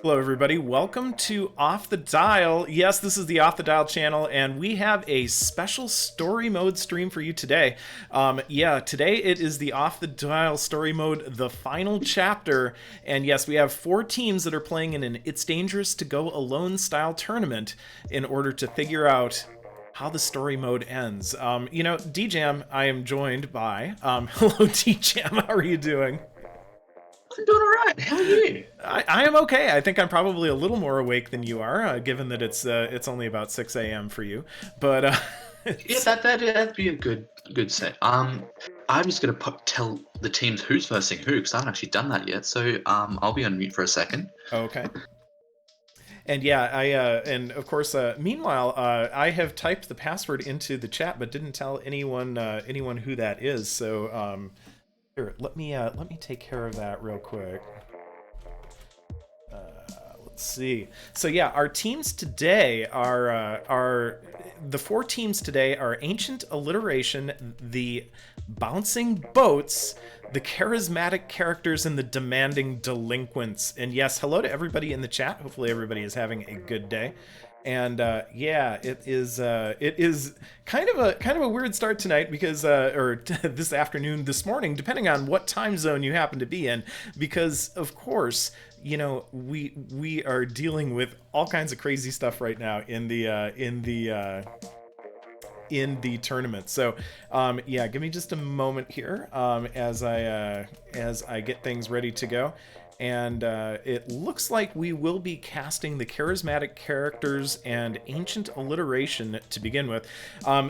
Hello, everybody. Welcome to Off the Dial. Yes, this is the Off the Dial channel, and we have a special story mode stream for you today. Today it is the Off the Dial story mode, the final chapter. And yes, we have 4 teams that are playing in an It's Dangerous to Go Alone style tournament in order to figure out how the story mode ends. DJam, I am joined by. Hello, DJam. How are you doing? I'm doing all right. How are you? I am okay. I think I'm probably a little more awake than you are, given that it's only about 6 a.m. for you. But Yeah, that'd be a good set. I'm just gonna tell the teams who's versing who because I haven't actually done that yet. So I'll be on mute for a second. okay. And yeah, and of course, meanwhile, I have typed the password into the chat, but didn't tell anyone who that is. So here, let me take care of that real quick. Let's see. So yeah, our teams today are the 4 teams today are Ancient Alliteration, the Bouncing Boats, the Charismatic Characters, and the Demanding Delinquents. And yes, hello to everybody in the chat. Hopefully everybody is having a good day. And it is kind of a weird start tonight because this afternoon, this morning, depending on what time zone you happen to be in, because of course, we are dealing with all kinds of crazy stuff right now in the tournament. So give me just a moment here as I get things ready to go. And it looks like we will be casting the Charismatic Characters and Ancient Alliteration to begin with.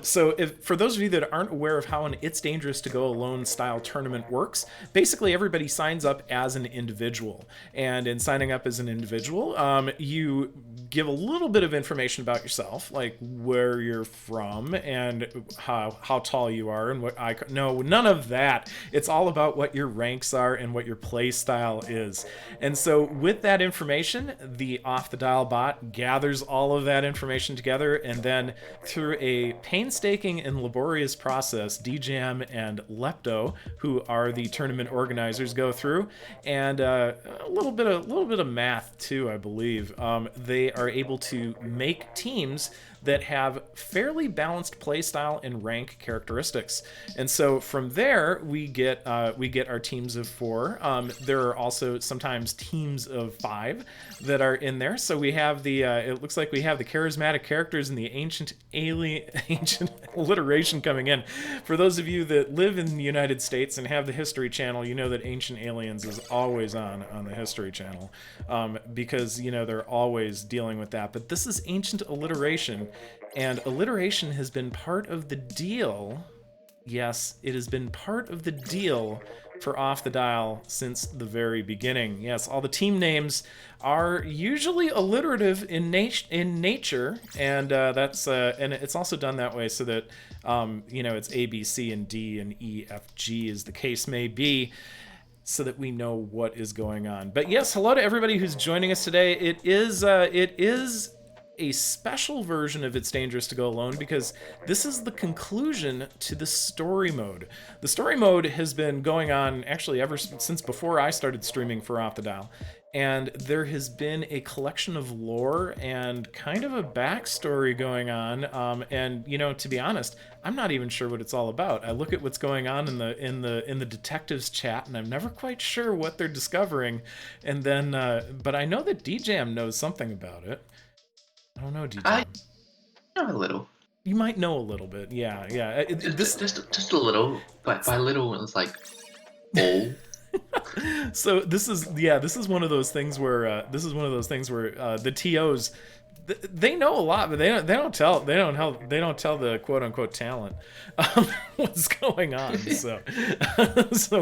So for those of you that aren't aware of how an It's Dangerous to Go Alone style tournament works, basically everybody signs up as an individual. And in signing up as an individual, you give a little bit of information about yourself, like where you're from and how tall you are and what no, none of that. It's all about what your ranks are and what your play style is. And so with that information, the Off the Dial bot gathers all of that information together, and then through a painstaking and laborious process, DJam and Lepto, who are the tournament organizers, go through, and a little bit of math too, I believe. They are able to make teams that have fairly balanced playstyle and rank characteristics. And so from there, we get our teams of 4. There are also sometimes teams of 5 that are in there. So we have it looks like we have the Charismatic Characters and the Ancient Alliteration coming in. For those of you that live in the United States and have the History Channel, you know that Ancient Aliens is always on the History Channel because they're always dealing with that. But this is Ancient Alliteration. And alliteration has been part of the deal. Yes, it has been part of the deal for Off the Dial since the very beginning. Yes, all the team names are usually alliterative in nature, and and it's also done that way so that it's A, B, C, and D, and E, F, G, as the case may be, so that we know what is going on. But yes, hello to everybody who's joining us today. It is a special version of It's Dangerous to Go Alone because this is the conclusion to the story mode. The story mode has been going on actually ever since before I started streaming for Off the Dial, and there has been a collection of lore and kind of a backstory going on. And to be honest, I'm not even sure what it's all about. I look at what's going on in the detectives chat, and I'm never quite sure what they're discovering. And then, but I know that DJam knows something about it. I don't know, DJ. I know a little. You might know a little bit, yeah. Just a little, but by little it's like all. So this is one of those things where the TOs, they know a lot, but they don't tell the quote unquote talent what's going on. So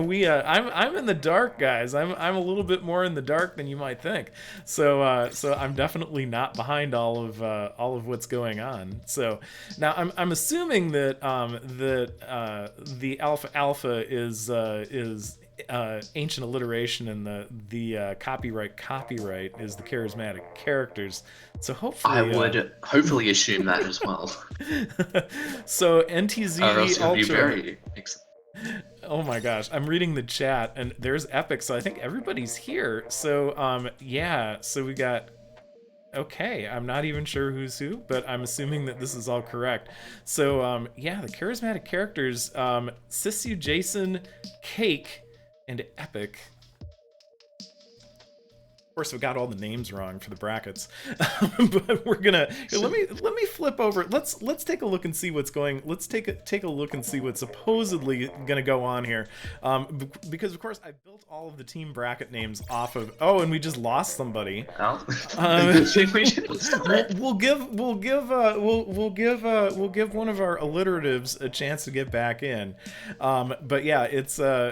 I'm in the dark, guys. I'm a little bit more in the dark than you might think. So I'm definitely not behind all of what's going on. So now I'm assuming that the alpha is Ancient Alliteration, and the copyright is the Charismatic Characters. So hopefully I would hopefully assume that as well. So NTZ or else it would be Ultra. very Oh my gosh, I'm reading the chat and there's Epic, so I think everybody's here. So yeah, so we got, okay, I'm not even sure who's who, but I'm assuming that this is all correct. So yeah, the charismatic characters, Sisu, Jason, Cake, and Epic. Of course, we got all the names wrong for the brackets, but we're gonna let me flip over. Let's take a look and see what's going. Let's take a look and see what's supposedly gonna go on here, because of course I built all of the team bracket names off of. Oh, and we just lost somebody. We'll give one of our alliteratives a chance to get back in. But yeah, it's yeah.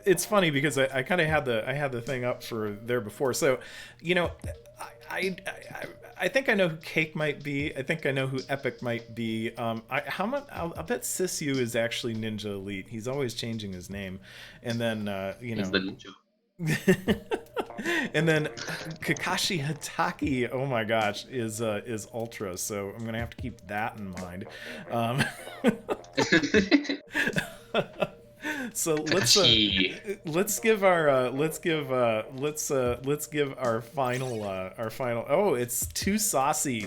It's funny because I kind of had the thing up for there before. So, you know, I think I know who Cake might be. I think I know who Epic might be. I'll bet Sisu is actually Ninja Elite. He's always changing his name, and then you know. He's the ninja. And then Kakashi Hataki, oh my gosh, is Ultra. So I'm gonna have to keep that in mind. So let's give our final. Oh, it's too saucy.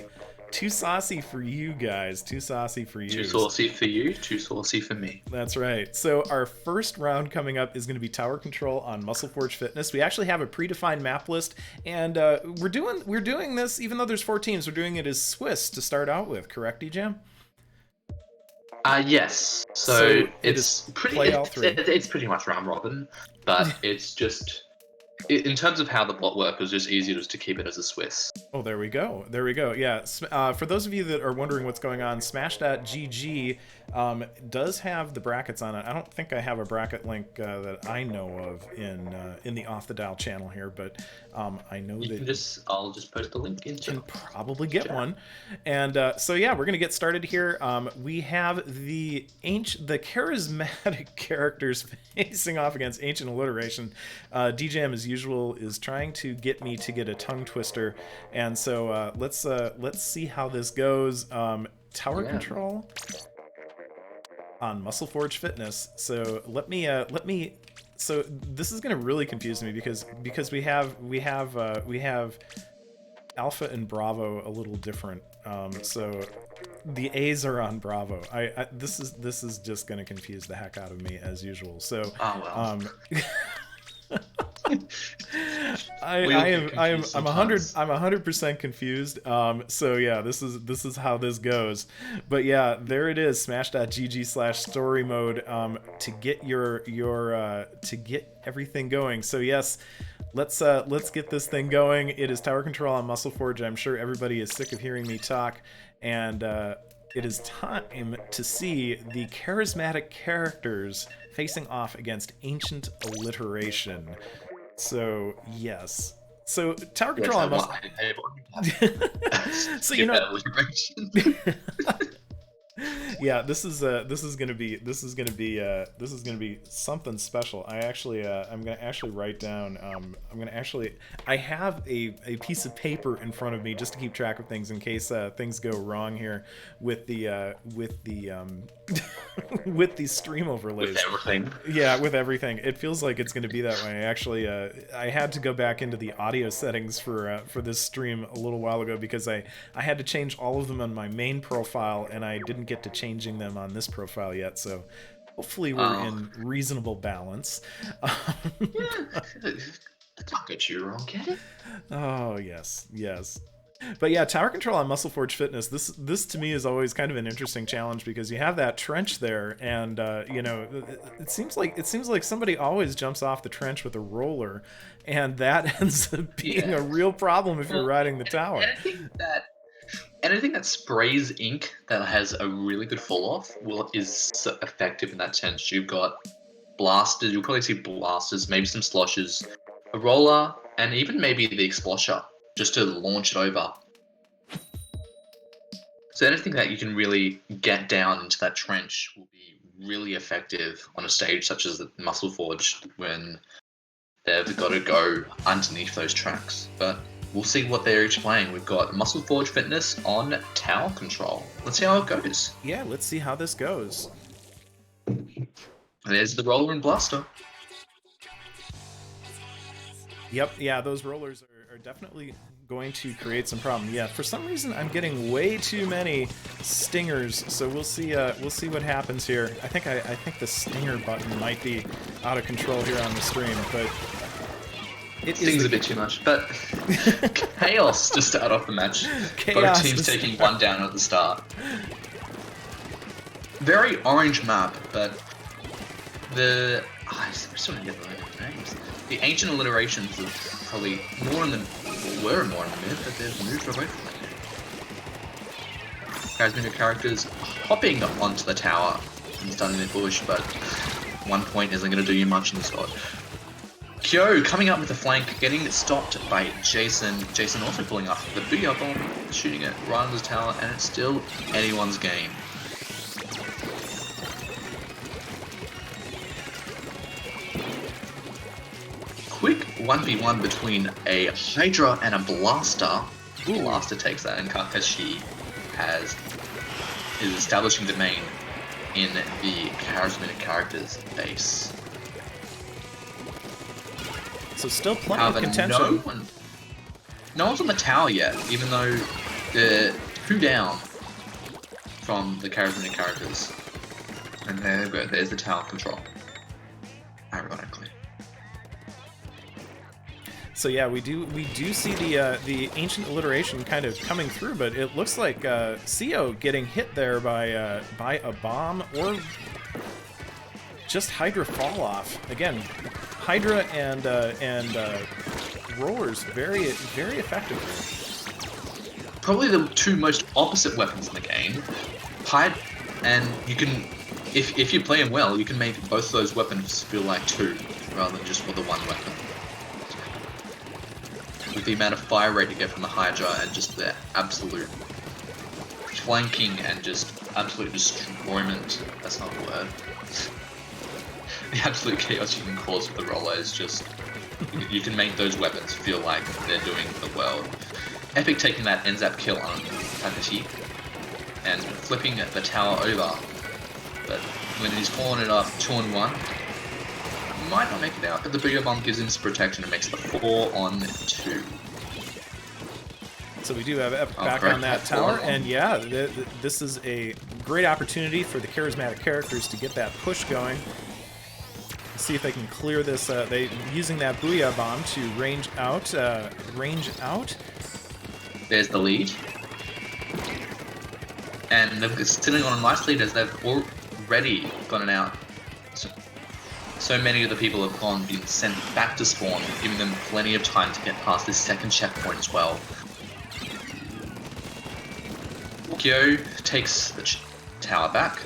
Too saucy for you guys. Too saucy for you. Too saucy for you. Too saucy for me. That's right. So our first round coming up is going to be tower control on MuscleForge Fitness. We actually have a predefined map list, and we're doing this even though there's 4 teams. We're doing it as Swiss to start out with. Correct, DJam? Yes. So it's pretty. It's pretty much round robin, but it's just. In terms of how the plot works, it was just easier just to keep it as a Swiss. Oh, there we go. There we go. Yeah. For those of you that are wondering what's going on, Smash.gg does have the brackets on it. I don't think I have a bracket link that I know of in the Off the Dial channel here, but I know I'll just post the link in chat. Can probably get one. And so yeah, we're gonna get started here. We have the charismatic characters facing off against Ancient Alliteration. DJM, as usual, is trying to get me to get a tongue twister, and so let's see how this goes. Tower control on MuscleForge Fitness. So let me so this is going to really confuse me because we have Alpha and Bravo a little different. So the A's are on Bravo. This is just going to confuse the heck out of me as usual. So I'm 100% confused. So yeah, this is how this goes. But yeah, there it is, smash.gg/story mode to get to get everything going. So yes, let's get this thing going. It is tower control on MuscleForge. I'm sure everybody is sick of hearing me talk, and it is time to see the charismatic characters facing off against Ancient Alliteration. So yes. So tower control on So you know. Yeah, this is gonna be something special. I'm gonna actually write down. I have a piece of paper in front of me just to keep track of things in case things go wrong here with the with the stream overlays. With everything. Yeah, with everything. It feels like it's gonna be that way. Actually, I had to go back into the audio settings for this stream a little while ago because I had to change all of them on my main profile, and I didn't get to changing them on this profile yet, so hopefully we're in reasonable balance. Don't get you wrong, get it? Oh yes. But yeah, tower control on MuscleForge Fitness. This to me is always kind of an interesting challenge because you have that trench there, and you know, it seems like somebody always jumps off the trench with a roller, and that ends up being a real problem if you're riding the tower. Anything that sprays ink that has a really good fall off is so effective in that sense. You've got blasters, you'll probably see blasters, maybe some sloshes, a roller, and even maybe the explosher just to launch it over. So anything that you can really get down into that trench will be really effective on a stage such as the MuscleForge when they've got to go underneath those tracks. But we'll see what they're each playing. We've got MuscleForge Fitness on tower control. Let's see how it goes. Yeah, let's see how this goes. There's the roller and blaster. Yep, yeah, those rollers are definitely going to create some problem. Yeah, for some reason I'm getting way too many stingers, so we'll see what happens here. I think the stinger button might be out of control here on the stream, but it Stings a bit too much, but chaos to start off the match. Chaos Both teams taking one down at the start. Very orange map, but the I still don't get the names. The ancient alliterations are probably more in the were more in the mid, but they've moved away from it. Charismatic Characters hopping onto the tower and stunning the bush, but 1 point isn't going to do you much in the spot. Kyo coming up with the flank, getting stopped by Jason. Jason also pulling up the booyah bomb, shooting it right on the tower, and it's still anyone's game. Quick 1v1 between a Hydra and a Blaster. Ooh. Blaster takes that, and Kakashi is establishing the main in the Charismatic Characters base. So still plenty of contention. No one's on the tower yet, even though they're 2 down from the Charismatic Characters. And there we go, there's the tower control. Ironically. So yeah, we do see the ancient alliteration kind of coming through, but it looks like CO getting hit there by a bomb or just Hydra fall off. Again, Hydra and rollers very effective here. Probably the 2 most opposite weapons in the game. And you can, if you play them well, you can make both of those weapons feel like 2 rather than just for the 1 weapon. With the amount of fire rate you get from the Hydra and just the absolute flanking and just absolute destroyment, that's not the word. The absolute chaos you can cause with the roller is just, you can make those weapons feel like they're doing the world. Epic taking that NZAP kill on Kakashi and flipping the tower over, but when he's calling it up 2-on-1, might not make it out, but the bigger bomb gives him some protection and makes it a 4-on-2. So we do have Epic back on that tower, and yeah, this is a great opportunity for the Charismatic Characters to get that push going. See if they can clear this. They using that booyah bomb to range out. There's the lead, and they're sitting on a nice lead as they've already gotten out. So many of the people have been sent back to spawn, giving them plenty of time to get past this second checkpoint as well. Kyo takes the tower back,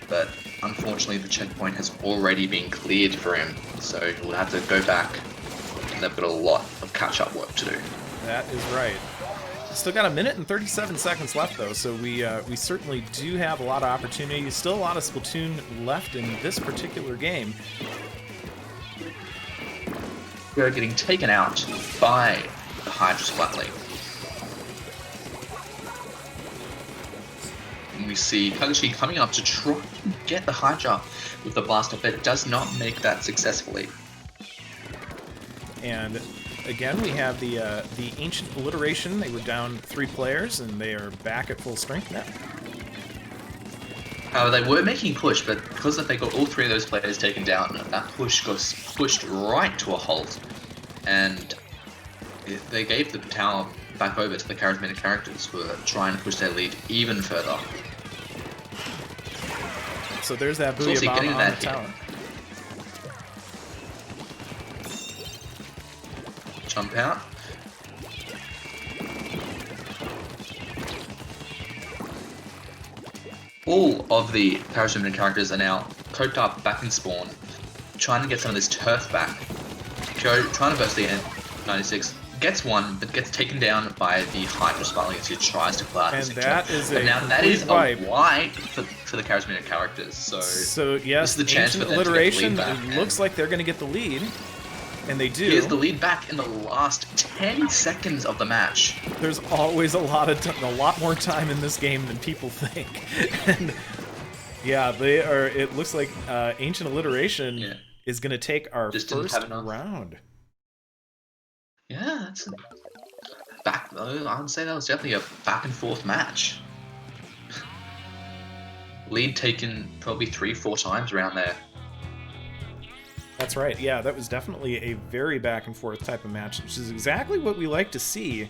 but unfortunately the checkpoint has already been cleared for him, so he'll have to go back, and they've got a lot of catch-up work to do. That is right. Still got 1 minute and 37 seconds left, though, so we certainly do have a lot of opportunity. Still a lot of Splatoon left in this particular game. We're getting taken out by the Hydra Splatling. And we see Kakashi coming up to try and get the Hydra with the blaster, but does not make that successfully. And again, we have the ancient alliteration. They were down 3 players, and they are back at full strength now. They were making push, but because they got all 3 of those players taken down, that push got pushed right to a halt, and they gave the tower back over to the Charismatic Characters, who are trying to push their lead even further. So there's that booyah bomb on the tower. Jump out. All of the Charismatic Characters are now coped up back in spawn, trying to get some of this turf back. Kyo trying to burst the N96, gets one, but gets taken down by the Hydra Splatling as he tries to clear out his that is a wipe for the Charismatic Characters. So yes, this is the chance for them to get the lead back. It looks like they're going to get the lead. And they do. Here's the lead back in the last 10 seconds of the match. There's always a lot more time in this game than people think. And Yeah, they are. It looks like Ancient Alliteration Yeah, is going to take our just didn't have first enough. round. Yeah, that's back. I'd say that was definitely a back and forth match. Lead taken probably 3-4 times around there. That's right. Yeah, that was definitely a very back and forth type of match, which is exactly what we like to see.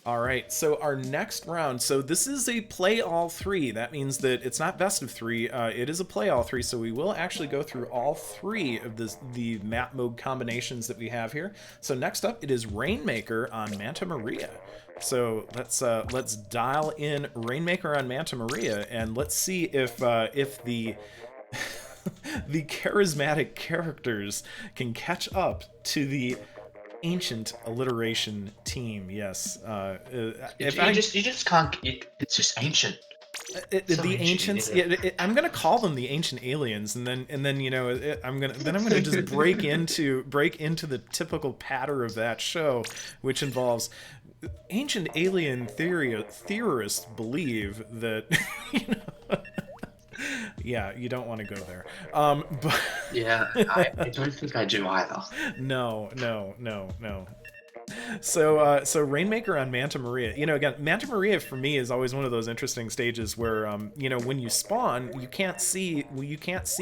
All right, so our next round. So this is a play all three. That means that it's not best of three. It is a play all three. So we will actually go through all three of the map mode combinations that we have here. So next up, it is Rainmaker on Manta Maria. So let's dial in Rainmaker on Manta Maria, and let's see if the the charismatic characters can catch up to the Ancient Alliteration team. Yes. You just can't. It's just ancient. So The ancient, ancients. Yeah, I'm gonna call them the ancient aliens, and then you know I'm gonna just break into the typical patter of that show, which involves ancient alien theorists believe that you know. Yeah, you don't want to go there. But Yeah, I don't think I do either. no, no, no, no. So Rainmaker on Manta Maria. You know, again, Manta Maria for me is always one of those interesting stages where, you know, when you spawn, you can't see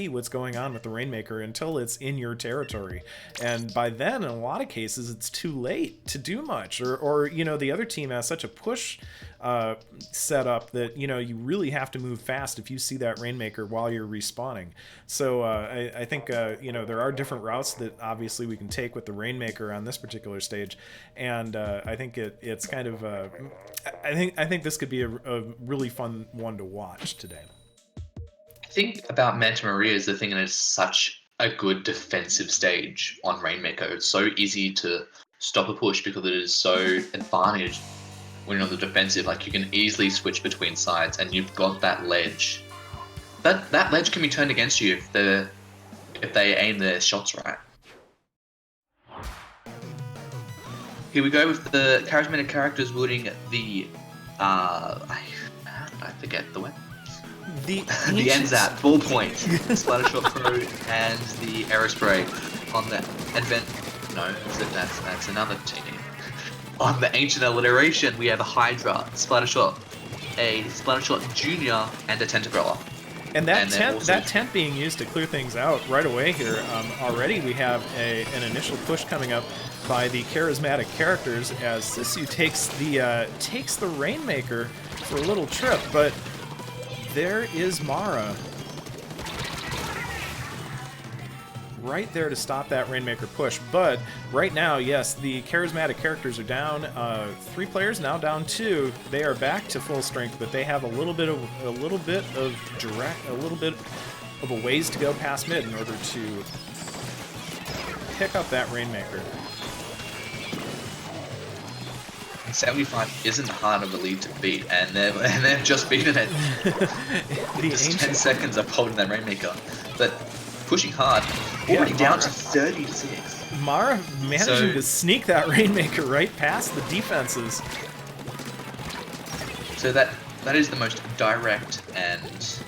what's going on with the Rainmaker until it's in your territory, and by then, in a lot of cases, it's too late to do much, or you know, the other team has such a push set up that you know you really have to move fast if you see that Rainmaker while you're respawning. So I think you know, there are different routes that obviously we can take with the Rainmaker on this particular stage, and I think it's kind of I think this could be a really fun one to watch today. I think about Manta Maria is the thing that is such a good defensive stage on Rainmaker. It's so easy to stop a push because it is so advantaged when you're on the defensive. Like you can easily switch between sides, and you've got that ledge. That ledge can be turned against you if they aim their shots right. Here we go with the charismatic characters wielding the I forget the weapon. The The NZAP, ballpoint, Splattershot Pro, and the Aerospray on the advent. No, that's another team. On the Ancient Alliteration, we have a Hydra, Splattershot, a Splattershot Junior, and a Tentagrella. And that tent being used to clear things out right away here. Already we have an initial push coming up by the charismatic characters as Sisu takes the Rainmaker for a little trip, but there is Mara right there to stop that Rainmaker push. But right now, yes, the charismatic characters are down 3 players, now down 2. They are back to full strength, but they have a little bit of a ways to go past mid in order to pick up that Rainmaker. 75 isn't hard of a lead to beat, and they've just beaten it. Just 10 seconds of holding that Rainmaker, but pushing hard, already down to 30-6. Mara managing to sneak that Rainmaker right past the defenses. So that is the most direct and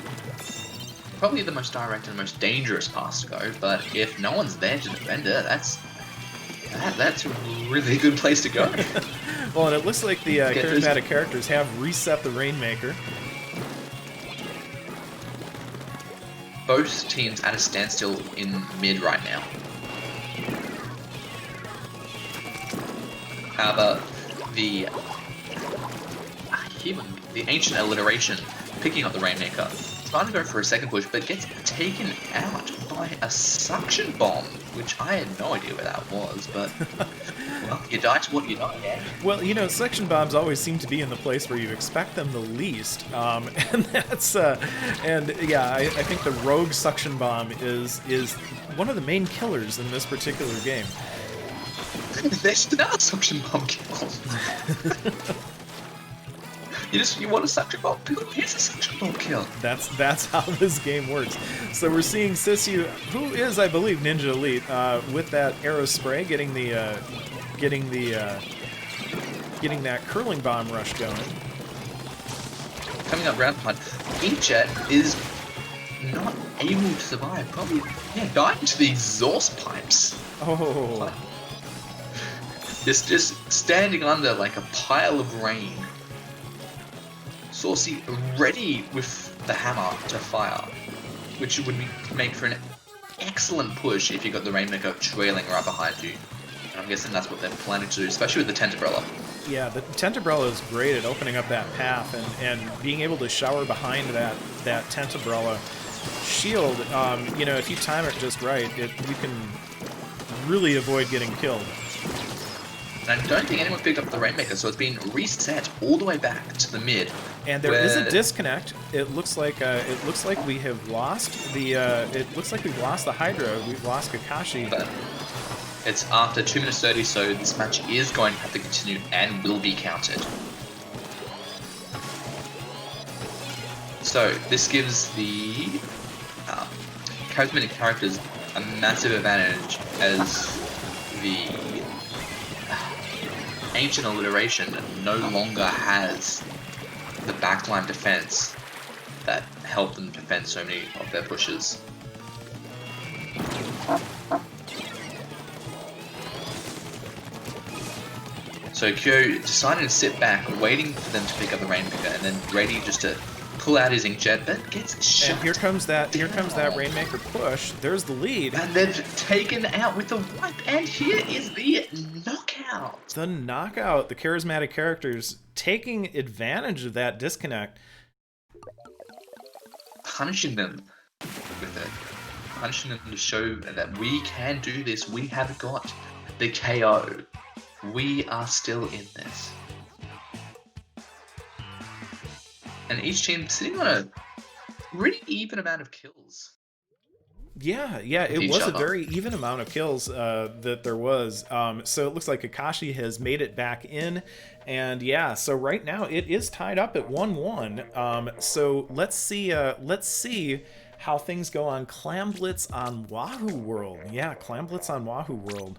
probably the most direct and most dangerous pass to go. But if no one's there to defend it, that's a really good place to go. Well, and it looks like the charismatic characters have reset the Rainmaker. Both teams at a standstill in mid right now. However, the Ancient Alliteration picking up the Rainmaker, trying to go for a second push, but gets taken out by a suction bomb, which I had no idea where that was, but well, you die to what you die, yeah. Well, you know, suction bombs always seem to be in the place where you expect them the least, and that's and yeah, I think the rogue suction bomb is one of the main killers in this particular game. There's another suction bomb kill. You want a suction bomb? Here's a suction bomb kill. That's how this game works. So we're seeing Sisu, who is, I believe, Ninja Elite, with that arrow spray, getting that curling bomb rush going. coming up round behind. Inkjet is not able to survive. Probably, dying to the exhaust pipes. Oh. Just standing under like a pile of rain. Saucy ready with the hammer to fire, which would make for an excellent push if you got the Rainmaker trailing right behind you. And I'm guessing that's what they're planning to do, especially with the Tenterbrella. Yeah, the Tenterbrella is great at opening up that path and being able to shower behind that Tenterbrella shield. You know, if you time it just right, you can really avoid getting killed. And I don't think anyone picked up the Rainmaker, so it's been reset all the way back to the mid. And there is a disconnect. It looks like we have lost the. It looks like we've lost the Hydra. We've lost Kakashi. But it's after 2 minutes 30, so this match is going to have to continue and will be counted. So this gives the Charismatic Characters a massive advantage as the Ancient Alliteration no longer has the backline defense that helped them defend so many of their pushes. So Kyo decided to sit back, waiting for them to pick up the Rainmaker, and then ready just to pull out his Inkjet, but gets shot. And here comes that Rainmaker push. There's the lead. And they've taken out with the wipe, and here is the knockout. The knockout. The Charismatic Characters taking advantage of that disconnect. Punishing them with it. Punishing them to show that we can do this. We have got the KO. We are still in this. And each team sitting on a really even amount of kills. Yeah, it was a very even amount of kills that there was. So it looks like Kakashi has made it back in, and yeah, so right now it is tied up at 1-1. So let's see how things go on Clam Blitz on Wahoo World. Yeah, Clam Blitz on Wahoo World.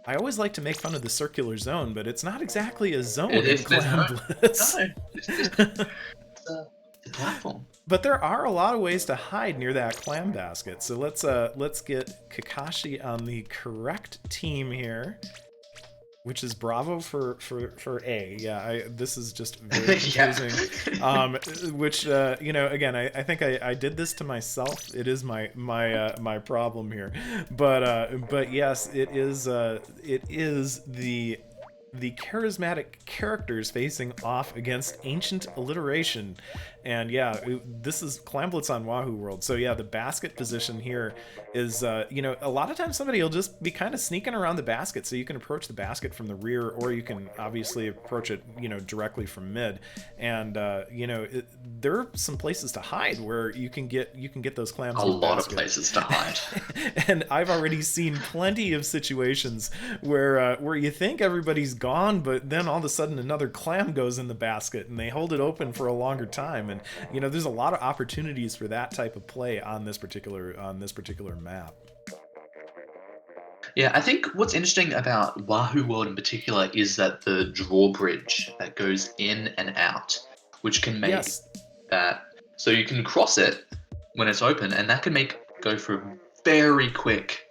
I always like to make fun of the circular zone, but it's not exactly a zone in Clam Blitz. No, it's just the platform. But there are a lot of ways to hide near that clam basket. So let's get Kakashi on the correct team here, which is Bravo for A. Yeah, this is just very confusing. Which you know, again, I think I did this to myself. It is my problem here. But yes, it is the Charismatic Characters facing off against Ancient Alliteration. And yeah, this is Clam Blitz on Wahoo World. So yeah, the basket position here is, you know, a lot of times somebody will just be kind of sneaking around the basket, so you can approach the basket from the rear, or you can obviously approach it, you know, directly from mid. And you know, there are some places to hide where you can get those clams. A lot of places to hide. And I've already seen plenty of situations where you think everybody's gone, but then all of a sudden another clam goes in the basket and they hold it open for a longer time. And you know, there's a lot of opportunities for that type of play on this particular map. Yeah, I think what's interesting about Wahoo World in particular is that the drawbridge that goes in and out, which can make that so you can cross it when it's open, and that can go for a very quick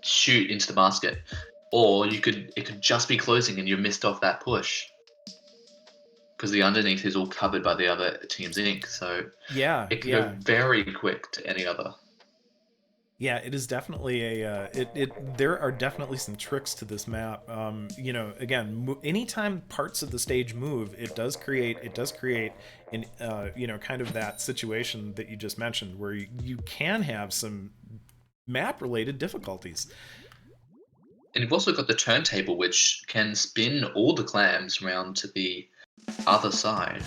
shoot into the basket, or it could just be closing and you missed off that push because the underneath is all covered by the other team's ink. So yeah, it can go very quick to any other. Yeah, it is definitely a. There are definitely some tricks to this map. You know, again, anytime parts of the stage move, it does create an you know, kind of that situation that you just mentioned, where you can have some map-related difficulties. And you've also got the turntable, which can spin all the clams around to the other side,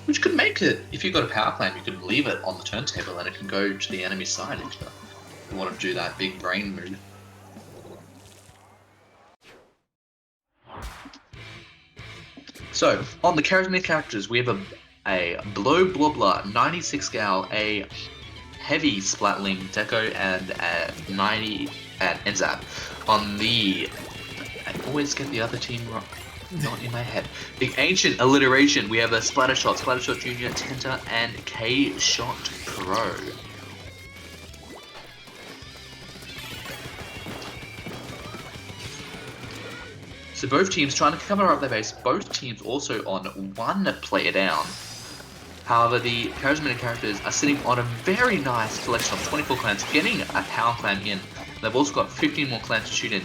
which could make it, if you've got a power clam, you could leave it on the turntable and it can go to the enemy side if you want to do that big brain move. So, on the Charismatic Characters, we have a Blow Blobler, 96 gal, a Heavy Splatling Deco, and a 90 at Enzap. On the... I always get the other team wrong. Not in my head. The Ancient Alliteration. We have a Splattershot, Splattershot Junior, Tenta, and K-Shot Pro. So both teams trying to cover up their base. Both teams also on one player down. However, the Charismatic Characters are sitting on a very nice collection of 24 clans, getting a power clan in. They've also got 15 more clans to shoot in.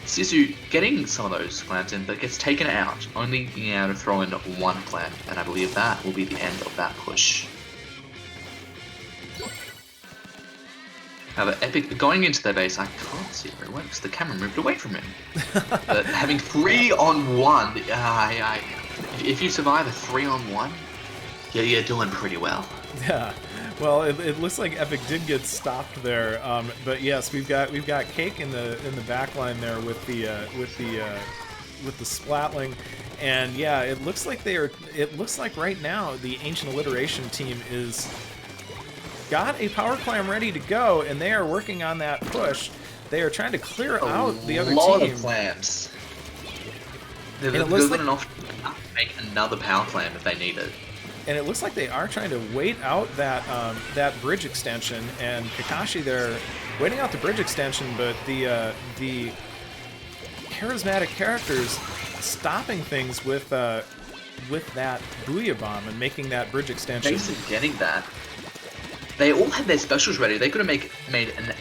Sisu getting some of those clans in, but gets taken out, only being able to throw in one clan, and I believe that will be the end of that push. However, Epic going into their base, I can't see it very well because the camera moved away from him. But having 3-on-1, if you survive a 3-on-1, you're doing pretty well. Yeah. Well, it looks like Epic did get stopped there, but yes, we've got Cake in the back line there with the Splatling, and yeah, it looks like right now the Ancient Alliteration team is got a power clam ready to go, and they are working on that push. They are trying to clear out the other team. A lot of clams. They're good enough to make another power clam if they need it. And it looks like they are trying to wait out that bridge extension, and Kakashi there waiting out the bridge extension, but the Charismatic Characters stopping things with that Booyah Bomb and making that bridge extension. Jason getting that. They all had their specials ready. They could have made an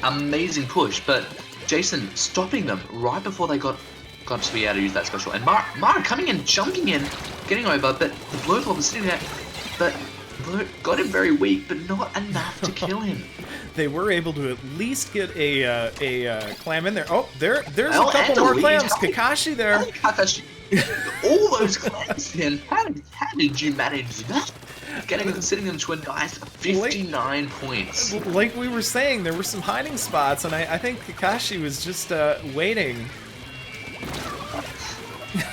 amazing push, but Jason stopping them right before they got to be able to use that special. And Mara coming in, jumping in, getting over, but the Blur Blob was sitting there, but Blur got him very weak, but not enough to kill him. They were able to at least get a clam in there. Oh, there's a couple more clams. Kakashi there. Kakashi. All those clams in. How did you manage that? Sitting into a nice 59 points. Like we were saying, there were some hiding spots, and I think Kakashi was just waiting.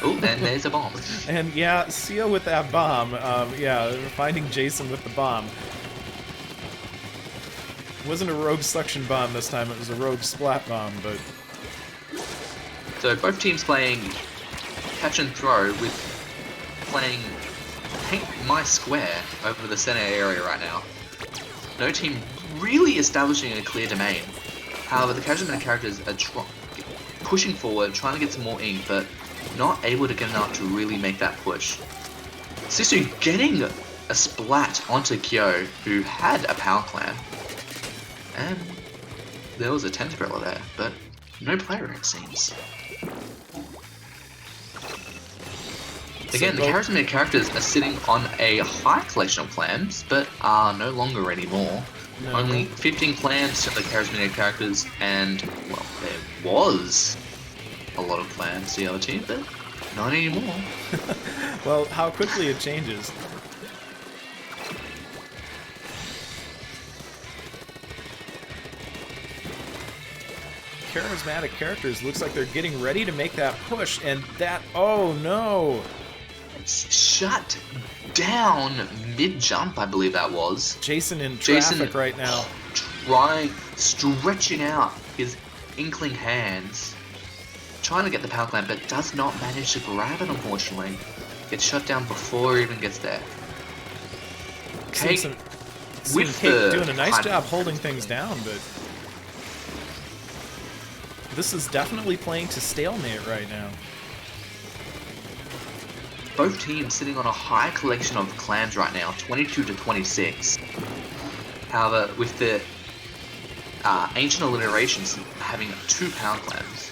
Oh, and there's a bomb. And yeah, Sia with that bomb. Yeah, finding Jason with the bomb. It wasn't a rogue suction bomb this time, it was a rogue splat bomb, but... So both teams playing catch and throw with playing paint my square over the center area right now. No team really establishing a clear domain. However, the Charismatic Characters are pushing forward, trying to get some more ink, but not able to get enough to really make that push. Sisu getting a splat onto Kyo, who had a power clan. And there was a Tentacle there, but no player it seems. Again, the Charismatic Characters are sitting on a high collection of clams, but are no longer anymore. No. Only 15 clams to the Charismatic Characters, and, well, there was a lot of clams to the other team, but not anymore. Well, how quickly it changes. Charismatic Characters looks like they're getting ready to make that push, and that, oh no! It's shut down mid-jump, I believe that was. Jason in traffic right now. Stretching out his inkling hands, trying to get the power clamp, but does not manage to grab it, unfortunately. Gets shut down before he even gets there. Cake doing a nice job holding things down, but this is definitely playing to stalemate right now. Both teams sitting on a high collection of clams right now, 22 to 26. However, with the Ancient Alliterations having 2 power clams.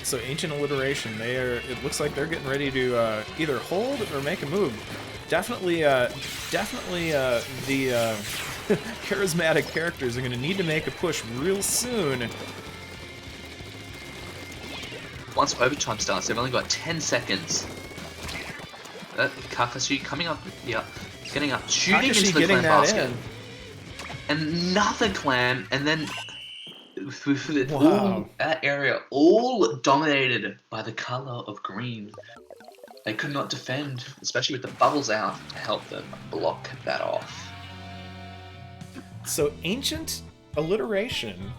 So Ancient Alliteration, it looks like they're getting ready to either hold or make a move. Definitely the Charismatic Characters are going to need to make a push real soon. Once overtime starts, they've only got 10 seconds. Kakashi coming up, yeah, getting up, shooting into the clam basket. Another clam, and then with all that area all dominated by the color of green. They could not defend, especially with the bubbles out, to help them block that off. So Ancient Alliteration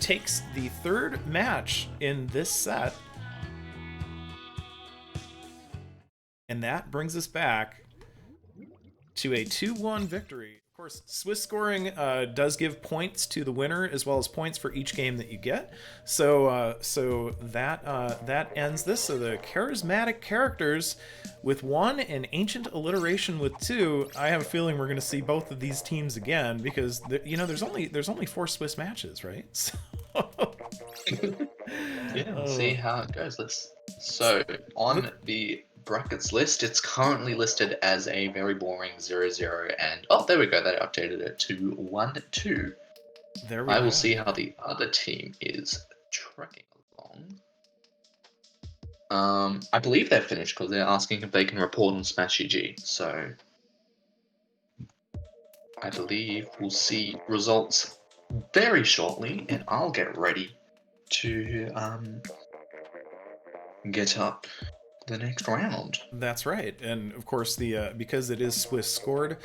takes the third match in this set, and that brings us back to a 2-1 victory. Of course, Swiss scoring does give points to the winner as well as points for each game that you get. So that ends this. So the Charismatic Characters with 1 and Ancient Alliteration with 2. I have a feeling we're going to see both of these teams again because there's only 4 Swiss matches, right? Yeah, we'll see how it goes. So on the brackets list, it's currently listed as a very boring 0-0, and oh, there we go. They updated it to 1-2. There we go. I will see how the other team is tracking along. I believe they're finished because they're asking if they can report on Smash EG. So I believe we'll see results very shortly, and I'll get ready to get up the next round. That's right, and of course the because it is Swiss scored,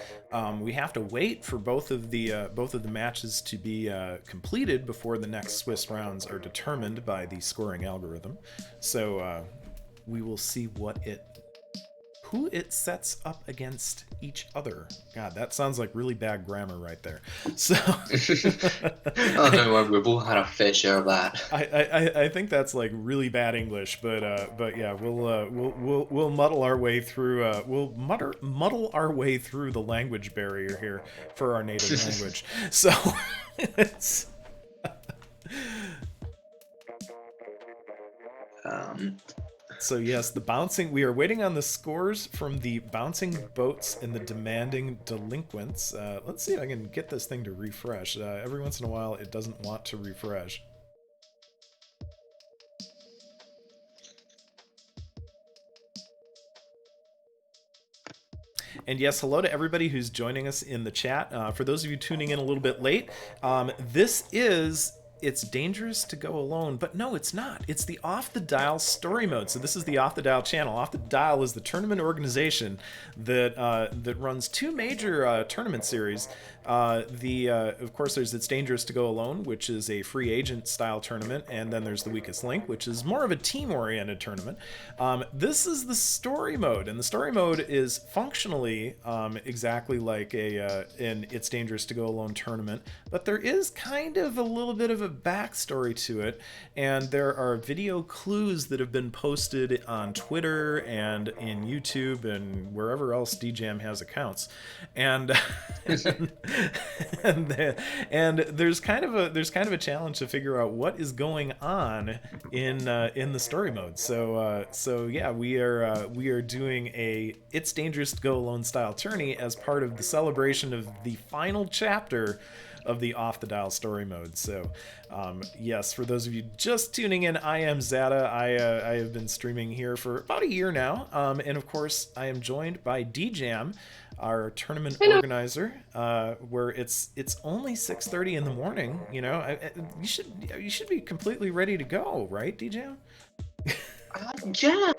we have to wait for both of the matches to be completed before the next Swiss rounds are determined by the scoring algorithm. So we will see who it sets up against each other. God, that sounds like really bad grammar right there. So Oh no, we've all had a fair share of that. I think that's like really bad English, but yeah, we'll muddle our way through muddle our way through the language barrier here for our native language. So it's So yes, we are waiting on the scores from the Bouncing Boats and the Demanding Delinquents. Let's see if I can get this thing to refresh. Every once in a while, it doesn't want to refresh. And yes, hello to everybody who's joining us in the chat. For those of you tuning in a little bit late, this is It's Dangerous to Go Alone, but no, it's not. It's the Off the Dial story mode. So this is the Off the Dial channel. Off the Dial is the tournament organization that runs 2 major tournament series. Of course, there's It's Dangerous to Go Alone, which is a free agent style tournament, and then there's the Weakest Link, which is more of a team-oriented tournament. This is the story mode, and the story mode is functionally exactly like an It's Dangerous to Go Alone tournament, but there is kind of a little bit of a backstory to it, and there are video clues that have been posted on Twitter and in YouTube and wherever else DJam has accounts, and and there's kind of a challenge to figure out what is going on in the story mode. So yeah, we are doing a It's Dangerous to Go Alone style tourney as part of the celebration of the final chapter of the Off the Dial story mode. So yes, for those of you just tuning in, I am Zada. I have been streaming here for about a year now, and of course I am joined by DJam, our tournament organizer, where it's only 6:30 in the morning. You know, you should be completely ready to go, right, DJam? Yeah,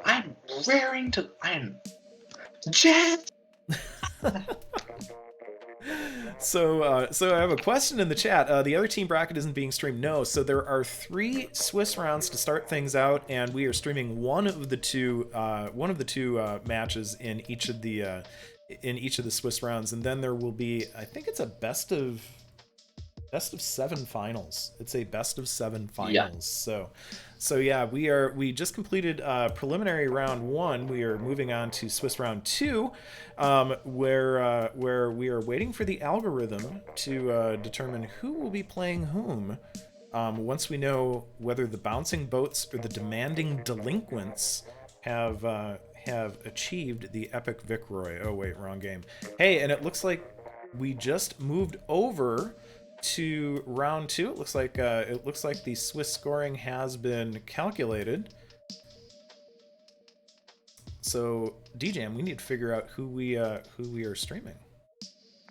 I'm raring to. I am jazzed. So I have a question in the chat. The other team bracket isn't being streamed. No, so there are 3 Swiss rounds to start things out, and we are streaming one of the two matches in each of the Swiss rounds, and then there will be, I think it's a best of 7 finals. It's a best of 7 finals. Yeah. So yeah, we just completed preliminary round 1. We are moving on to Swiss round 2, where we are waiting for the algorithm to determine who will be playing whom. Once we know whether the Bouncing Boats or the Demanding Delinquents have achieved the epic victory. Oh wait, wrong game. Hey, and it looks like we just moved over to round 2. It looks like the Swiss scoring has been calculated. So DJam, we need to figure out who we are streaming.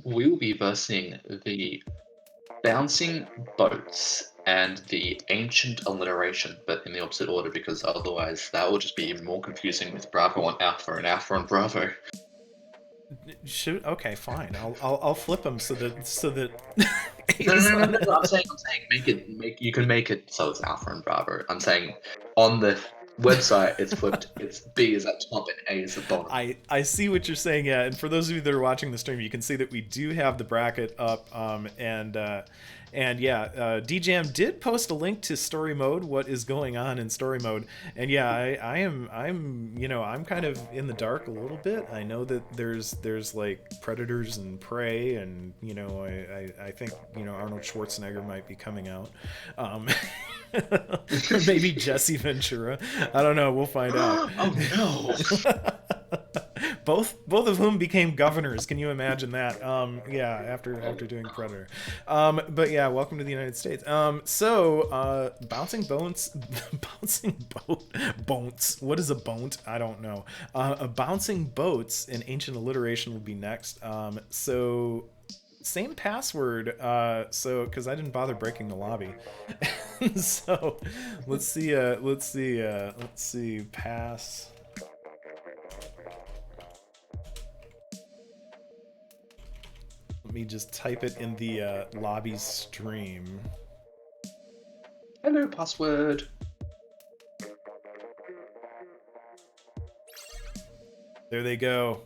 We will be versing the Bouncing Boats and the Ancient Alliteration, but in the opposite order, because otherwise that will just be more confusing with Bravo on Alpha and Alpha on Bravo. Shoot. Okay, fine. I'll flip them so that A No, no, is no, no, on. no, no. I'm saying, you can make it so it's Alpha and Bravo. I'm saying, on the website, it's flipped. It's B is at top and A is at bottom. I see what you're saying, yeah. And for those of you that are watching the stream, you can see that we do have the bracket up. And yeah, DJM did post a link to story mode. What is going on in story mode? And yeah, I'm kind of in the dark a little bit. I know that there's like predators and prey, and I think Arnold Schwarzenegger might be coming out. Um, or maybe Jesse Ventura. I don't know. We'll find out. Oh no! both of whom became governors. Can you imagine that? Yeah, after doing Predator. But yeah, welcome to the United States. Bouncing bones, bouncing boats. What is a boat? I don't know. Bouncing boats in ancient alliteration will be next. Same password, because I didn't bother breaking the lobby. So let's see pass. Let me just type it in the lobby stream. Hello, password. There they go.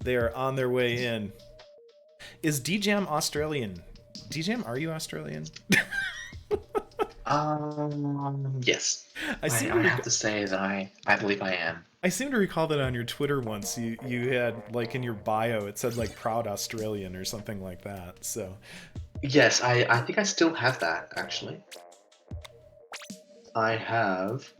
They are on their way in. Is DJam Australian? DJam, are you Australian? Yes. I have to say that I believe I am. I seem to recall that on your Twitter once you had, like, in your bio it said like proud Australian or something like that. So Yes, I think I still have that, actually. I have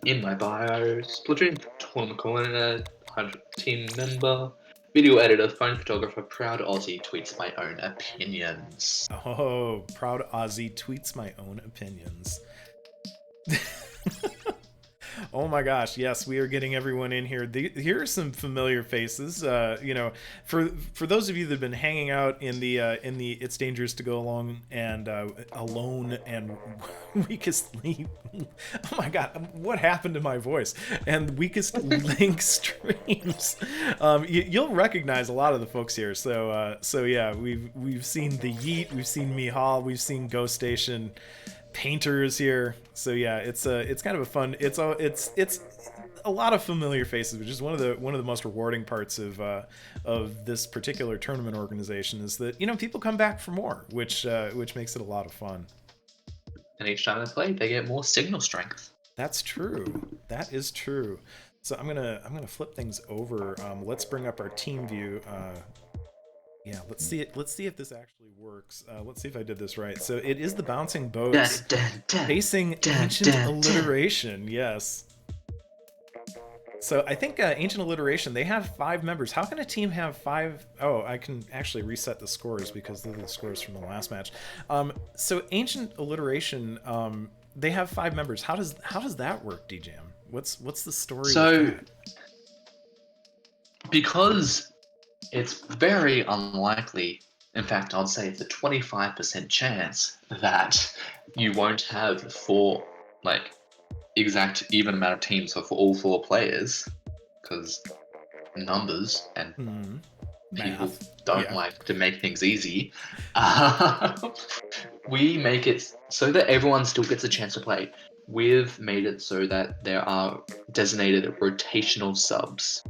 in my bio Splatoon tournament coordinator, 100 team member, video editor, phone photographer, proud Aussie, tweets my own opinions. oh, proud Aussie tweets my own opinions. Oh my gosh, yes, we are getting everyone in here. Here are some familiar faces. For those of you that have been hanging out in the It's Dangerous to Go Along and Alone and Weakest Link. Oh my god, what happened to my voice? And Weakest Link streams. You'll recognize a lot of the folks here. So yeah, we've seen the Yeet, we've seen Mihal, we've seen Ghost Station. Painter is here, so yeah, it's kind of a fun. It's a lot of familiar faces, which is one of the most rewarding parts of this particular tournament organization is that people come back for more, which makes it a lot of fun. And each time they play, they get more signal strength. That's true. That is true. So I'm gonna flip things over. Let's bring up our team view. Yeah, let's see it. Let's see if this actually works. Let's see if I did this right. So it is the bouncing boats facing ancient alliteration. Yes. So I think ancient alliteration, they have 5 members. How can a team have 5? Oh, I can actually reset the scores because these are the scores from the last match. So ancient alliteration, they have 5 members. How does that work, DJM? What's the story? So, with that? Because it's very unlikely, in fact, I'd say it's a 25% chance that you won't have 4, like, exact even amount of teams for all 4 players, because numbers and people Math. don't like to make things easy. We make it so that everyone still gets a chance to play. We've made it so that there are designated rotational subs.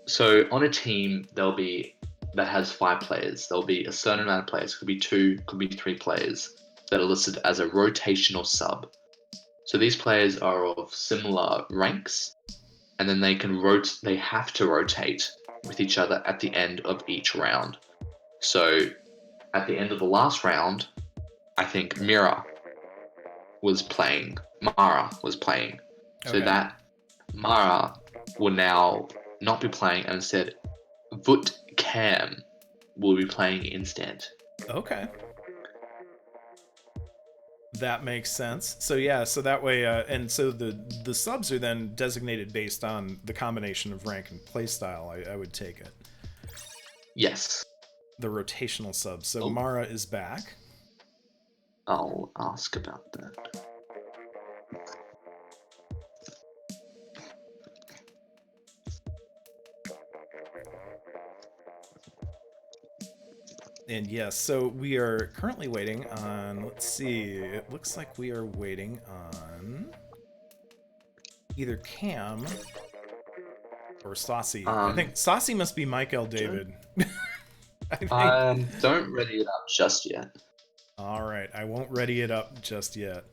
So on a team, that has 5 players. There'll be a certain amount of players. Could be 2, could be 3 players that are listed as a rotational sub. So these players are of similar ranks, and then they have to rotate with each other at the end of each round. So at the end of the last round, I think Mara was playing. So that Mara will now not be playing, and instead Vut Cam will be playing instead. Okay. That makes sense. So yeah, so that way, and so the subs are then designated based on the combination of rank and playstyle. I would take it. Yes. The rotational subs. So Mara is back. I'll ask about that. And yes, so we are currently waiting on, let's see, it looks like we are waiting on either Cam or Saucy. I think Saucy must be Michael David. I think. Don't ready it up just yet. All right, I won't ready it up just yet.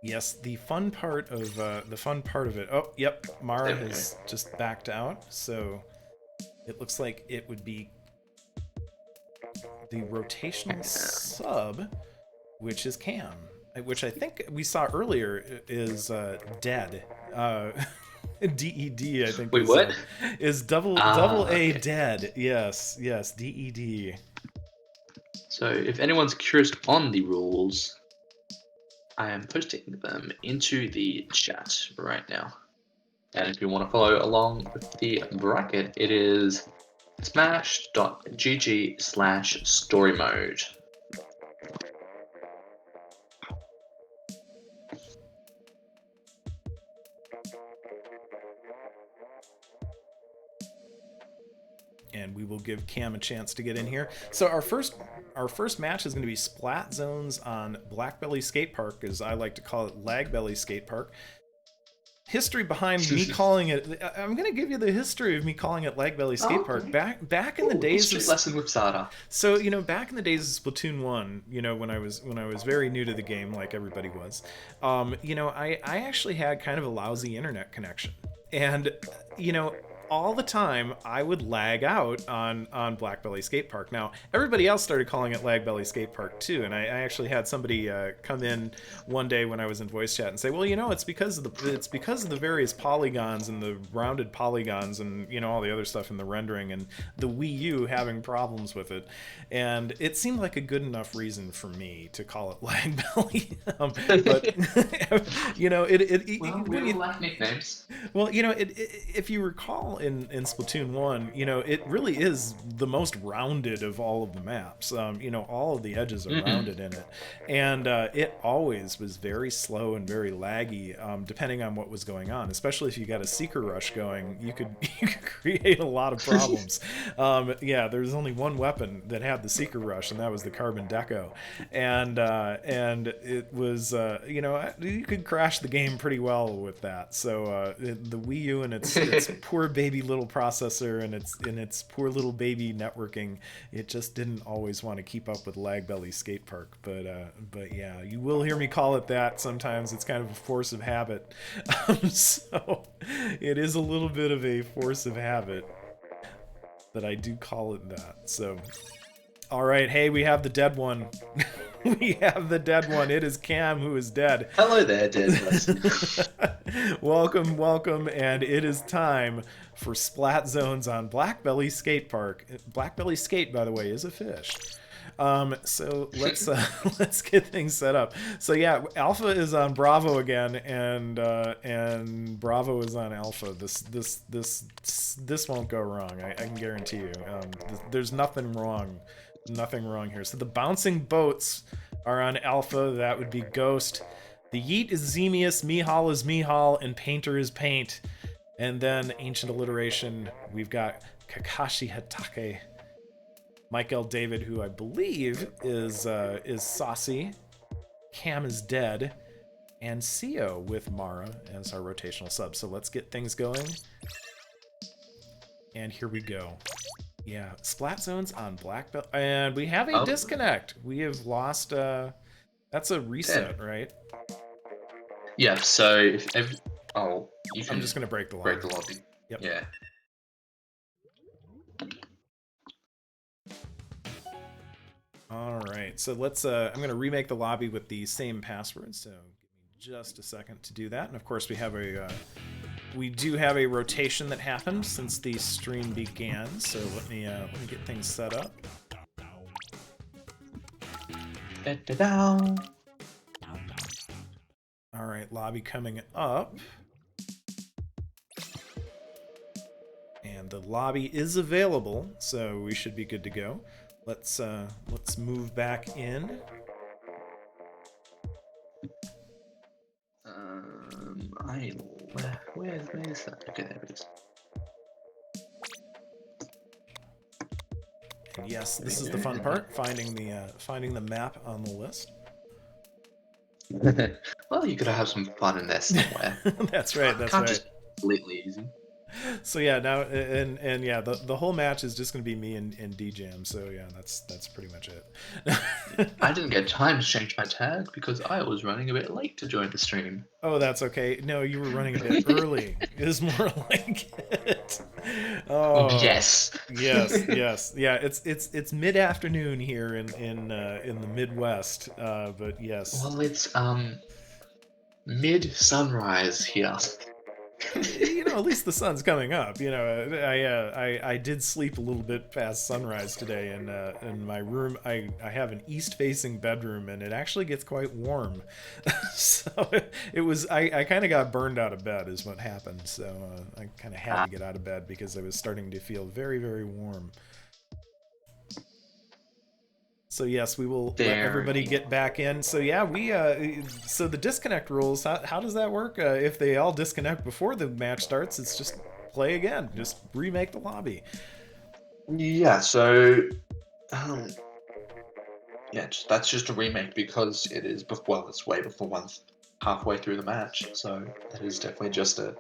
Yes, the fun part of it. Oh, yep, Mara has just backed out, so it looks like it would be the rotational sub, which is Cam, which I think we saw earlier is dead. DED, I think. Wait, what? Is double A okay. dead? Yes, DED. So if anyone's curious on the rules, I am posting them into the chat right now. And if you want to follow along with the bracket, it is smash.gg/story mode. And we will give Cam a chance to get in here. So our first match is going to be Splat Zones on Blackbelly Skate Park, as I like to call it, Lagbelly Skate Park. History behind me calling it, I'm going to give you the history of me calling it Lagbelly Skate Park. Back in the days of lesson with Sada. So, you know, back in the days of Splatoon 1, you know, when I was very new to the game, like everybody was, you know, I actually had kind of a lousy internet connection. And, you know, all the time I would lag out on Blackbelly Skate Park. Now everybody else started calling it Lagbelly Skate Park too, and I actually had somebody come in one day when I was in voice chat and say, well, you know, it's because of the various polygons and the rounded polygons and, you know, all the other stuff in the rendering and the Wii U having problems with it. And it seemed like a good enough reason for me to call it Lagbelly. But you know, we like nicknames. Well, you know, if you recall in Splatoon 1, you know, it really is the most rounded of all of the maps. You know, all of the edges are rounded in it. And it always was very slow and very laggy, depending on what was going on. Especially if you got a Seeker Rush going, you could create a lot of problems. Yeah, there was only one weapon that had the Seeker Rush, and that was the Carbon Deco. And it was, you know, you could crash the game pretty well with that. So the Wii U and its poor baby little processor and its poor little baby networking, it just didn't always want to keep up with Lagbelly Skate Park. But yeah, you will hear me call it that sometimes. It's kind of a force of habit. So it is a little bit of a force of habit that I do call it that. So all right, hey, we have the dead one. We have the dead one. It is Cam who is dead. Hello there, dead person. Welcome, and it is time for Splat Zones on Blackbelly Skate Park. Blackbelly Skate, by the way, is a fish. So let's get things set up. So yeah, Alpha is on Bravo again, and Bravo is on Alpha. This won't go wrong. I can guarantee you. There's nothing wrong. Nothing wrong here. So the bouncing boats are on Alpha. That would be Ghost. The Yeet is Zemius, Mihal is Mihal, and Painter is Paint. And then Ancient Alliteration, we've got Kakashi Hatake, Michael David, who I believe is Saucy. Cam is dead, and Sio with Mara as our rotational sub. So let's get things going. And here we go. Yeah, Splat Zones on Black Belt, and we have a disconnect. We have lost. That's a reset, right? Yeah. So you can. I'm just gonna break the lobby. Break the lobby. Yep. Yeah. All right. So let's. I'm gonna remake the lobby with the same password. So give me just a second to do that. And of course, we have a. We do have a rotation that happened since the stream began, so let me get things set up. All right, lobby coming up, and the lobby is available, so we should be good to go. Let's move back in. is that? Okay, there it is. And yes, this is the fun part, finding the map on the list. Well, you gotta have some fun in there somewhere. That's right. That's Can't right. just be completely easy. So yeah, now and yeah, the whole match is just gonna be me and D-Jam. So yeah, that's pretty much it. I didn't get time to change my tag because I was running a bit late to join the stream. Oh, that's okay. No, you were running a bit early. Is more like it. Oh Yes. yes. Yeah, it's mid-afternoon here in the Midwest. But yes. Well, it's mid sunrise here. You know, at least the sun's coming up. You know, I did sleep a little bit past sunrise today, and in my room, I have an east-facing bedroom, and it actually gets quite warm. So it was I kind of got burned out of bed, is what happened. So I kind of had to get out of bed because I was starting to feel very, very warm. So yes, we will let everybody get back in. So yeah, so the disconnect rules. How does that work? If they all disconnect before the match starts, it's just play again. Just remake the lobby. Yeah. So, yeah, that's just a remake because it is. Well, it's way before one's halfway through the match. So that is definitely just a.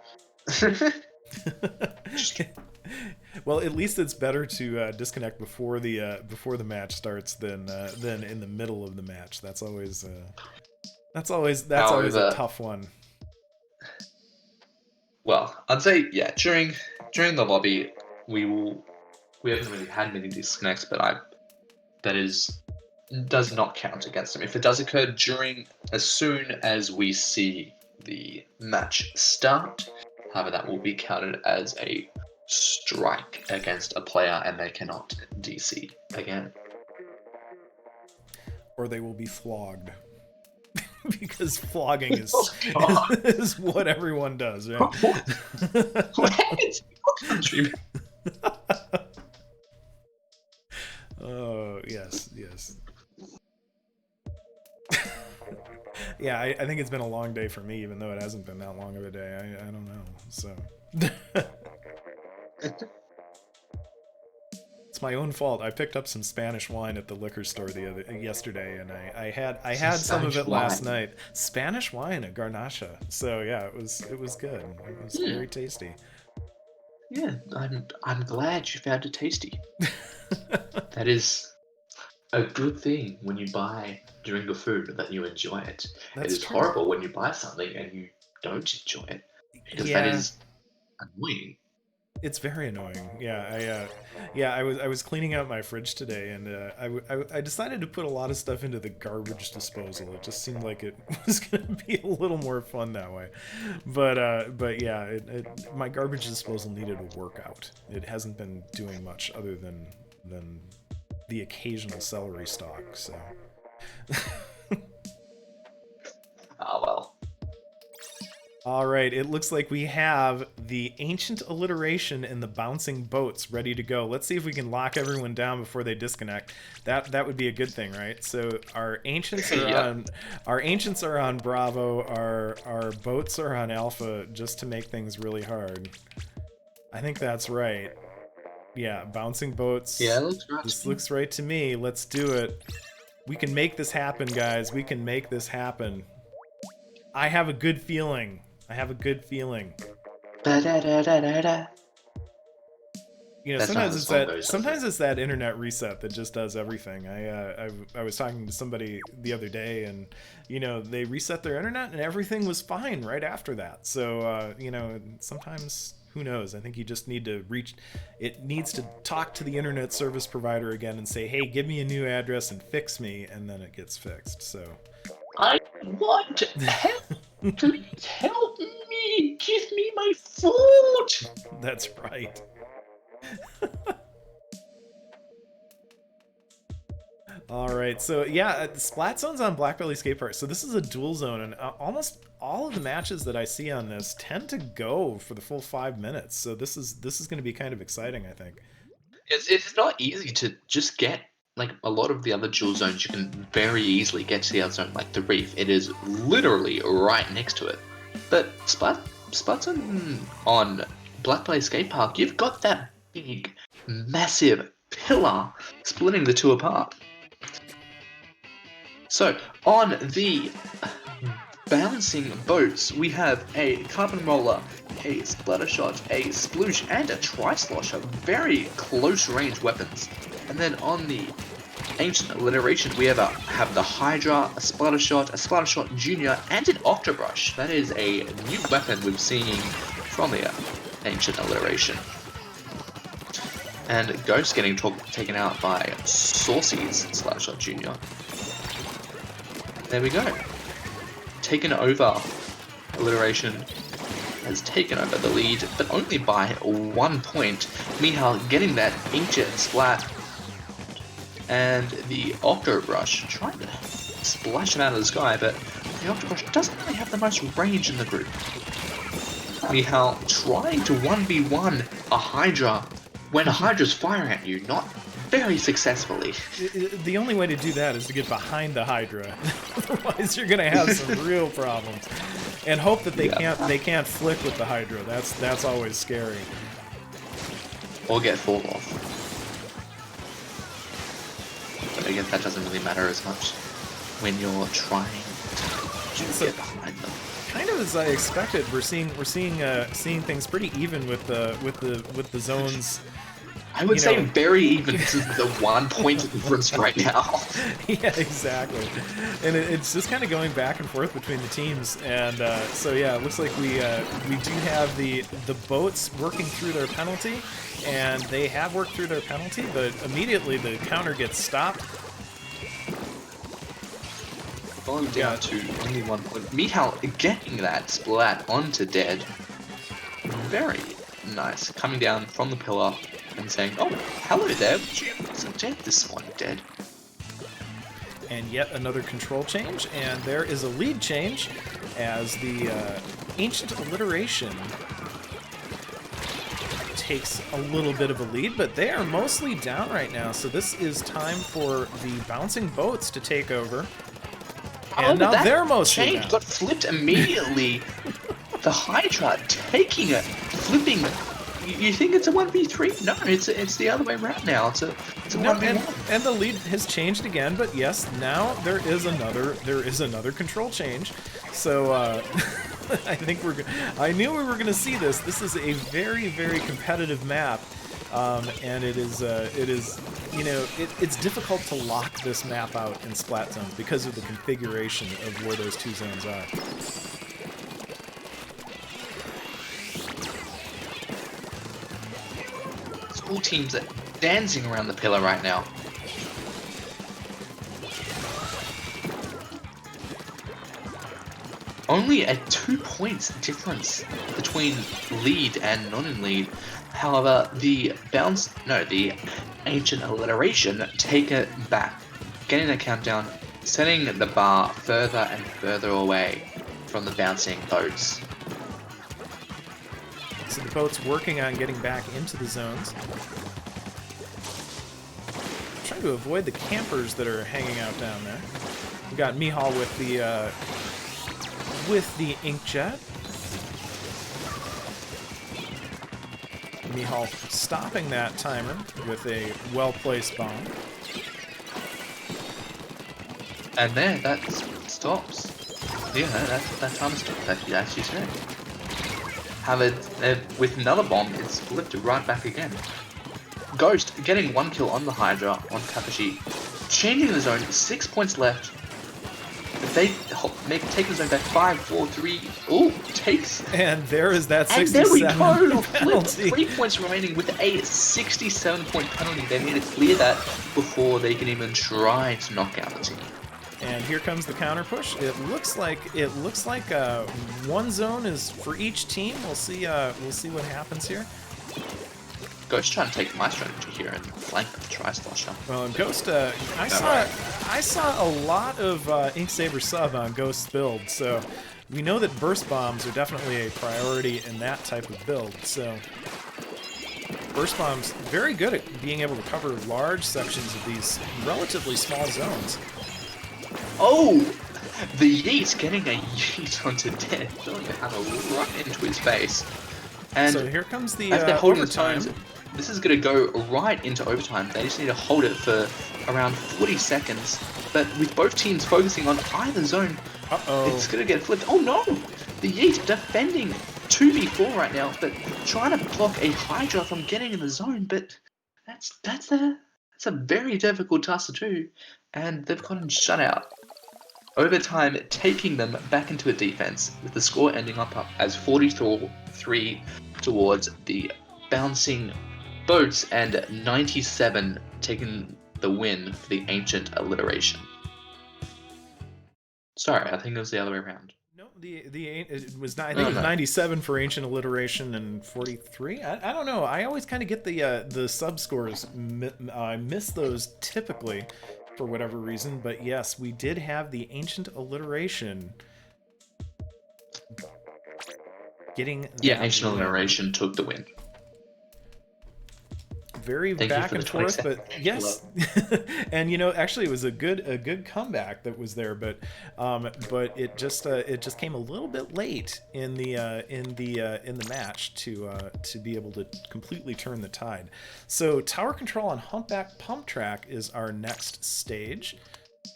Well, at least it's better to disconnect before the match starts than in the middle of the match. That's always a tough one. Well, I'd say yeah. During the lobby, we haven't really had many disconnects, but does not count against them. If it does occur as soon as we see the match start, however, that will be counted as a strike against a player and they cannot DC again. Or they will be flogged. Because flogging is what everyone does, right? What country? Oh, yes. Yeah, I think it's been a long day for me, even though it hasn't been that long of a day. I don't know, so... It's my own fault. I picked up some Spanish wine at the liquor store yesterday, and I had some of it last night. Spanish wine, a Garnacha. So yeah, it was good. It was very tasty. Yeah, I'm glad you found it tasty. That is a good thing when you buy drink or food that you enjoy it. It is horrible when you buy something and you don't enjoy it, because that is annoying. It's very annoying. Yeah, I was cleaning out my fridge today, and I decided to put a lot of stuff into the garbage disposal. It just seemed like it was going to be a little more fun that way. But yeah, my garbage disposal needed a workout. It hasn't been doing much other than the occasional celery stalk. So. Ah, well. All right, it looks like we have the Ancient Alliteration and the Bouncing Boats ready to go. Let's see if we can lock everyone down before they disconnect. That would be a good thing, right? So our ancients are on Bravo, our boats are on Alpha, just to make things really hard. I think that's right. Yeah, Bouncing Boats. Yeah, looks right. This looks right to me. Let's do it. We can make this happen, guys. We can make this happen. I have a good feeling. You know, sometimes it's that internet reset that just does everything. I was talking to somebody the other day, and you know, they reset their internet and everything was fine right after that. So you know, sometimes, who knows? I think you just need to it needs to talk to the internet service provider again and say, hey, give me a new address and fix me, and then it gets fixed. So I want help. Please help me. Give me my food. That's right. All right, so yeah, Splat Zone's on Blackbelly Skate Park. So this is a dual zone, and almost all of the matches that I see on this tend to go for the full 5 minutes. So this is going to be kind of exciting, I think. It's not easy to just get, like, a lot of the other dual zones. You can very easily get to the other zone, like the Reef. It is literally right next to it. But Splat Splatoon on Blackblaze Skate Park, you've got that big, massive pillar splitting the two apart. So, on the bouncing boats, we have a carbon roller, a splatter shot, a sploosh, and a tri-slosher. Very close range weapons. And then on the Ancient Alliteration, we have the Hydra, a splatter shot junior, and an octobrush. That is a new weapon we've seen from the Ancient Alliteration. And Ghost getting taken out by Saucy's splatter shot junior. There we go. Taken over. Alliteration has taken over the lead, but only by 1 point. Mihal getting that ancient splat. And the Octobrush trying to splash him out of the sky, but the Octobrush doesn't really have the most range in the group. Mihal trying to 1v1 a Hydra when a Hydra's firing at you, not very successfully. The only way to do that is to get behind the Hydra. Otherwise, you're gonna have some real problems. And hope that they can't flick with the Hydra. That's always scary. Or get fall off. But again, that doesn't really matter as much when you're trying to get behind them. Kind of as I expected, we're seeing things pretty even with the zones. I would say very even to the 1 point difference right now. Yeah, exactly. And it's just kind of going back and forth between the teams. And so yeah, it looks like we do have the boats working through their penalty, and they have worked through their penalty, but immediately the counter gets stopped. Falling down to only 1 point. Mihal getting that splat onto Dead. Very nice. Coming down from the pillar and saying, "Oh, hello there, you wasn't dead this one, Dead." And yet another control change, and there is a lead change as the Ancient Alliteration takes a little bit of a lead, but they are mostly down right now, so this is time for the Bouncing Boats to take over. And now they're mostly change down. got flipped immediately. The Hydra taking it, flipping. You think it's a 1v3? No, it's the other way around now. It's a 1v1. And the lead has changed again, but yes, now there is another control change. So I think I knew we were going to see this. This is a very, very competitive map, and it's difficult to lock this map out in Splat Zone because of the configuration of where those two zones are. All teams are dancing around the pillar right now. Only a 2 points difference between lead and non-in-lead. However, the Ancient Alliteration take it back, getting the countdown, setting the bar further and further away from the bouncing boats. So the boat's working on getting back into the zones. Trying to avoid the campers that are hanging out down there. We got Mihal with the inkjet. Mihal stopping that timer with a well-placed bomb. And there, that stops. Yeah, that timer stops, as you said. With another bomb, it's flipped right back again. Ghost getting 1 kill on the Hydra on Kapashi, changing the zone, 6 points left. They take the zone back 5, 4, 3. Ooh, takes. And there is that 67 and there we go. penalty. 3 points remaining with a 67-point penalty. They need to clear that before they can even try to knock out the team. And here comes the counter push. It looks like one zone is for each team. We'll see what happens here. Ghost trying to take my strategy here and flank with the tri-slosher. Well, and Ghost, I saw a lot of Inksaber sub on Ghost's build, so we know that burst bombs are definitely a priority in that type of build. So burst bombs very good at being able to cover large sections of these relatively small zones. Oh, The Yeet getting a Yeet onto Dead, throwing the hammer right into his face. And So here comes the as they're holding overtime. the times, this is going to go right into overtime. They just need to hold it for around 40 seconds. But with both teams focusing on either zone, it's going to get flipped. Oh no! The Yeet defending 2v4 right now, but trying to block a Hydra from getting in the zone. But that's a very difficult task to do, and they've gotten shut out. Overtime taking them back into a defense, with the score ending up as 43 towards the bouncing boats and 97 taking the win for the Ancient Alliteration. Sorry, I think it was the other way around. No, it was I think it was 97 for Ancient Alliteration and 43. I don't know. I always kind of get the sub scores. I miss those typically for whatever reason. But yes, we did have the Ancient Alliteration getting. Yeah, Ancient Alliteration took the win. Very back and forth, but yes. And actually it was a good comeback that was there, but it just came a little bit late in the match to be able to completely turn the tide. So tower control on Humpback Pump Track is our next stage.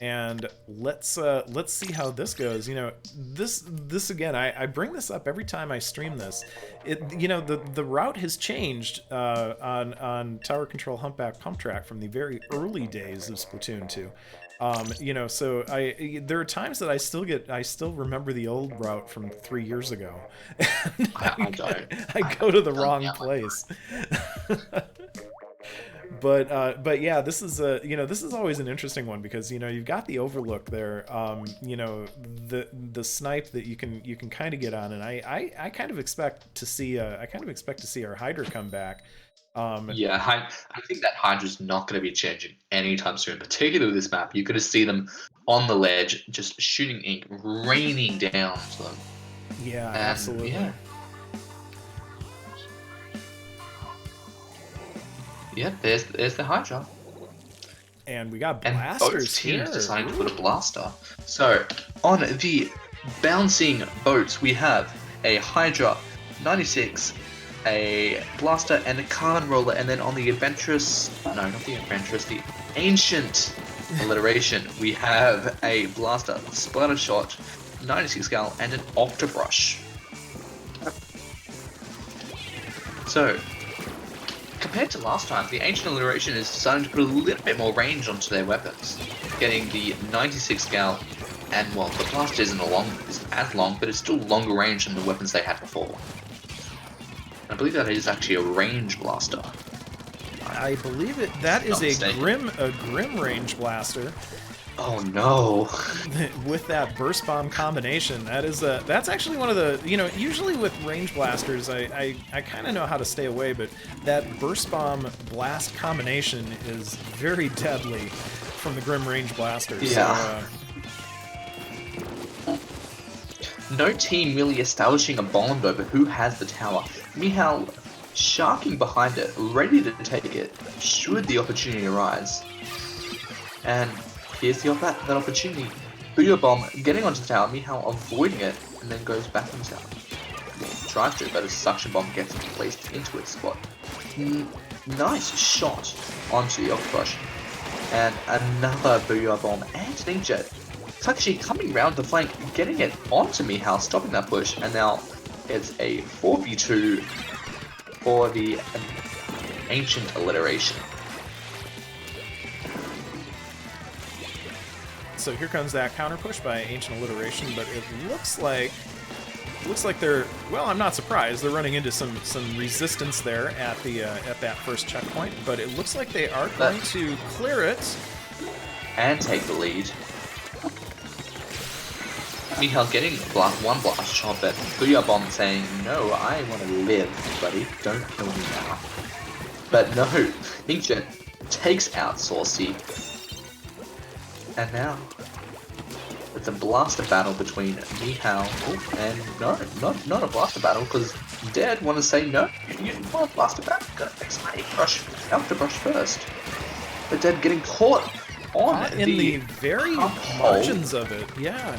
And let's see how this goes. This again, I bring this up every time I stream this. The route has changed on Tower Control Humpback Pump Track from the very early days of Splatoon 2. So there are times that I still remember the old route from 3 years ago. I go to the wrong place. But yeah, this is always an interesting one because you've got the overlook there, the snipe that you can kind of get on, and I kind of expect to see our Hydra come back. Yeah, I think that Hydra's not going to be changing anytime soon, particularly with this map. You're going to see them on the ledge, just shooting ink raining down to them. Yeah, absolutely. Yeah. Yeah, there's the Hydra. And we got blasters and both teams decided to put a blaster. So, on the bouncing boats, we have a Hydra 96, a blaster, and a Khan roller. And then on the the Ancient Alliteration, we have a blaster, splatter shot, 96 gal, and an octobrush. So, compared to last time, the Ancient Alliteration is starting to put a little bit more range onto their weapons, getting the 96 gal, and well, the blaster isn't as long, but it's still longer range than the weapons they had before. I believe that is actually a range blaster. I believe that is a grim range blaster. Oh no! With that burst bomb combination, that's actually one of the usually with range blasters I kind of know how to stay away, but that burst bomb blast combination is very deadly from the grim range blasters. Yeah. No team really establishing a bond over who has the tower. Mihal sharking behind it, ready to take it should the opportunity arise. And here's that opportunity. Booyah Bomb getting onto the tower, Mihal avoiding it, and then goes back on the tower. Tries to, but a suction bomb gets placed into its spot. Nice shot onto the Octobrush. And another Booyah Bomb and an Inkjet. It's actually coming round the flank, getting it onto Mihal, stopping that push, and now it's a 4v2 for the Ancient Alliteration. So here comes that counter push by Ancient Alliteration, but it looks like they're, well, I'm not surprised. They're running into some resistance there at that first checkpoint, but it looks like they are going to clear it and take the lead. Mihal getting one blast shot, but Booyah Bomb saying, "No, I want to live, buddy. Don't kill me now." But no, Inkjet takes out Saucy. And now, it's a blaster battle between Mihal and not a blaster battle, because Dead want to say no. You didn't want a blaster battle. Gotta fix my Octobrush first. But Dead getting caught on caught in the very margins of it. Yeah.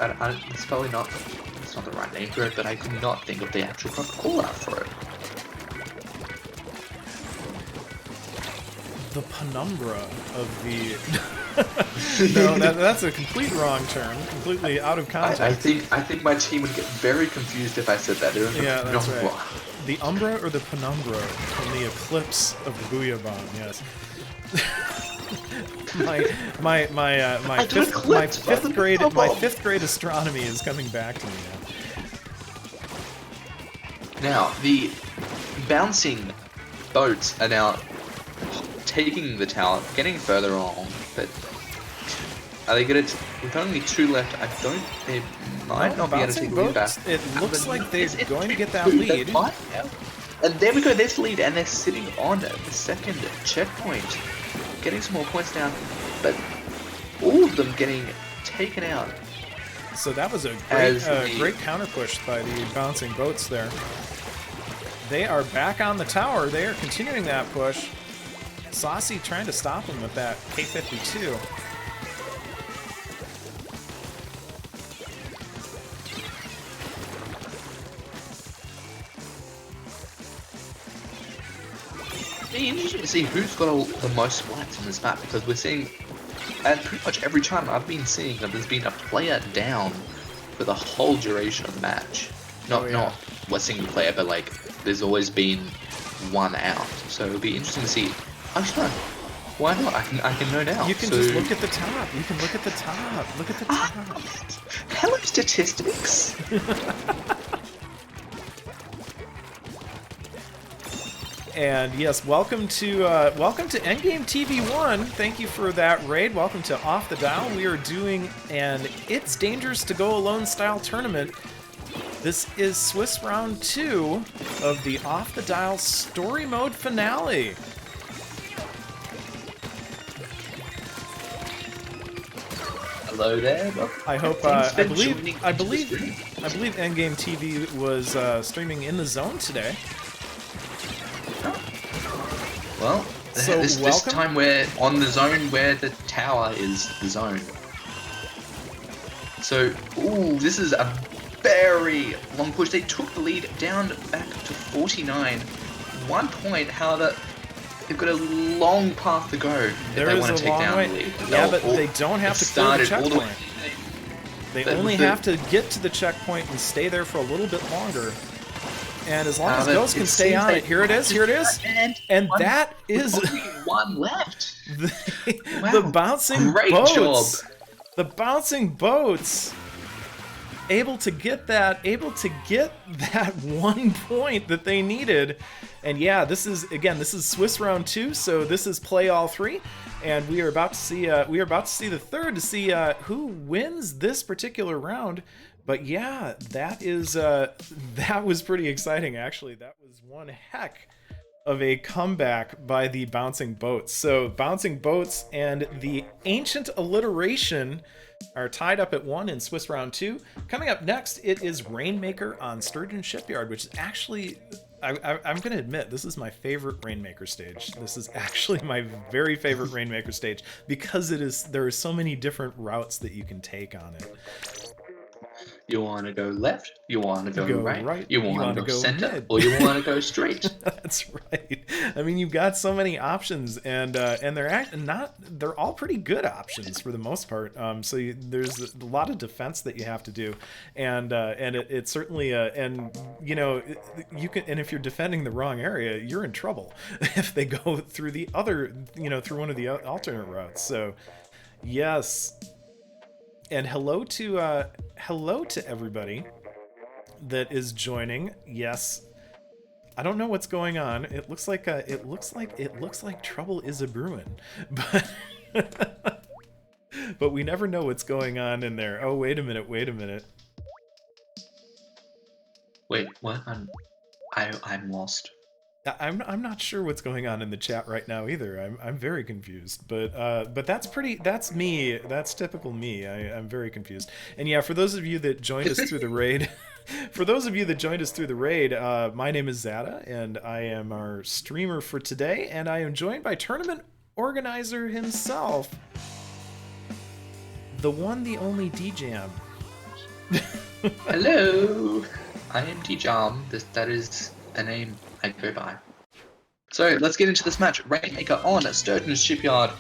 It's probably not. It's not the right name for it, but I could not think of the actual proper call out for it. The penumbra of the. No, that's a complete wrong term. Completely out of context. I think my team would get very confused if I said that. Yeah, that's right. The umbra or the penumbra from the eclipse of the Booyah Bomb. Yes. my fifth grade astronomy is coming back to me now. Now the bouncing boats are now taking the tower, getting further along, but are they going to? With only 2 left, I don't. They might not be able to take the lead back. It looks like they're going to get that lead. And there we go. There's the lead, and they're sitting on the second checkpoint, getting some more points down, but all of them getting taken out. So that was a great counter push by the bouncing boats there. They are back on the tower. They are continuing that push. Saucy trying to stop him with that K-52. It'll be interesting to see who's got the most splats on this map, because we're seeing, and pretty much every time I've been seeing that there's been a player down for the whole duration of the match. Not a single player, but like there's always been one out. So it'll be interesting to see. Actually, no. Why not? I can know now. You can just look at the top. You can look at the top. Look at the top. Hello, statistics. And yes, welcome to Endgame TV1. Thank you for that raid. Welcome to Off the Dial. We are doing an It's Dangerous to Go Alone style tournament. This is Swiss round 2 of the Off the Dial story mode finale. Hello there. I hope. I believe Endgame TV was streaming in the zone today. Well, so this time we're on the zone where the tower is the zone. So, this is a very long push. They took the lead down back to 49. 1 point, however, they've got a long path to go if they want to take down the lead. Yeah, but they don't have to clear the checkpoint. They only have to get to the checkpoint and stay there for a little bit longer. And as long as Ghost can stay on it, here it is, and that is one left. The bouncing boats. Job. The bouncing boats. Able to get that 1 point that they needed. And yeah, this is Swiss round 2, so this is play all 3, and we are about to see the third to see who wins this particular round. But yeah, that was pretty exciting actually. That was one heck of a comeback by the bouncing boats. So bouncing boats and the Ancient Alliteration are tied up at 1 in Swiss round 2. Coming up next, it is Rainmaker on Sturgeon Shipyard, which is actually, I'm going to admit, this is my favorite Rainmaker stage. This is actually my very favorite Rainmaker stage because there are so many different routes that you can take on it. You want to go left, you want to go right, you want to go center, mid. Or you want to go straight. That's right. I mean, you've got so many options, and they're all pretty good options for the most part. So there's a lot of defense that you have to do, and it certainly you can, and if you're defending the wrong area, you're in trouble if they go through the other, through one of the alternate routes. So yes. And hello to everybody that is joining. Yes, I don't know what's going on. It looks like trouble is a brewing, but we never know what's going on in there. Oh, wait a minute. Wait, what? I'm lost. I'm not sure what's going on in the chat right now either. I'm very confused, but that's me. That's typical me. I'm very confused. And yeah, for those of you that joined us through the raid, my name is Zada, and I am our streamer for today, and I am joined by Tournament organizer himself, the one, the only D-Jam. Hello, I am D-Jam. That is a name I go by. So let's get into this match. Rainmaker on Sturgeon's Shipyard.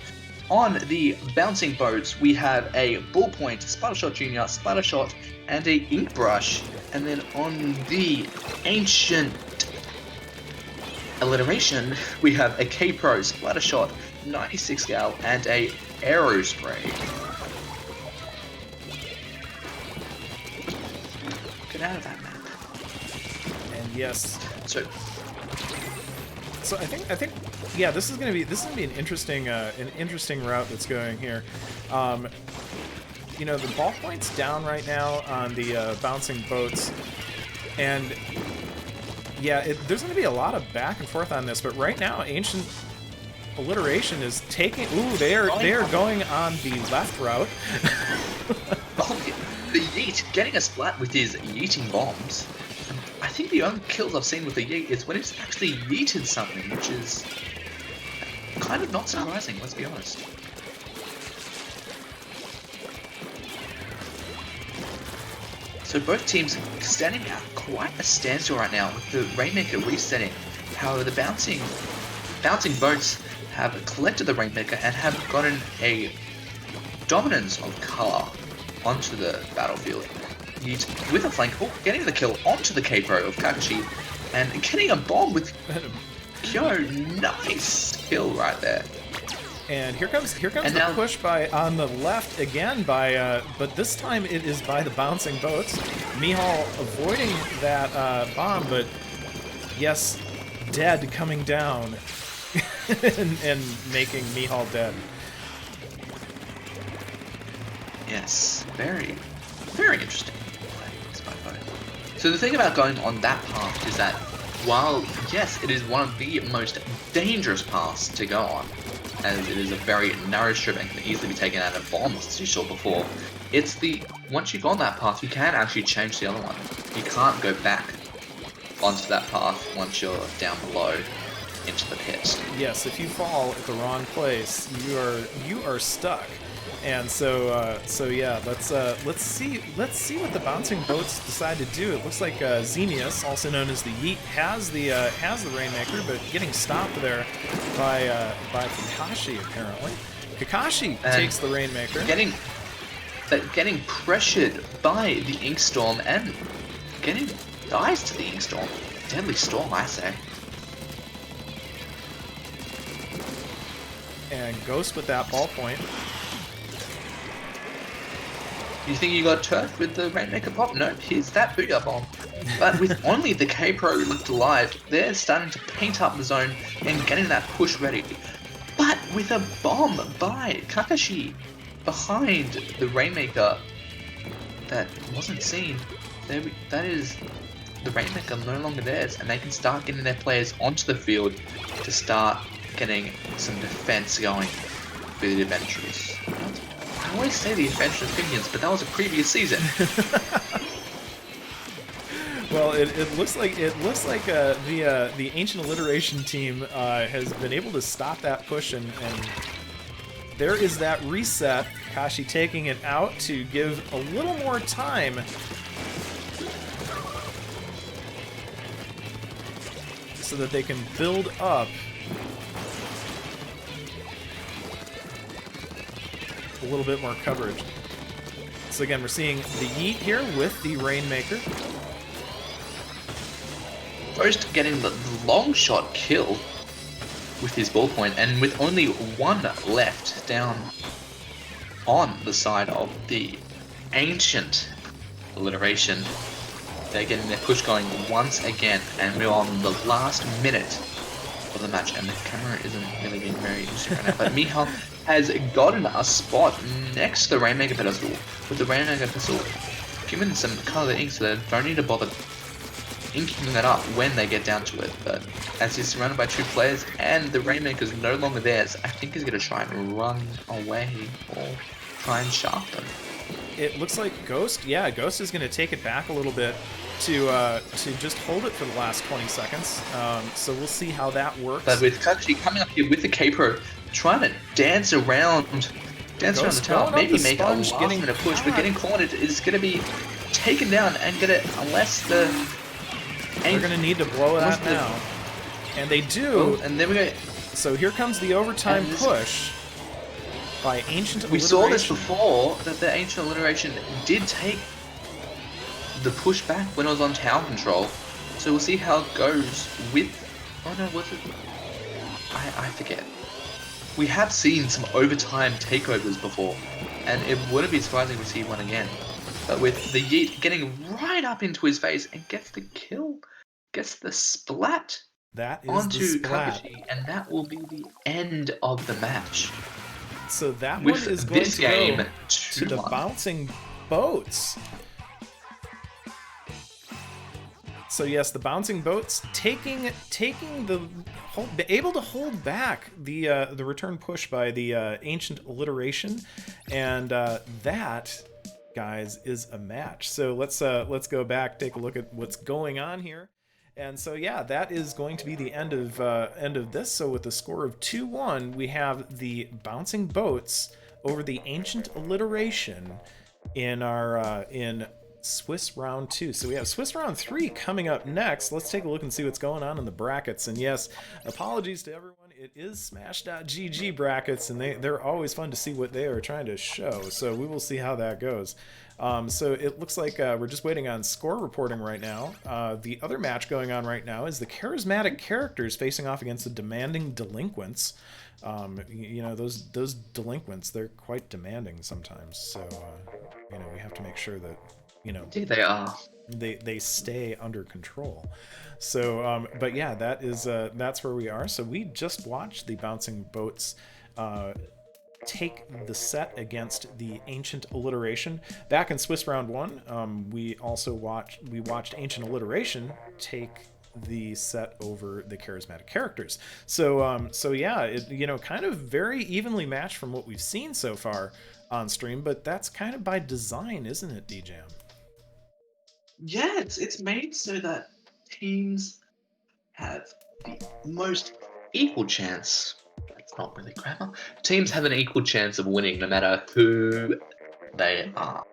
On the bouncing boats, we have a Ballpoint, Splattershot Jr., Splattershot, and a Ink Brush. And then on the Ancient Alliteration, we have a K-Pro, Splattershot, 96 gal, and a Aerospray. Get out of that map. And yes. So I think, yeah, this is gonna be an interesting route that's going here. You know, the ballpoint's down right now on the bouncing boats, and yeah, there's gonna be a lot of back and forth on this. But right now, Ancient Alliteration is taking. Ooh, they are going on the left route. Oh, the Yeet getting a splat with his yeeting bombs. I think the only kills I've seen with the Yeet is when it's actually yeeted something, which is kind of not surprising, let's be honest. So both teams standing at quite a standstill right now with the Rainmaker resetting. However, the bouncing boats have collected the Rainmaker and have gotten a dominance of color onto the battlefield. Yeet with a flank, getting the kill onto the K-Pro of Kakashi, and getting a bomb with Kyo. Nice kill right there. And here comes the push by on the left again by but this time it is by the bouncing boats. Mihal avoiding that bomb, but yes, dead coming down and making Mihal dead. Yes, very, very interesting. So the thing about going on that path is that while, yes, it is one of the most dangerous paths to go on, as it is a very narrow strip and can easily be taken out of bombs, as you saw before, it's once you've gone that path, you can actually change the other one. You can't go back onto that path once you're down below into the pit. Yes, if you fall at the wrong place, you are stuck. And so yeah, let's see what the bouncing boats decide to do. It looks like Xenius, also known as the Yeet, has the Rainmaker, but getting stopped there by Kakashi apparently. Kakashi takes the Rainmaker, getting pressured by the Ink Storm and getting dies to the Ink Storm. Deadly Storm, I say. And Ghost with that ballpoint. You think you got turfed with the Rainmaker pop? Nope, here's that Booyah Bomb. But with only the K-Pro left alive, they're starting to paint up the zone and getting that push ready. But with a bomb by Kakashi behind the Rainmaker that wasn't seen, that is the Rainmaker no longer theirs, and they can start getting their players onto the field to start getting some defense going for the Adventurers. I always say the Adventure Opinions, but that was a previous season. Well, it looks like the Ancient Alliteration team has been able to stop that push, and there is that reset. Kashi taking it out to give a little more time so that they can build up a little bit more coverage. So again, we're seeing the Yeet here with the Rainmaker. First getting the long shot kill with his ballpoint, and with only one left down on the side of the Ancient Alliteration. They're getting their push going once again, and we're on the last minute of the match, and the camera isn't really being very interesting right now, but Mihal has gotten a spot next to the Rainmaker pedestal, with the Rainmaker pedestal given some colored ink, so they don't need to bother inking that up when they get down to it. But as he's surrounded by two players and the Rainmaker's no longer theirs, I think he's going to try and run away or try and shark them. It looks like Ghost is going to take it back a little bit. to just hold it for the last 20 seconds. So we'll see how that works. But with Kakashi coming up here with the capo, trying to dance around the tower, maybe make a last minute push, but getting cornered is going to be taken down and get it unless the... They're going to need to blow that now. And they do. Oh, and there we go. So here comes the overtime push by Ancient Alliteration. We saw this before, that the Ancient Alliteration did take the push back when it was on tower control. So we'll see how it goes with... Oh no, was it... I forget. We have seen some overtime takeovers before, and it wouldn't be surprising to see one again. But with the Yeet getting right up into his face and gets the kill, gets the splat onto Kakashi, and that will be the end of the match. So that one is going to go to the bouncing boats. So yes, the bouncing boats taking able to hold back the return push by the Ancient Alliteration, and that, guys, is a match. So let's go back, take a look at what's going on here. And so yeah, that is going to be the end of this. So with the score of 2-1, we have the bouncing boats over the Ancient Alliteration in our in Swiss round 2. So we have Swiss round 3 coming up next. Let's take a look and see what's going on in the brackets. And yes, apologies to everyone. It is Smash.gg brackets, and they're always fun to see what they are trying to show. So we will see how that goes. So it looks like we're just waiting on score reporting right now. The other match going on right now is the Charismatic Characters facing off against the Demanding Delinquents. You know, those delinquents, they're quite demanding sometimes. So, you know, we have to make sure that, you know, Indeed they are. They stay under control. So, but yeah, that's where we are. So we just watched the Bouncing Boats take the set against the Ancient Alliteration. Back in Swiss round 1, we watched Ancient Alliteration take the set over the Charismatic Characters. So so yeah, it, you know, kind of very evenly matched from what we've seen so far on stream, but that's kind of by design, isn't it, DJam? Yeah, it's made so that teams have the most equal chance. That's not really grammar. Teams have an equal chance of winning no matter who they are.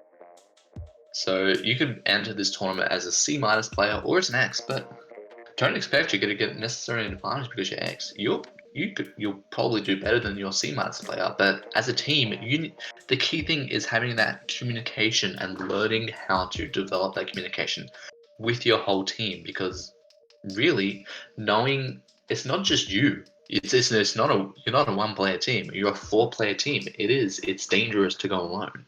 So you could enter this tournament as a C- player or as an X, but don't expect you're going to get necessarily an advantage because you're X. You'll probably do better than your C- player, but as a team, the key thing is having that communication and learning how to develop that communication with your whole team, because really knowing it's not just you. It's not you're not a 1-player team. You're a 4-player team. It's dangerous to go alone.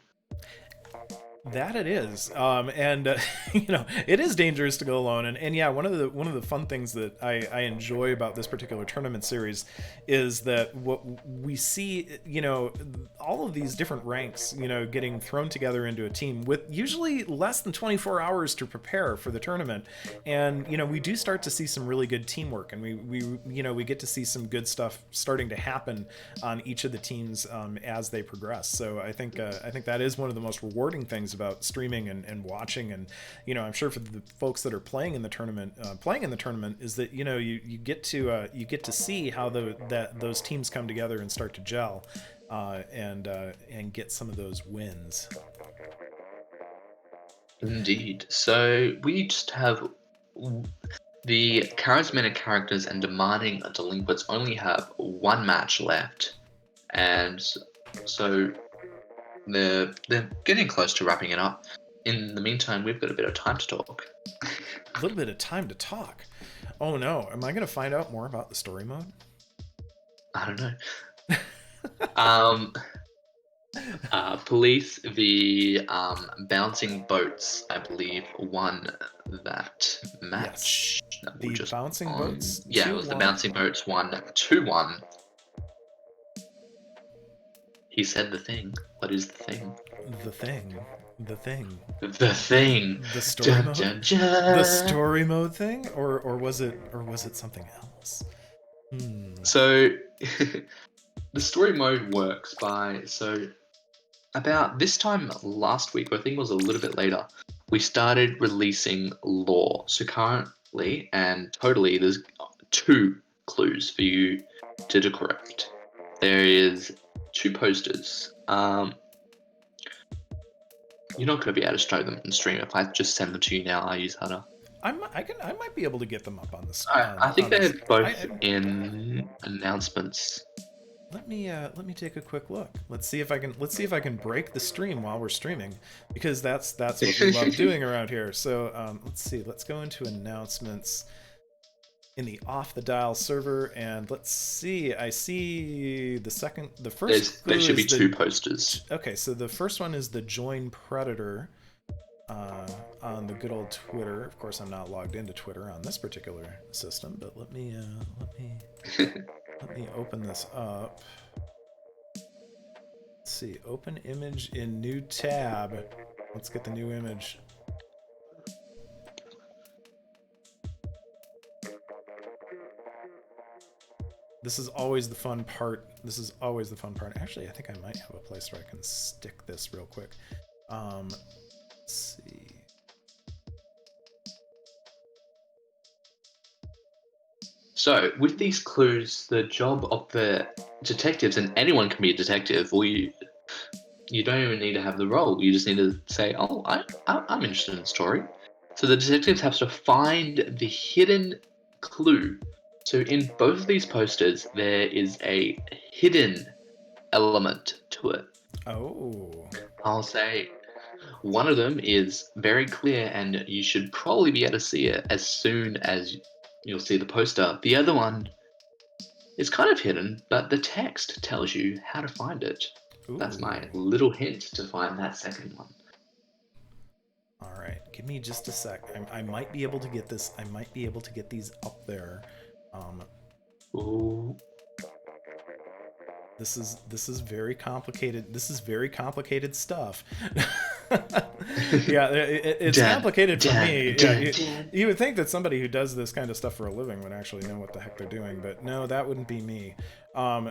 That it is, and you know, it is dangerous to go alone. And yeah, one of the fun things that I enjoy about this particular tournament series is that what we see, you know, all of these different ranks, you know, getting thrown together into a team with usually less than 24 hours to prepare for the tournament, and you know, we do start to see some really good teamwork, and we you know, we get to see some good stuff starting to happen on each of the teams as they progress. So I think that is one of the most rewarding things about streaming and watching, and you know, I'm sure for the folks that are playing in the tournament is that, you know, you get to see how those teams come together and start to gel, and get some of those wins. Indeed. So we just have the Charismatic Characters and Demanding Delinquents only have one match left, and so they're getting close to wrapping it up. In the meantime, we've got a bit of time to talk. A little bit of time to talk. Oh no, am I going to find out more about the story mode? I don't know. Police v Bouncing Boats, I believe, won that match. Yes. The Bouncing Boats? Yeah, it was the Bouncing Boats won 2-1. He said the thing. What is the thing? The thing. The thing. The thing. The story mode. Dun, dun. The story mode thing, or was it something else? So the story mode works by about this time last week, or I think it was a little bit later. we started releasing lore. So currently and totally, there's 2 clues for you to decrypt. There is 2 posters. You're not going to be able to show them in stream. If I just send them to you now, I use Hunter. I might be able to get them up on this. I think they're both in announcements. Let me take a quick look. Let's see if I can break the stream while we're streaming, because that's what we love doing around here. So let's see. Let's go into announcements in the Off the Dial server, and let's see. I see the first. There should be 2 posters. Okay, so the first one is the Join Predator on the good old Twitter. Of course, I'm not logged into Twitter on this particular system, but let me open this up. Let's see. Open image in new tab. Let's get the new image. This is always the fun part. Actually, I think I might have a place where I can stick this real quick. Let's see. So, with these clues, the job of the detectives, and anyone can be a detective, or you don't even need to have the role. You just need to say, "Oh, I'm interested in the story." So the detectives have to find the hidden clue. So in both of these posters, there is a hidden element to it. Oh. I'll say one of them is very clear, and you should probably be able to see it as soon as you'll see the poster. The other one is kind of hidden, but the text tells you how to find it. Ooh. That's my little hint to find that second one. All right, give me just a sec. I might be able to get this. I might be able to get these up there. Ooh. This is very complicated. This is very complicated stuff. Yeah, it's complicated for me. You would think that somebody who does this kind of stuff for a living would actually know what the heck they're doing, but no, that wouldn't be me.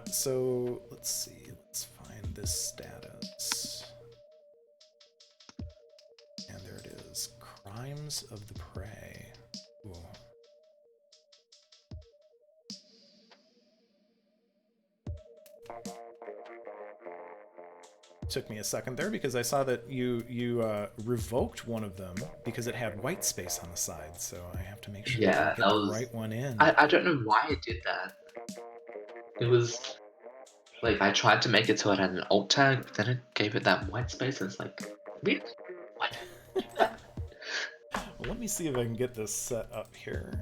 So let's see. Let's find this status. And there it is. Crimes of the Prey. Ooh. Took me a second there because I saw that you revoked one of them because it had white space on the side, so I have to make sure I get the right one in. I don't know why it did that. It was like I tried to make it so it had an alt tag, but then it gave it that white space, and it's like, really? What? Well, let me see if I can get this set up here.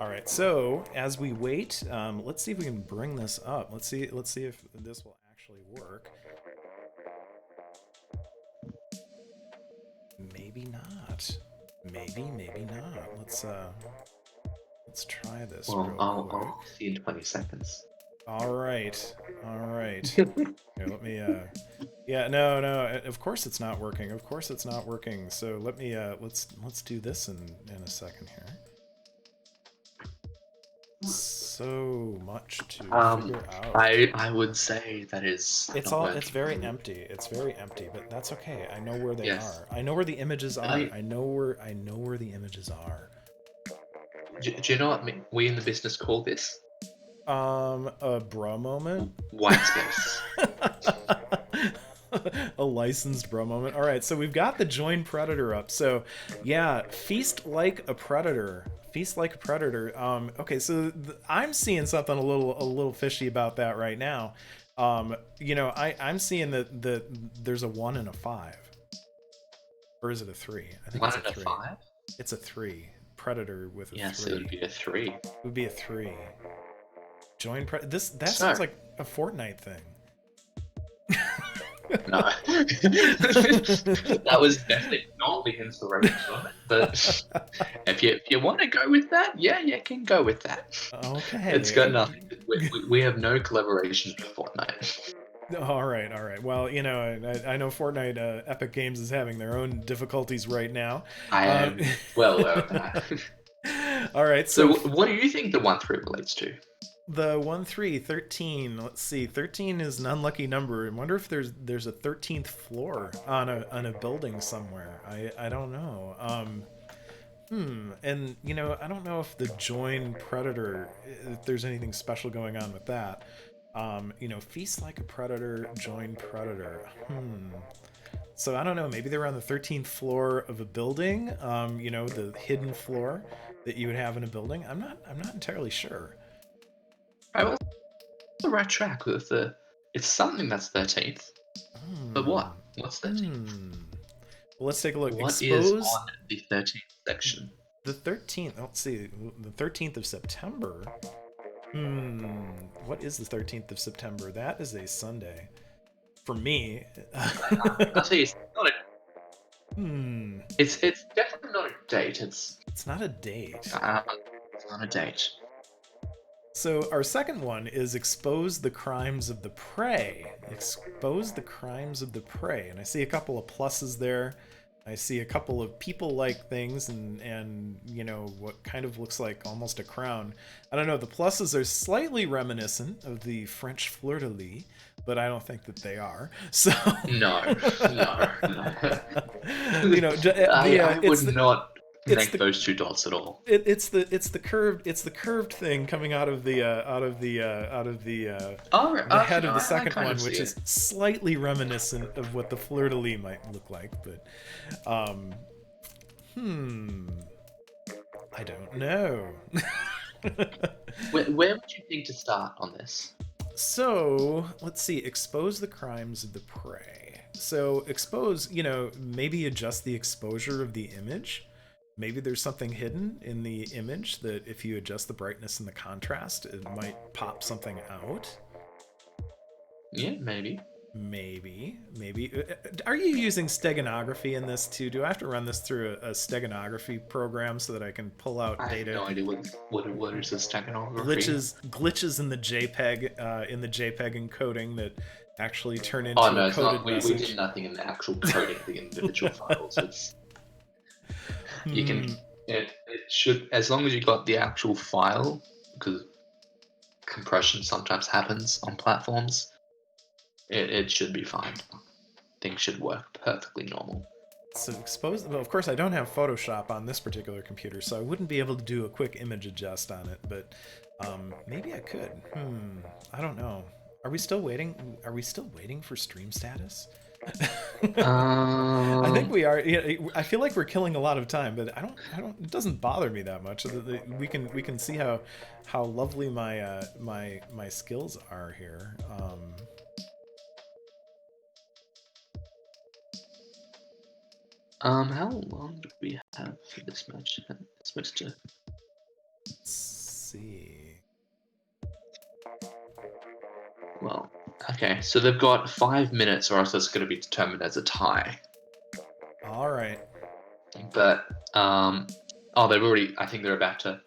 All right, so as we wait, let's see if we can bring this up. Let's see if this will actually work. Maybe not. Maybe not. Let's try this. Well, I'll see in 20 seconds. All right. Here, let me. Yeah, no. Of course it's not working. So let me. Let's do this in a second here. So much to figure out. I would say that is. It's very empty. But that's okay. I know where they are. I know where the images are. I know where the images are. Do you know what we in the business call this? A bro moment. White space. A licensed bro moment. All right, so we've got the Join Predator up. So yeah, feast like a predator. Okay, so I'm seeing something a little fishy about that right now. I'm seeing that there's a 1 and a 5, or is it a 3? I think 1 it's a 3. and a 5. It's a 3. Predator with a 3. Yes, it would be a 3. It would be a 3. Join that sounds like a Fortnite thing. No, that was definitely not the inspiration of it. But if you want to go with that, yeah, you can go with that. Okay. It's got nothing. We have no collaborations with Fortnite. All right, all right. Well, I know Fortnite Epic Games is having their own difficulties right now. I Uh, am well aware of that. all right, So, so what do you think the 1-3 relates to? the 1-3-13. Let's see. 13 is an unlucky number. I wonder if there's a 13th floor on a building somewhere. I don't know. And I don't know if the join predator, if there's anything special going on with that. Feast like a predator, join predator. So I don't know. Maybe they're on the 13th floor of a building. The hidden floor that you would have in a building. I'm not entirely sure. I was on the right track with the. It's something that's 13th, but Hmm. what? What's 13th? Well, let's take a look. What is Expose on the 13th section? the 13th. Let's see. The 13th of September. Hmm. What is the 13th of September? That is a Sunday. For me. I'll tell you, it's not a. Hmm. It's definitely not a date. It's not a date. It's not a date. So our second one is expose the crimes of the prey. Expose the crimes of the prey. And I see a couple of pluses there. I see a couple of people-like things and what kind of looks like almost a crown. I don't know, the pluses are slightly reminiscent of the French fleur-de-lis, but I don't think that they are. So No, no. I it's would the not it's connect the those two dots at all. it's the curved thing coming out of the Oh, the head okay, of the I second kind one, of which see is it. slightly reminiscent of what the fleur de lis might look like, but um, I don't know. Where would you think to start on this? So let's see. Expose the crimes of the prey. So expose, maybe adjust the exposure of the image. Maybe there's something hidden in the image that if you adjust the brightness and the contrast, it might pop something out. Yeah, maybe. Maybe. Are you using steganography in this too? Do I have to run this through a steganography program so that I can pull out I have data no idea what is this steganography. glitches in the JPEG encoding that actually turn Oh into a no, it's coded not. We message? did nothing in the actual coding of the individual files. It's you can Hmm. it should, as long as you got the actual file, because compression sometimes happens on platforms. It should be fine. Things should work perfectly normal. So expose. Well, of course, I don't have Photoshop on this particular computer, so I wouldn't be able to do a quick image adjust on it. But maybe I could. I don't know. Are we still waiting? Are we still waiting for stream status? I think Um, we are. Yeah, I feel like we're killing a lot of time, but I don't. It doesn't bother me that much. We can see how lovely my skills are here. how long do we have for this match? It's supposed to. Let's see. Well, okay, so they've got 5 minutes, or else it's going to be determined as a tie. All right, But oh, they've already. I think they're about to.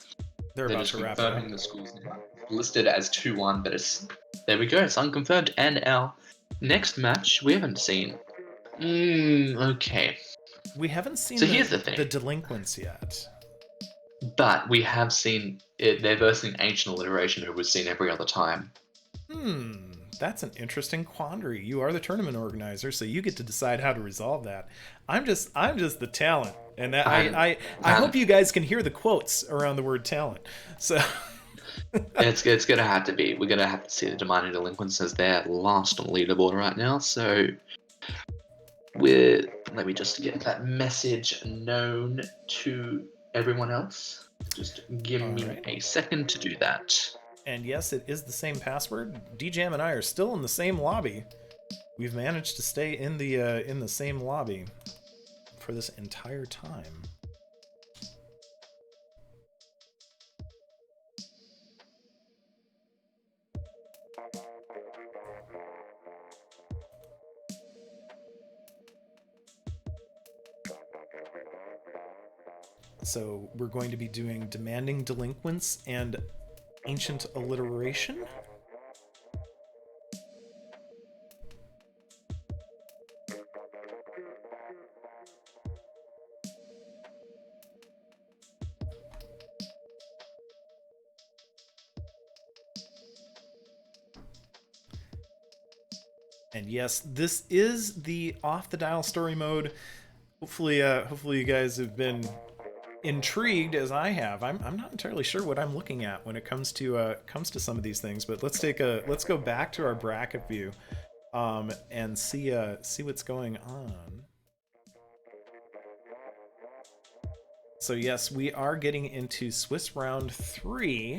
they're They're about just to wrap it up. confirming the scores now. Listed as 2-1, but it's there we go. It's unconfirmed. And our next match we haven't seen. Okay. We haven't So seen here's the the thing. delinquents yet. But we have seen it. They're versing Ancient Alliteration, who was seen every other time. That's an interesting quandary. You are the tournament organizer, so you get to decide how to resolve that. I'm just the talent, and that, And I hope you guys can hear the quotes around the word talent. So it's gonna have to be. We're gonna have to see the Demanding Delinquents as they're last on the leaderboard right now. So let me just get that message known to everyone else. Just give all me right. a second to do that. And yes, it is the same password. DJam and I are still in the same lobby. We've managed to stay in the same lobby for this entire time. So we're going to be doing Demanding Delinquents and Ancient Alliteration. And yes, this is the off the dial story mode. Hopefully you guys have been intrigued as I have. I'm not entirely sure what I'm looking at when it comes to some of these things, but let's go back to our bracket view, and see what's going on. So yes, we are getting into Swiss round 3.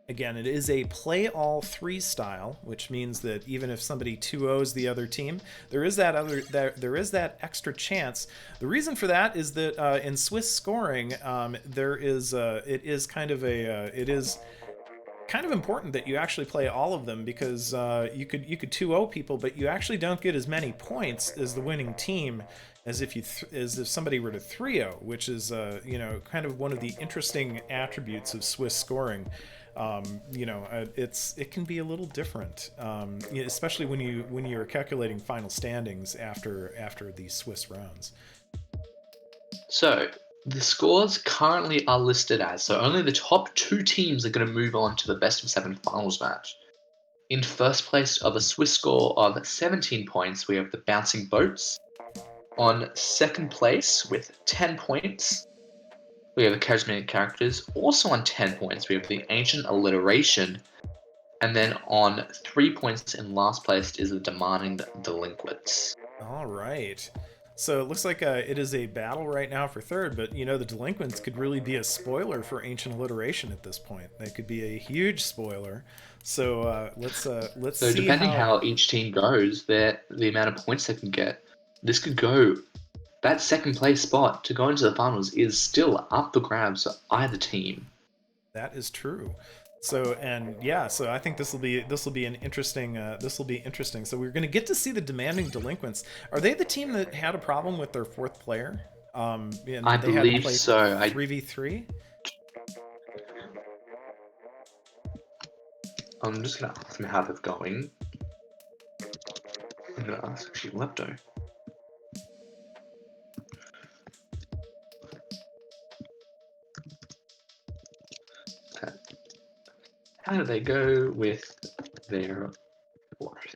Again, it is a play all 3 style, which means that even if somebody 2-0s the other team, there is that extra chance. The reason for that is that in Swiss scoring, it is kind of important that you actually play all of them, because you could 2-0 people, but you actually don't get as many points as the winning team as if somebody were to 3-0, which is kind of one of the interesting attributes of Swiss scoring. It can be a little different, especially when you're calculating final standings after these Swiss rounds. So the scores currently are listed as, so only the top 2 teams are going to move on to the best of 7 finals match. In first place of a Swiss score of 17 points, we have the Bouncing Boats. On second place with 10 points, we have the Charismatic Characters. Also on 10 points, we have the Ancient Alliteration. And then on 3 points in last place is the Demanding Delinquents. All right. So it looks like it is a battle right now for third, but the Delinquents could really be a spoiler for Ancient Alliteration at this point. They could be a huge spoiler. So let's So see depending how each team goes, the amount of points they can get, this could go. That second place spot to go into the finals is still up for grabs for either team. That is true. So I think this will be an interesting. This will be interesting. So we're going to get to see the Demanding Delinquents. Are they the team that had a problem with their 4th player? I believe so. 3v3. I'm just gonna ask them how they're going. I'm gonna ask actually Lepto. How do they go with their fourth?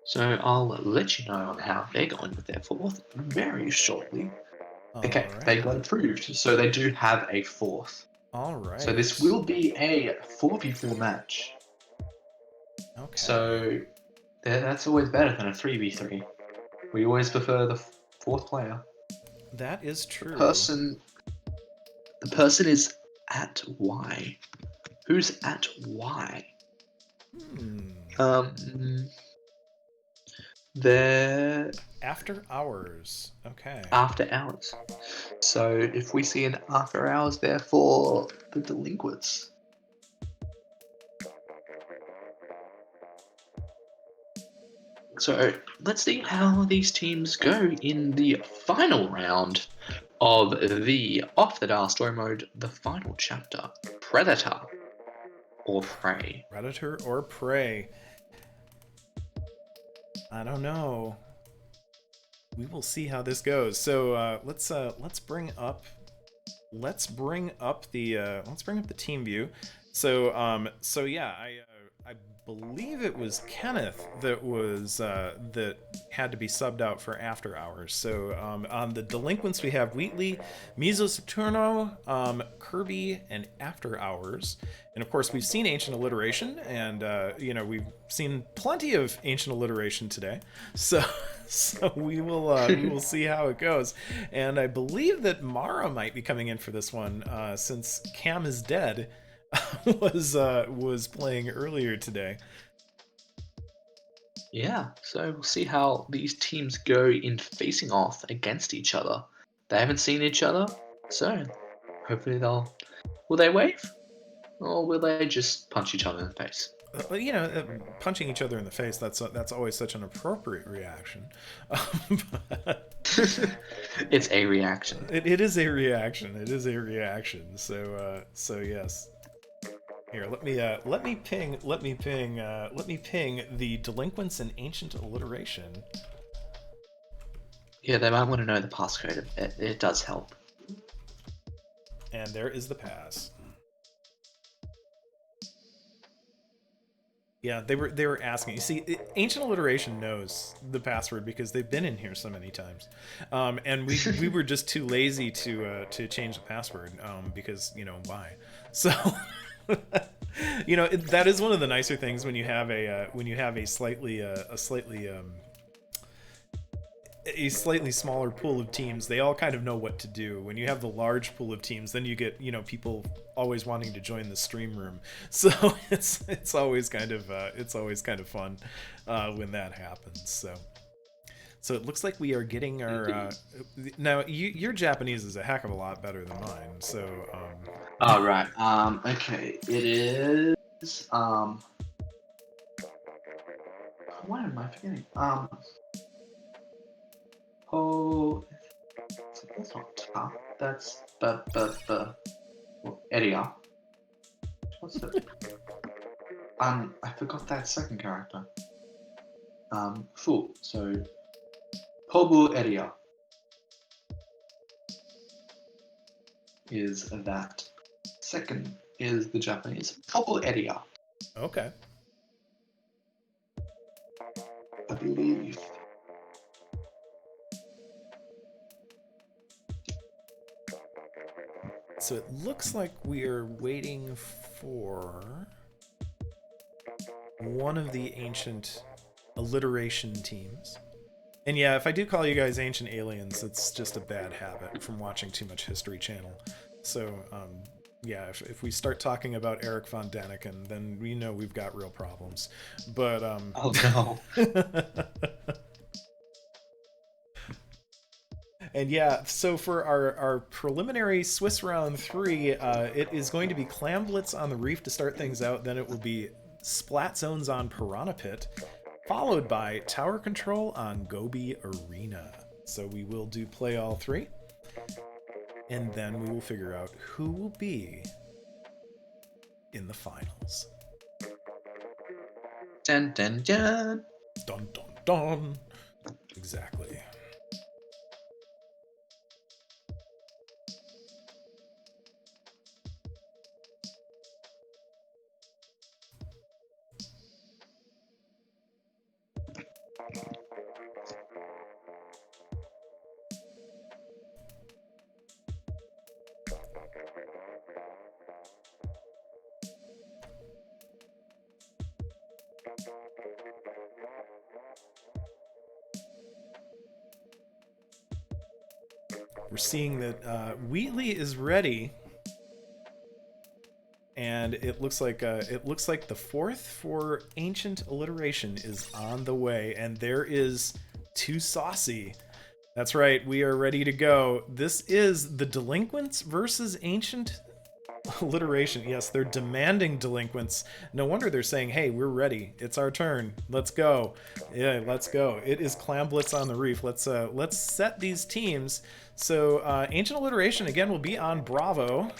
So I'll let you know on how they're going with their 4th very shortly. Okay, Right. they got approved, so they do have a 4th. All right. So this will be a 4v4 match. Okay. So that's always better than a 3v3. We always prefer the 4th player. That is true. The person is at Y. Who's at Y? They're after hours. Okay. After hours. So if we see an after hours there for the Delinquents. So let's see how these teams go in the final round of the Off the Dial story mode, the final chapter. Predator or Prey? Predator or Prey? I don't know. We will see how this goes. So let's bring up the team view. So yeah, I believe it was Kenneth that had to be subbed out for after hours. So on the Delinquents we have Wheatley, Mizo Saturno, Kirby, and After Hours. And of course we've seen Ancient Alliteration, and we've seen plenty of Ancient Alliteration today. So we will see how it goes. And I believe that Mara might be coming in for this one, since Cam is dead. was playing earlier today. Yeah, so we'll see how these teams go in facing off against each other. They haven't seen each other, so hopefully will they wave? Or will they just punch each other in the face? Punching each other in the face, that's always such an appropriate reaction. It's a reaction. It is a reaction. It is a reaction. So yes. Here, let me ping the Delinquents and Ancient Alliteration. Yeah, they might want to know the passcode. It does help. And there is the pass. Yeah, they were asking. You see, Ancient Alliteration knows the password because they've been in here so many times, and we were just too lazy to change the password because why? So that is one of the nicer things when you have a slightly smaller pool of teams. They all kind of know what to do. When you have the large pool of teams, then you get people always wanting to join the stream room. So it's always kind of fun when that happens. So it looks like we are getting our now your Japanese is a heck of a lot better than mine. So all right. Okay. It is. Why am I forgetting? Oh, that's not tough. That's the area. What's it? I forgot that second character. Full. So, Pobu area is that. Second is the Japanese. Pobu area. okay. I believe. So it looks like we are waiting for one of the ancient alliteration teams. And yeah, if I do call you guys ancient aliens, it's just a bad habit from watching too much History Channel. So yeah, if we start talking about Eric von Daniken, then we know we've got real problems. But Oh no. And yeah, so for our preliminary Swiss round 3, it is going to be Clam Blitz on the Reef to start things out. Then it will be Splat Zones on Piranha Pit, followed by Tower Control on Gobi Arena. So we will play all 3, and then we will figure out who will be in the finals. Dun dun dun. Dun dun dun. Exactly. We're seeing that Wheatley is ready, and it looks like the 4th for Ancient Alliteration is on the way, and there is Too Saucy. That's right, we are ready to go. This is the Delinquents versus Ancient Alliteration. Yes, they're demanding delinquents. No wonder they're saying, hey, we're ready. It's our turn. Let's go. Yeah, let's go. It is Clam Blitz on the Reef. Let's set these teams. So Ancient Alliteration, again, will be on Bravo.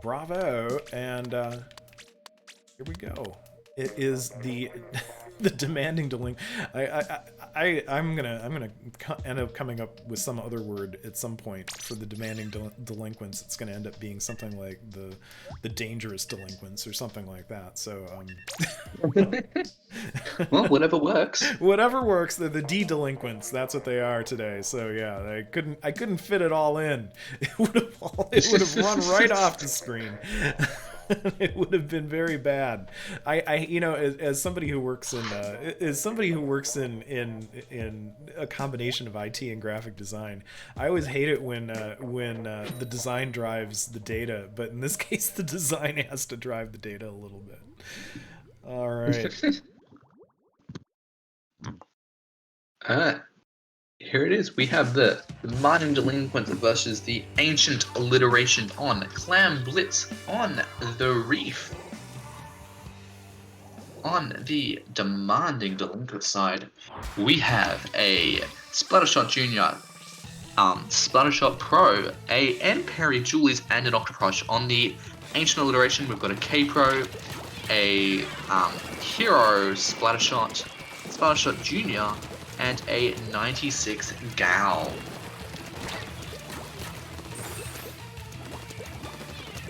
Bravo. And here we go. It is the demanding delinquent. I'm gonna end up coming up with some other word at some point for the demanding delinquents. It's gonna end up being something like the dangerous delinquents or something like that. So well, whatever works. Whatever works. They're the D-delinquents. That's what they are today. So yeah, I couldn't fit it all in. It would have run right off the screen. It would have been very bad. I as somebody who works in in a combination of IT and graphic design, I always hate it when the design drives the data, but in this case the design has to drive the data a little bit. All right. All right. Here it is. We have the Demanding Delinquents versus the Ancient Alliteration on Clam Blitz on the Reef. On the Demanding Delinquent side, we have a Splattershot Junior, Splattershot Pro, and Perry Julies, and an Octocrush. On the Ancient Alliteration, we've got a K-Pro, a Hero Splattershot, Splattershot Junior, and a 96 Gal.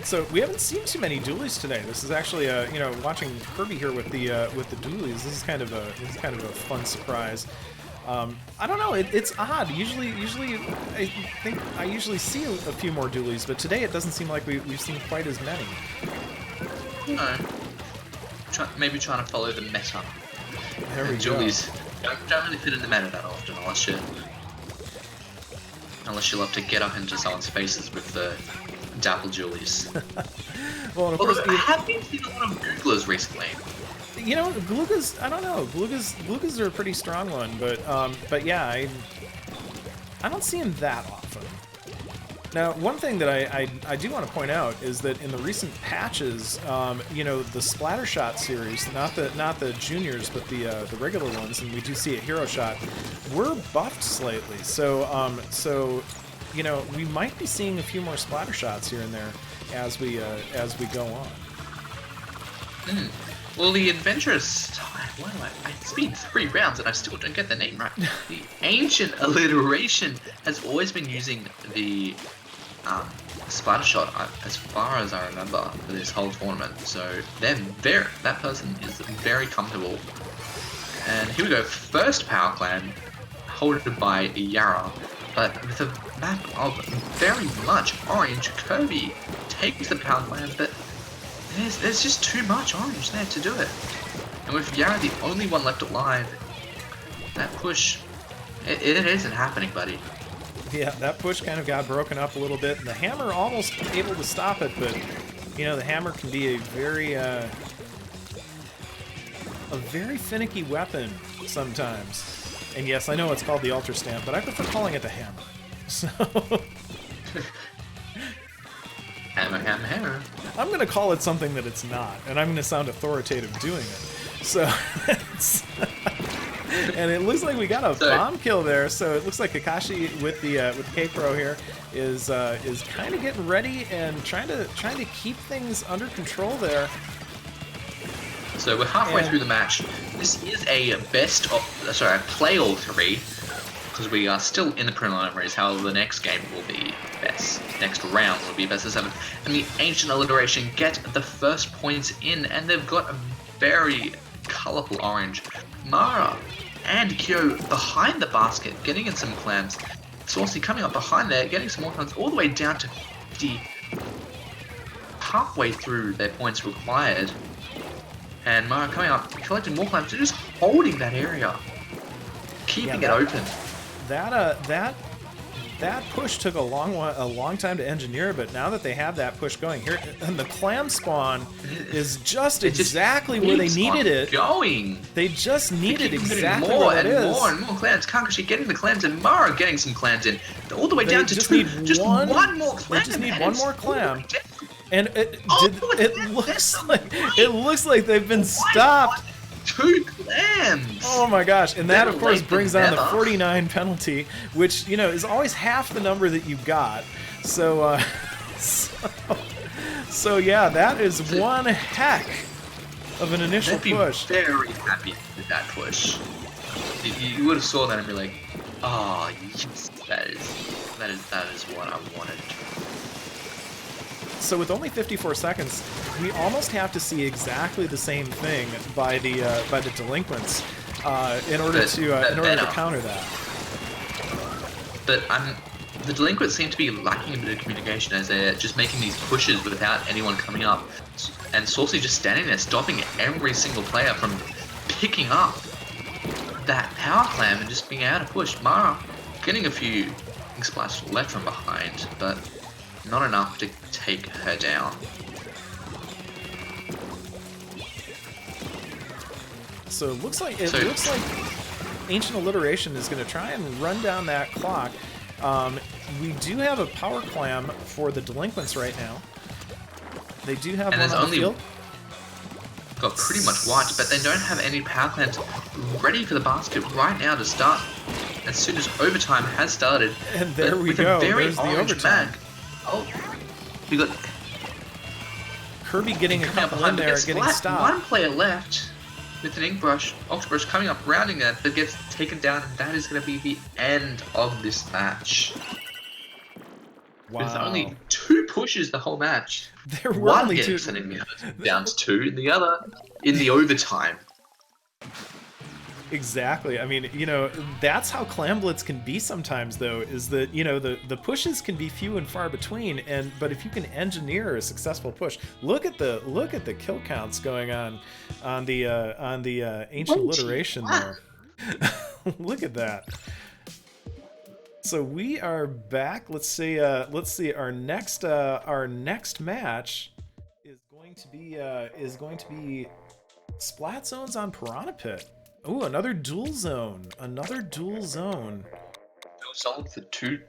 So we haven't seen too many dualies today. This is actually, you know, watching Kirby here with the dualies. This is kind of a fun surprise. I don't know. It's odd. Usually, I think I usually see a few more dualies, but today it doesn't seem like we've seen quite as many. No. Maybe trying to follow the meta. There we dualies don't really fit in the meta that often, unless you love to get up into someone's faces with the Dapple dualies. Well, of course, I have been seeing a lot of Googlers recently. You know, Glugas, I don't know. Glugas are a pretty strong one, but yeah, I don't see him that often. Now, one thing that I do want to point out is that in the recent patches, you know, the Splattershot series, not the juniors, but the regular ones, and we do see a hero shot, were buffed slightly. So you know, we might be seeing a few more Splattershots here and there as we go on. Well, the adventurous... It's been 3 rounds and I still don't get the name right. The Ancient Alliteration has always been using the Splattershot, as far as I remember, for this whole tournament. So that person is very comfortable. And here we go. First Power Clan, holded by Yara. But with a map of very much orange, Kirby takes the Power Clan, but there's just too much orange there to do it. And with Yara the only one left alive, that push, it isn't happening, buddy. Yeah, that push kind of got broken up a little bit, and the hammer almost able to stop it, but, you know, the hammer can be a very finicky weapon sometimes. And yes, I know it's called the Ultra Stamp, but I prefer calling it the hammer. So... Hammer. I'm going to call it something that it's not, and I'm going to sound authoritative doing it. So, and it looks like we got a bomb kill there. So it looks like Kakashi with the K-Pro here is kind of getting ready and trying to keep things under control there. So we're halfway through the match. This is a play all 3. Because we are still in the preliminaries, however the next game will be best. Next round will be best of 7. And the Ancient Alliteration get the first points in, and they've got a very colourful orange. Mara and Kyo behind the basket, getting in some clams. Saucy coming up behind there, getting some more clams, all the way down to 50. Halfway through their points required. And Mara coming up, collecting more clams, they're just holding that area. Keeping it open. That push took a long time to engineer, but now that they have that push going here, and the clam spawn is just exactly where they needed it. They just needed exactly where it is. More and more clams. Kakashi getting the clams and Mara getting some clams in. All the way down to 2. Just one more clam. They just need one more clam. And it looks like they've been stopped. 2 clams! Oh my gosh, and that of course brings down the 49 penalty, which, you know, is always half the number that you got. So, so yeah, that is one heck of an initial push. They'd be very happy with that push. You would have saw that and be like, oh yes, that is what I wanted. So with only 54 seconds, we almost have to see exactly the same thing by the delinquents in order to counter that. But the delinquents seem to be lacking a bit of communication as they're just making these pushes without anyone coming up, and Saucy just standing there stopping every single player from picking up that power clam and just being able to push. Mara getting a few splash left from behind, but not enough to take her down. So it looks like Ancient Alliteration is going to try and run down that clock. We do have a power clam for the delinquents right now. They do have one on the field. Got pretty much wiped, but they don't have any power clams ready for the basket right now to start as soon as overtime has started. And there we go. There's the overtime. Oh, we got Kirby getting a couple in there, getting stopped. One player left. with an ink brush. Octobrush coming up, rounding that, but gets taken down, and that is going to be the end of this match. Wow. With only 2 pushes the whole match. There were One only getting 2. sending the other down to 2, and the other in the overtime. Exactly. I mean, that's how Clamblitz can be sometimes, though, is that, the pushes can be few and far between, but if you can engineer a successful push, look at the kill counts going on the Ancient Alliteration there. Look at that. So we are back. Let's see. Our next match is going to be Splat Zones on Piranha Pit. Ooh, another dual zone. Dual zone for 2.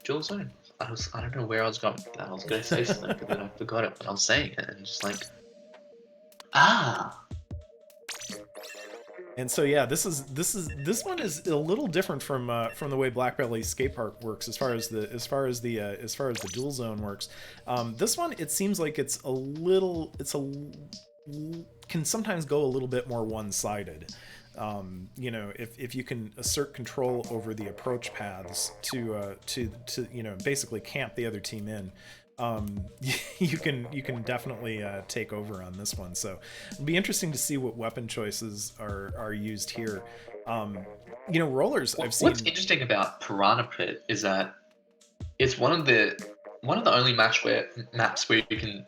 Dual zone. I don't know where I was going with that. I was going to say something, but then I forgot it when I was saying it, and just like, And so yeah, this one is a little different from the way Black Belly Skate Park works as far as the dual zone works. This one, it seems like can sometimes go a little bit more one-sided. If you can assert control over the approach paths to basically camp the other team in, you can definitely take over on this one. So it'll be interesting to see what weapon choices are used here. Rollers, I've seen. What's interesting about Piranha Pit is that it's one of the only maps where you can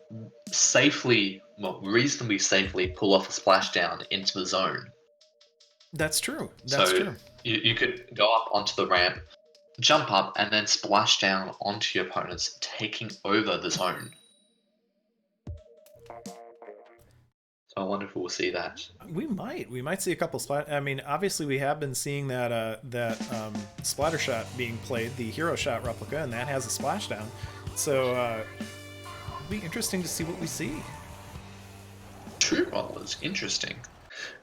reasonably safely pull off a splashdown into the zone. That's true. That's true. You could go up onto the ramp, jump up, and then splash down onto your opponents, taking over the zone. So I wonder if we'll see that. We might see a couple splat. I mean, obviously we have been seeing that splatter shot being played, the hero shot replica, and that has a splashdown. So it'll be interesting to see what we see. 2 rollers, interesting.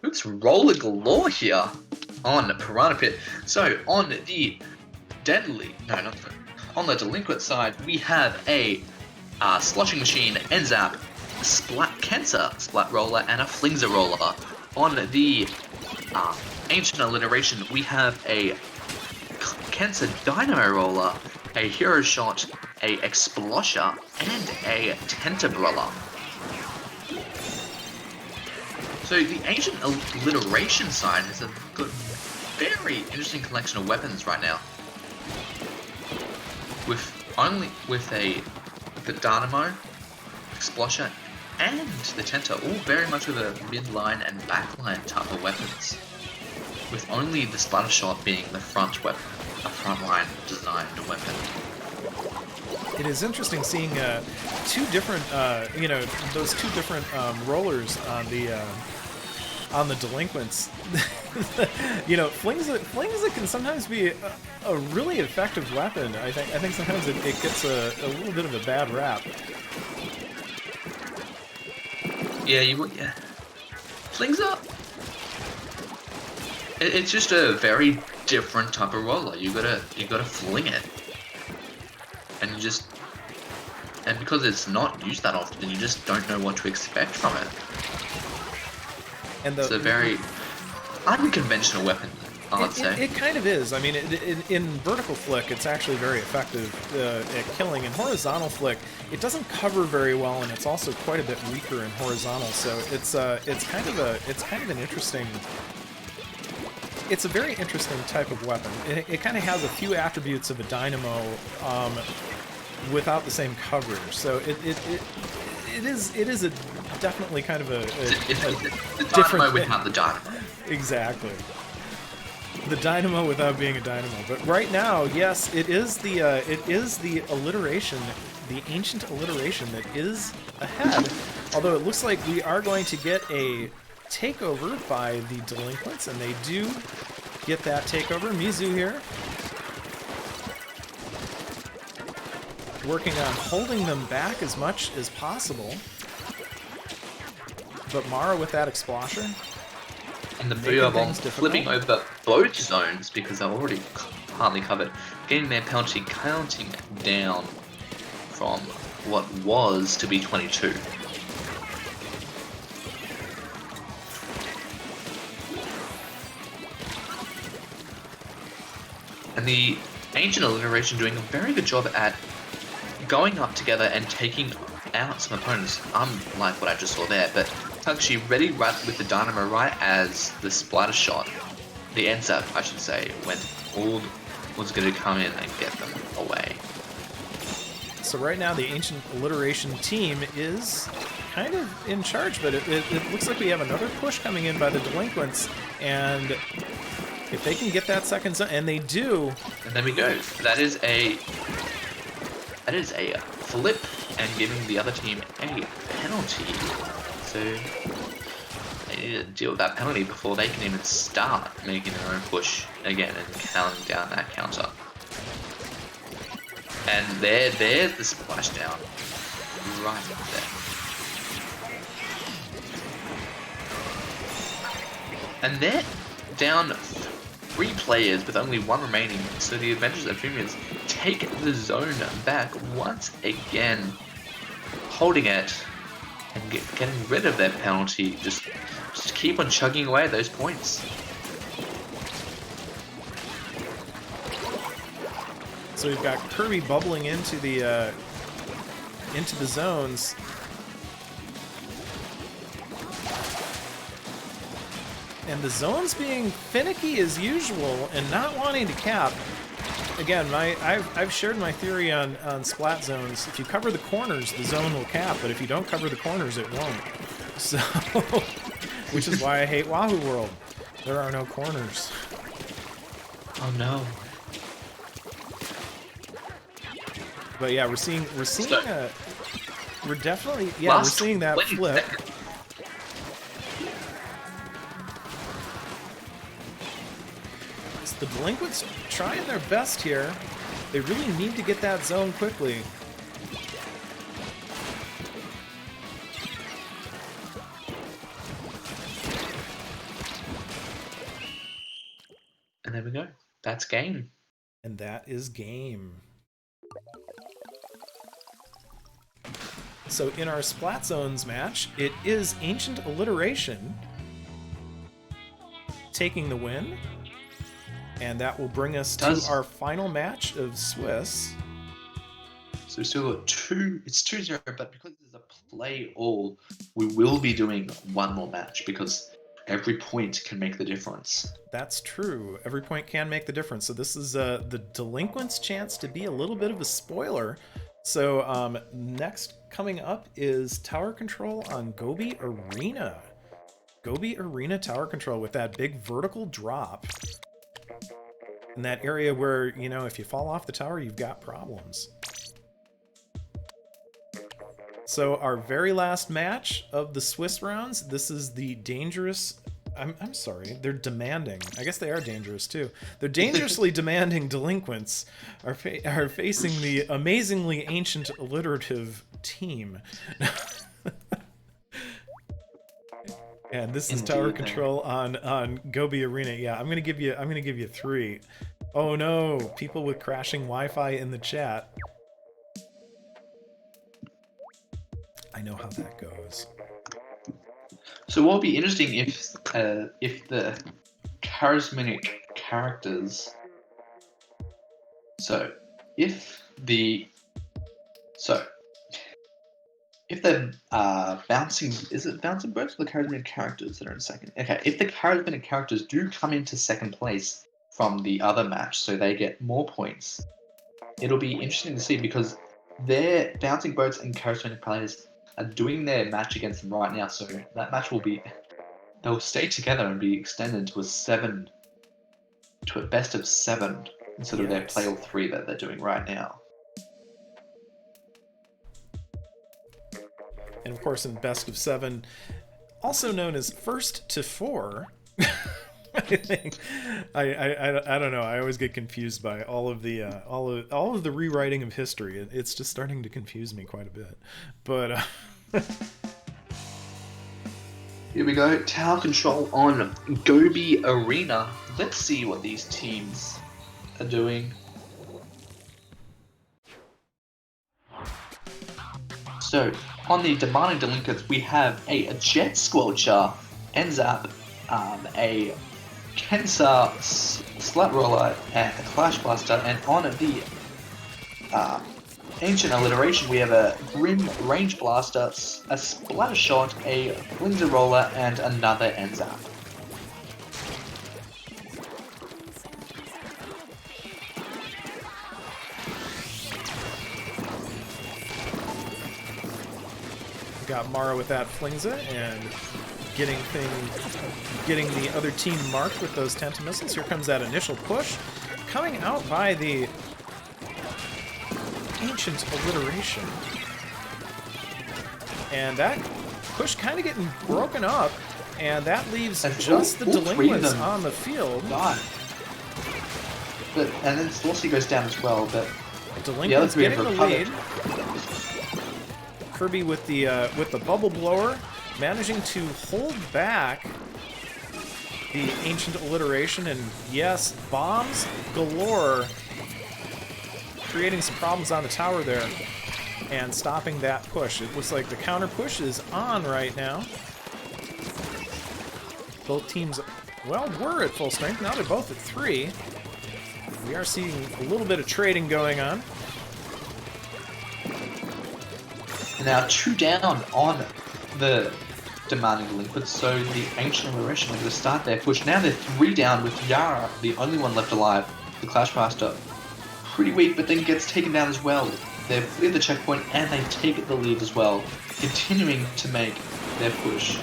It's roller galore here on Piranha Pit. So on the on the delinquent side, we have a sloshing machine, Enzap, Kensa splat roller, and a Flingza roller. On the Ancient Alliteration, we have a Kensa dynamo roller, a hero shot, a Explosher, and a Tentabrella. So the Ancient Alliteration side has a very interesting collection of weapons right now. With the Dynamo, Explosher, and the Tenta, all very much with a midline and backline type of weapons. With only the Splatter Shot being the front weapon, a frontline designed weapon. It is interesting seeing 2 different, those 2 different rollers on the delinquents. Flingza can sometimes be a really effective weapon. I think sometimes it gets a little bit of a bad rap. Yeah. Flingza. It's just a very different type of roller. You gotta fling it, and because it's not used that often, you just don't know what to expect from it. And it's a very unconventional weapon, I'd say. It kind of is. I mean, in vertical flick, it's actually very effective at killing. In horizontal flick, it doesn't cover very well, and it's also quite a bit weaker in horizontal. So it's kind of an interesting. It's a very interesting type of weapon. It kind of has a few attributes of a dynamo, without the same coverage. So it is a definitely kind of a different without the dynamo. Exactly. The dynamo without being a dynamo. But right now, yes, it is the alliteration, the Ancient Alliteration that is ahead. Although it looks like we are going to get a takeover by the delinquents, and they do get that takeover. Mizu here, working on holding them back as much as possible. But Mara with that explosion. And the Booyah flipping over both zones because they're already hardly covered. Getting their penalty counting down from what was to be 22. And the Ancient Alliteration doing a very good job at going up together and taking out some opponents, unlike what I just saw there. But Takushi ready right with the Dynamo right as the splatter shot, the end zap, I should say, when all was going to come in and get them away. So right now the Ancient Alliteration team is kind of in charge, but it looks like we have another push coming in by the Delinquents, and if they can get that second zone, and they do. And there we go. That is a flip and giving the other team a penalty. So they need to deal with that penalty before they can even start making their own push again and counting down that counter. And there's the splashdown right there. And they're down 3 players with only 1 remaining, so the Adventures of Fumians take the zone back once again, holding it and getting rid of their penalty. Just keep on chugging away at those points. So we've got Kirby bubbling into the zones. And the zones being finicky as usual and not wanting to cap. Again, I've shared my theory on splat zones. If you cover the corners, the zone will cap, but if you don't cover the corners, it won't. So, which is why I hate Wahoo World. There are no corners. Oh no. But yeah, we're seeing we're definitely we're seeing that flip. The Delinquents trying their best here. They really need to get that zone quickly. And there we go. That's game. And that is game. So in our Splat Zones match, it is Ancient Alliteration taking the win. And that will bring us to our final match of Swiss. So we still got 2, it's 2-0, but because there's a play all, we will be doing 1 more match because every point can make the difference. That's true. Every point can make the difference. So this is the Delinquents' chance to be a little bit of a spoiler. So next coming up is Tower Control on Gobi Arena. Gobi Arena Tower Control with that big vertical drop. In that area where, you know, if you fall off the tower, you've got problems. So our very last match of the Swiss rounds, this is the dangerous... I'm sorry, they're demanding. I guess they are dangerous too. They're dangerously demanding Delinquents are facing the amazingly ancient alliterative team. And this is Tower Control on Gobi Arena. Yeah, I'm gonna give you 3. Oh no, people with crashing Wi-Fi in the chat. I know how that goes. So what would be interesting if the charismatic characters. If the bouncing, is it bouncing birds or the charismatic characters that are in second? Okay, if the charismatic characters do come into second place from the other match, so they get more points, it'll be interesting to see because their bouncing boats and charismatic players are doing their match against them right now. So that match they'll stay together and be extended to a best of 7 instead of their play all 3 that they're doing right now. And of course, in best of 7, also known as first to 4. I think I don't know. I always get confused by all of the rewriting of history. It's just starting to confuse me quite a bit. But here we go. Tower Control on Gobi Arena. Let's see what these teams are doing. So, on the Demanding Delinquents, we have a Jet Squelcher, Enzap, a Kensar, Slut Roller, and a Clash Blaster, and on the Ancient Alliteration we have a Grim Range Blaster, a Splatter Shot, a Flinzer Roller, and another Enzap. Got Mara with that Flingza and getting the other team marked with those Tentamissiles. Here comes that initial push. Coming out by the Ancient Alliteration. And that push kind of getting broken up, and that leaves just the Delinquents on the field. God. And then Slossie goes down as well, but Delinquents getting the lead. Kirby with the bubble blower, managing to hold back the Ancient Alliteration, and yes, bombs galore, creating some problems on the tower there, and stopping that push. It looks like the counter push is on right now. Both teams, well, were at full strength. Now they're both at 3. We are seeing a little bit of trading going on. Now 2 down on the Demanding Delinquents, so the Ancient Alliteration are going to start their push. Now they're 3 down with Yara, the only one left alive. The Clash Master, pretty weak, but then gets taken down as well. They've cleared the checkpoint and they take the lead as well, continuing to make their push.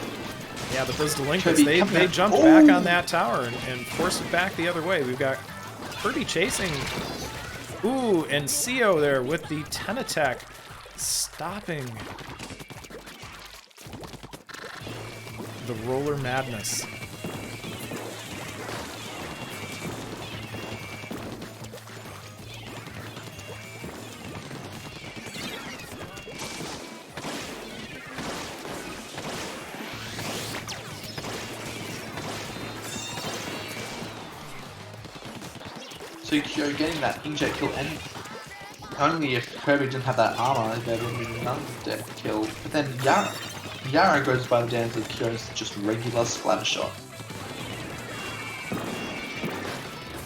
Yeah, but those Delinquents, they jumped back on that tower and forced it back the other way. We've got Kirby chasing. Ooh, and Sio there with the 10 attack. Stopping the roller madness. So you're getting that inject kill, and only if Kirby didn't have that armor, there would be none death kill. But then Yara goes by the dance of Kyo's just regular splatter shot.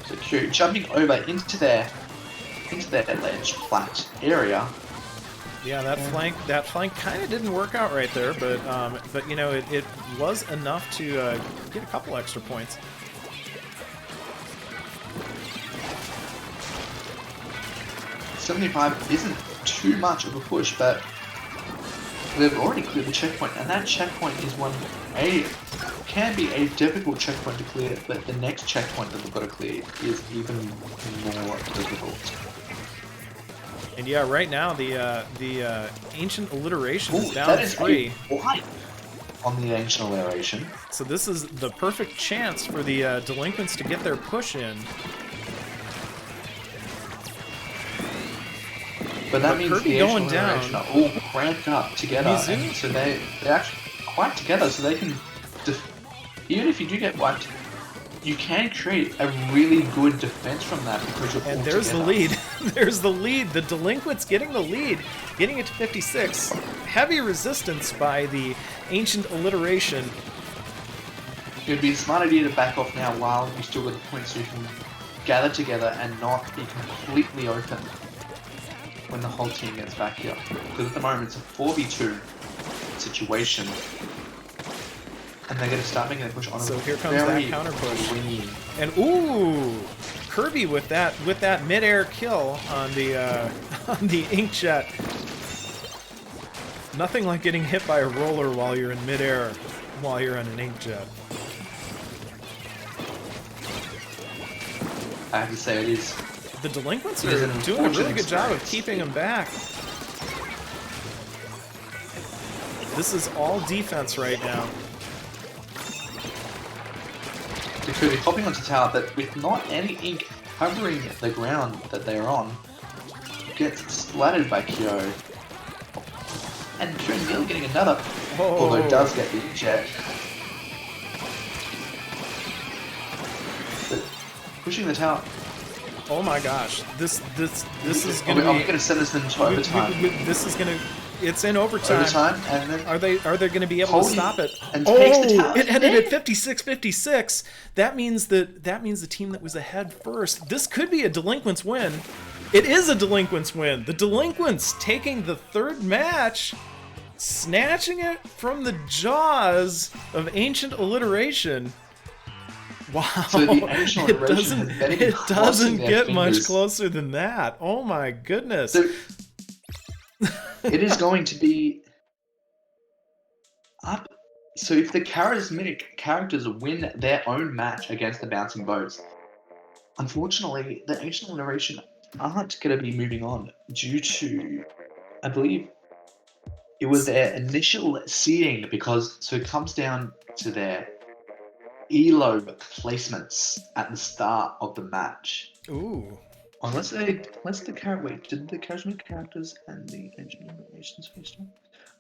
So Kyo jumping over into their ledge flat area. Yeah, that flank kind of didn't work out right there, but you know it was enough to get a couple extra points. .75 isn't too much of a push, but they've already cleared the checkpoint, and that checkpoint is can be a difficult checkpoint to clear, but the next checkpoint that they've got to clear is even more difficult. And yeah, right now the Ancient Alliteration is down to 3. On the Ancient Alliteration. So this is the perfect chance for the Delinquents to get their push in. But that means Kirby the going down are all cramped up together, and so they're actually quite together, so they can, even if you do get wiped, you can create a really good defense from that because you're all And there's together. the lead. There's the lead. The Delinquents getting the lead, getting it to 56. Heavy resistance by the Ancient Alliteration. It would be a smart idea to back off now while you still got the points so you can gather together and not be completely open when the whole team gets back here. Because at the moment it's a 4v2 situation. And they're going to start making a push on So a here comes very that counter push. clean. And ooh, Kirby with that mid-air kill on the Inkjet. Nothing like getting hit by a roller while you're in mid-air, while you're on an Inkjet. I have to say it is. The Delinquents It is are an doing a really unfortunate good job of experience. keeping them back. This is all defense right now. They could be hopping onto tower, but with not any ink covering the ground that they're on, gets splattered by Kyo. And Kyo nearly getting another, although it does get the jet. But pushing the tower. Oh my gosh, this is Are gonna we be. going to send this into overtime? This is gonna. It's in overtime. And then Are they going to be able Cody to stop it? and takes the tower. It ended at 56-56. That means the team that was ahead first. This could be a Delinquents win. It is a Delinquents win. The Delinquents taking the third match, snatching it from the jaws of Ancient Alliteration. Wow. So the Ancient Alliteration it doesn't get much closer than that. Oh my goodness. So it is going to be up. So if the Charismatic Characters win their own match against the Bouncing Boats, unfortunately, the Ancient Alliteration aren't going to be moving on due to, I believe, it was their initial seeding, because so it comes down to their ELO placements at the start of the match. Ooh. Unless the did the Charismatic Characters and the Ancient Alliterations face off?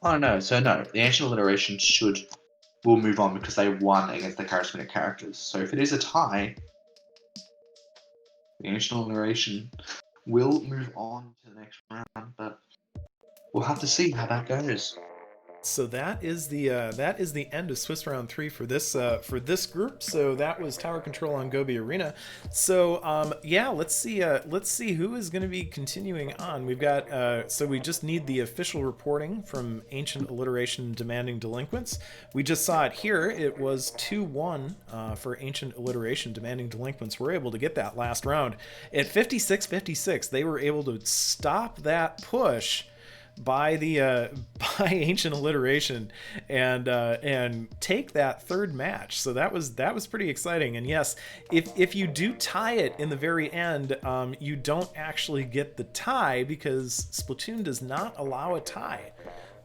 Oh no, so no, the Ancient Alliteration will move on because they won against the Charismatic Characters. So if it is a tie, the Ancient Alliteration will move on to the next round, but we'll have to see how that goes. So that is the end of Swiss Round 3 for this group. So that was Tower Control on Gobi Arena. So yeah, let's see who is going to be continuing on. We've got so we just need the official reporting from Ancient Alliteration Demanding Delinquents. We just saw it here. It was 2-1 for Ancient Alliteration Demanding Delinquents. We're able to get that last round at 56-56. They were able to stop that push by Ancient Alliteration and take that third match. So that was pretty exciting. And yes, if you do tie it in the very end, you don't actually get the tie because Splatoon does not allow a tie.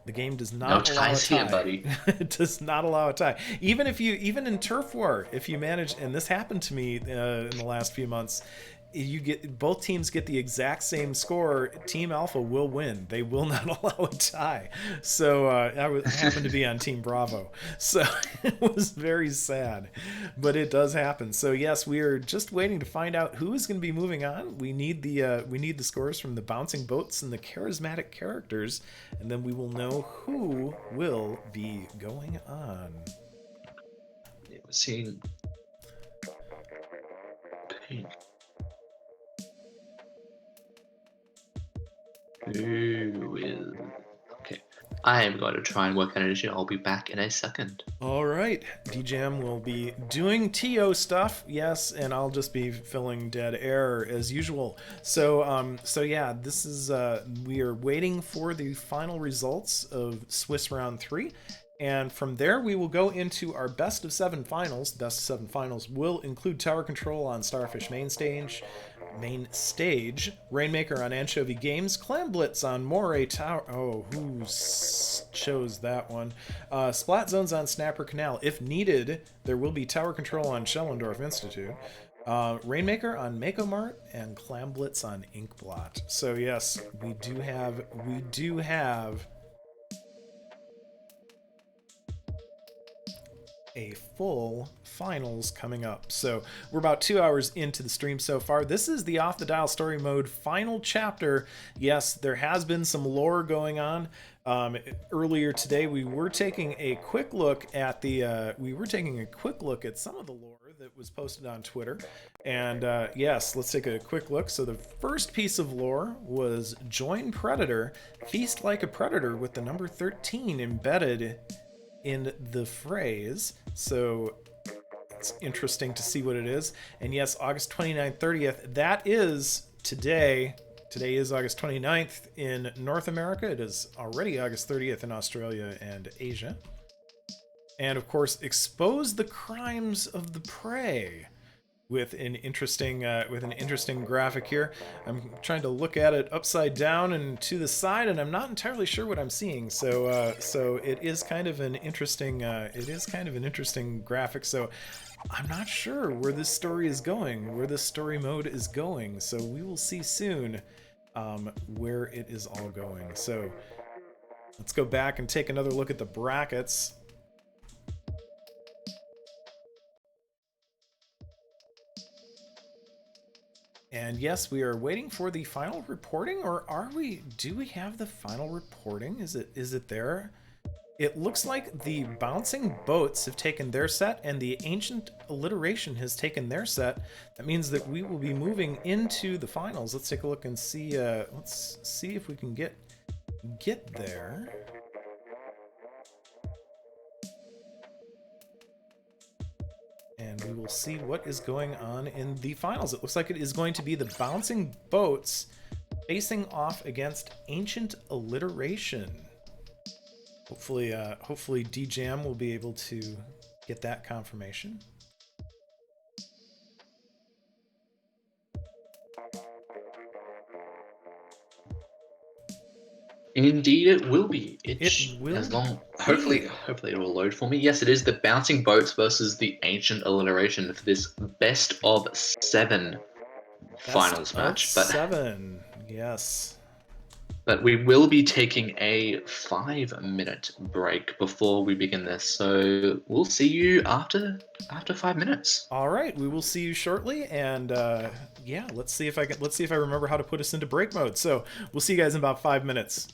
The game does not allow a tie. Here, buddy. It does not allow a tie. Even in Turf War, if you manage, and this happened to me in the last few months, both teams get the exact same score, Team Alpha will win. They will not allow a tie. So I happened to be on Team Bravo. So it was very sad, but it does happen. So yes, we are just waiting to find out who is going to be moving on. We need the scores from the Bouncing Boats and the Charismatic Characters, and then we will know who will be going on. It was seen. Who is... Okay. I am going to try and work on an issue. I'll be back in a second. All right. DJam will be doing TO stuff. Yes, and I'll just be filling dead air as usual. So yeah, this is we are waiting for the final results of Swiss Round 3. And from there, we will go into our best of 7 finals. Best of 7 finals will include Tower Control on Starfish Main Stage, Rainmaker on Anchovy Games, Clam Blitz on Moray Tower. Oh, who chose that one? Splat Zones on Snapper Canal. If needed, there will be Tower Control on Schellendorf Institute. Rainmaker on Mako Mart and Clam Blitz on Inkblot. So yes, we do have a full finals coming up. So we're about 2 hours into the stream so far. This is the Off the Dial Story Mode final chapter. Yes, there has been some lore going on. Earlier today, we were taking a quick look at some of the lore that was posted on Twitter. And yes, let's take a quick look. So the first piece of lore was Join Predator, Feast Like a Predator with the number 13 embedded in the phrase. So it's interesting to see what it is. And yes, August 29th, 30th, that is today. Today is August 29th in North America. It is already August 30th in Australia and Asia. And of course, Expose the Crimes of the Prey with an interesting graphic here. I'm trying to look at it upside down and to the side, and I'm not entirely sure what I'm seeing. So it is kind of an interesting graphic. So I'm not sure where this story is going, where this story mode is going. So we will see soon where it is all going. So let's go back and take another look at the brackets. And yes, we are waiting for the final reporting, or are we? Do we have the final reporting? Is it there? It looks like the bouncing boats have taken their set, and the ancient alliteration has taken their set. That means that we will be moving into the finals. Let's take a look and see. Let's see if we can get there. And we will see what is going on in the finals. It looks like it is going to be the bouncing boats facing off against ancient alliteration. Hopefully DJam will be able to get that confirmation. Indeed, it will be. It will as long. be. Hopefully, it will load for me. Yes, it is the bouncing boats versus the ancient alliteration for this best of 7 finals match. But 7, yes. But we will be taking a 5-minute break before we begin this, so we'll see you after 5 minutes. All right, we will see you shortly, and yeah, let's see if I remember how to put us into break mode. So we'll see you guys in about 5 minutes.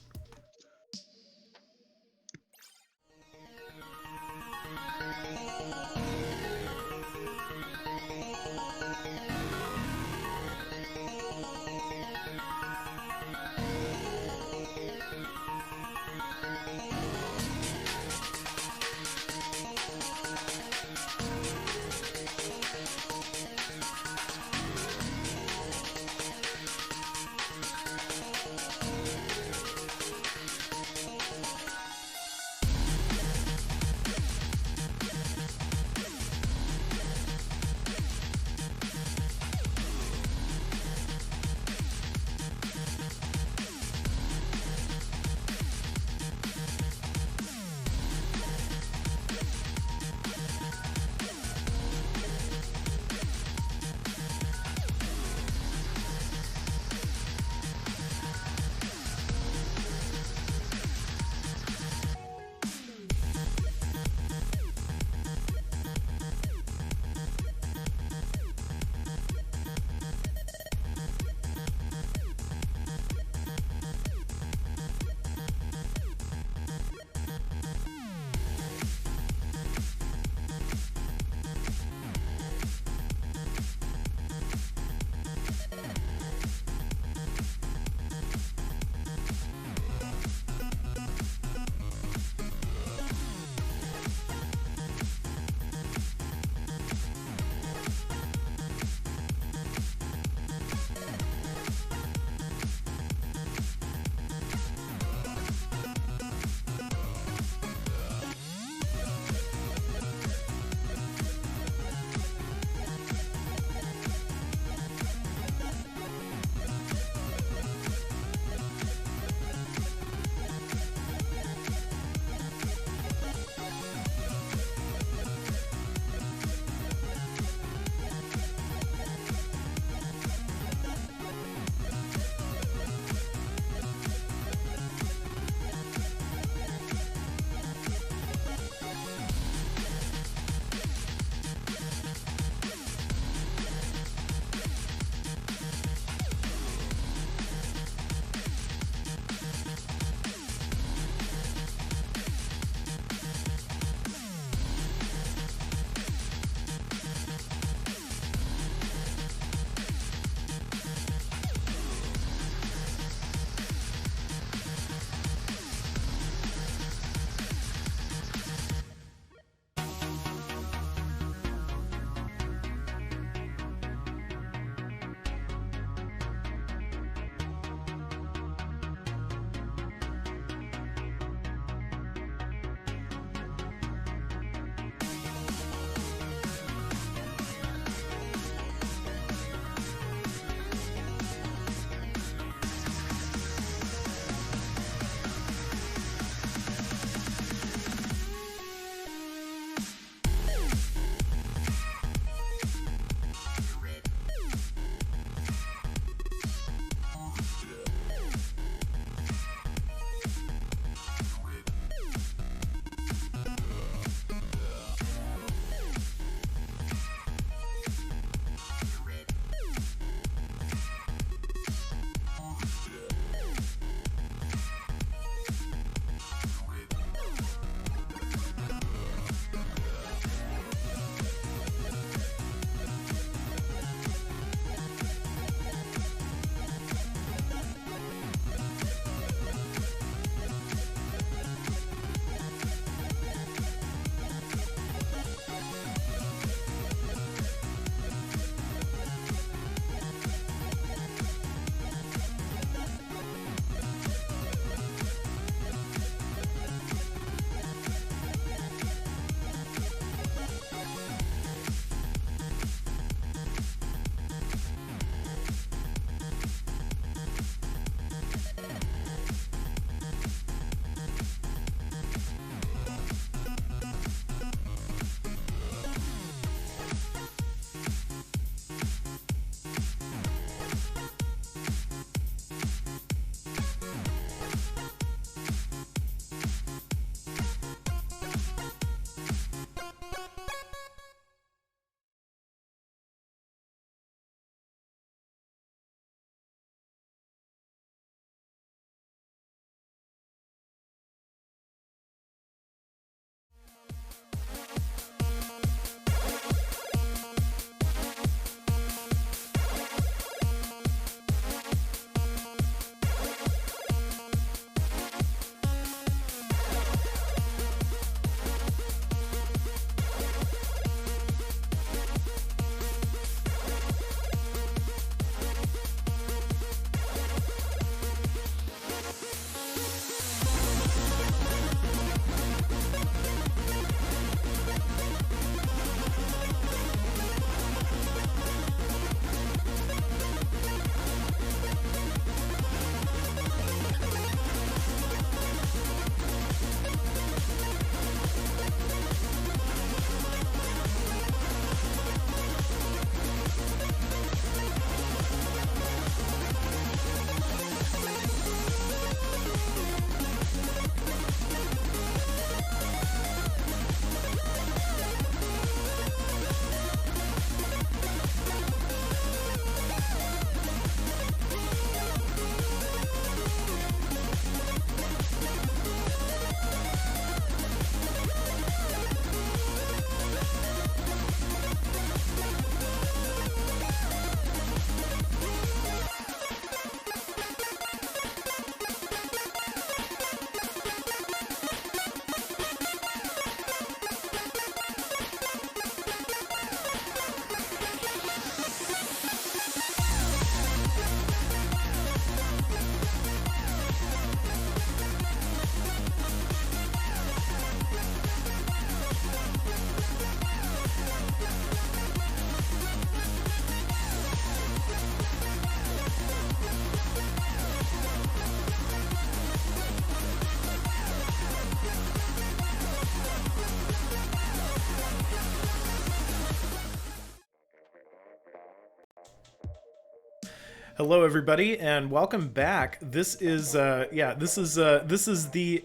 Hello, everybody, and welcome back. This is the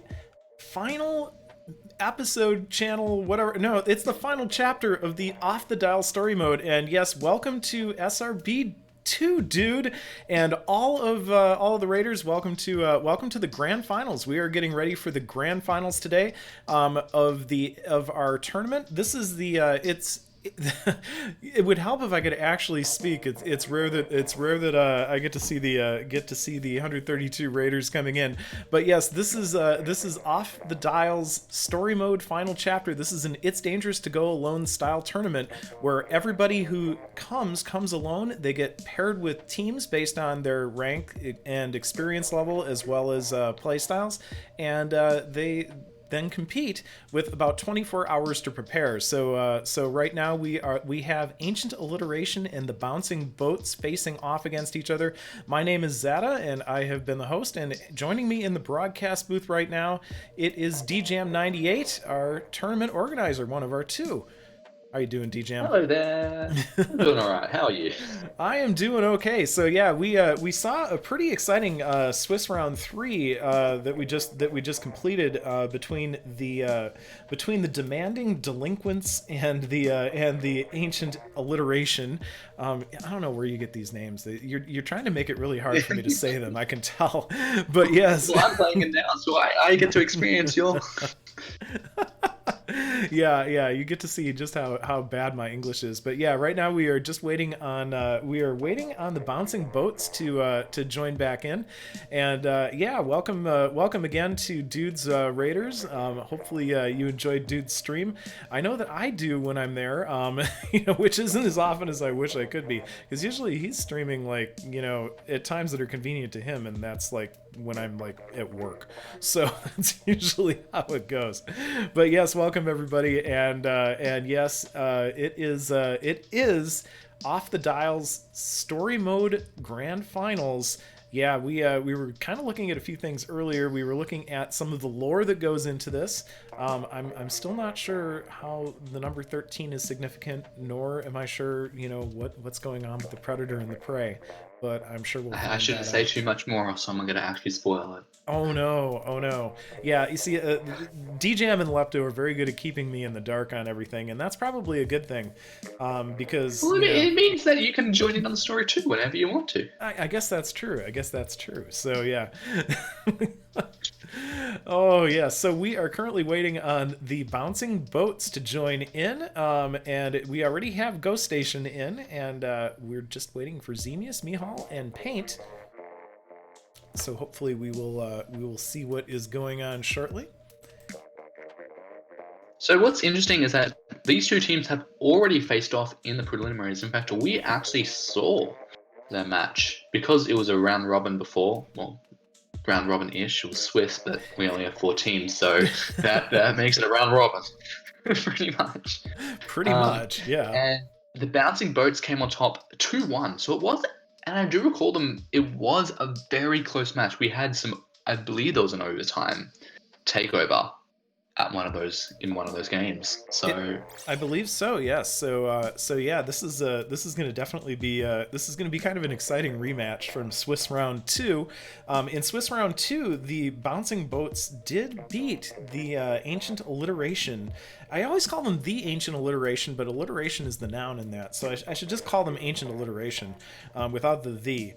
final episode, channel, whatever. No, it's the final chapter of the Off the Dial story mode. And yes, welcome to SRB 2, dude, and all of the raiders. Welcome to the grand finals. We are getting ready for the grand finals today of our tournament. This is the it would help if I could actually speak. It's rare that I get to see the 132 raiders coming in. But yes, this is Off the Dial's story mode final chapter. This is an It's Dangerous to Go Alone style tournament where everybody who comes alone. They get paired with teams based on their rank and experience level as well as play styles, and they then compete with about 24 hours to prepare. So right now we have Ancient Alliteration and the Bouncing Boats facing off against each other. My name is Zada, and I have been the host. And joining me in the broadcast booth right now, it is DJam98, our tournament organizer, one of our two. How you doing, DJam? Hello there. I'm doing all right. How are you? I am doing okay. So yeah, we saw a pretty exciting Swiss round 3 that we just completed between the Demanding Delinquents and the Ancient Alliteration. I don't know where you get these names. You're trying to make it really hard for me to say them. I can tell. But yes, well, I'm playing it now, so I get to experience your. Yeah, you get to see just how bad my English is. But yeah, right now we are just waiting on the Bouncing Boats to join back in. And yeah, welcome again to Dude's Raiders. Hopefully you enjoyed Dude's stream. I know that I do when I'm there, which isn't as often as I wish I could be, because usually he's streaming like, at times that are convenient to him, and that's like when I'm like at work. So that's usually how it goes. But yes, welcome everybody, and yes, it is Off the Dial's story mode grand finals. Yeah, we were kind of looking at a few things earlier. We were looking at some of the lore that goes into this. I'm still not sure how the number 13 is significant, nor am I sure what's going on with the predator and the prey. But I'm sure we'll. I shouldn't say too much more, or someone gonna actually spoil it. Oh no! Yeah, you see, DJam and Lepto are very good at keeping me in the dark on everything, and that's probably a good thing, because it means that you can join in on the story too whenever you want to. I guess that's true. So yeah. Oh yeah, so we are currently waiting on the Bouncing Boats to join in, and we already have Ghost Station in, and we're just waiting for Zemius, Mihal, and Paint. So hopefully we will see what is going on shortly. So what's interesting is that these two teams have already faced off in the preliminaries. In fact, we actually saw their match because it was a round robin before. Well, round robin-ish. It was Swiss, but we only have 4 teams, so that makes it a round robin, pretty much. Pretty much, yeah. And the Bouncing Boats came on top 2-1, so it was, and I do recall them, it was a very close match. We had some, I believe there was an overtime takeover at in one of those games. So I believe so. Yes. So yeah, this is going to definitely be kind of an exciting rematch from Swiss round 2. In Swiss round 2, the Bouncing Boats did beat the Ancient Alliteration. I always call them the Ancient Alliteration, but alliteration is the noun in that, so I should just call them Ancient Alliteration without the.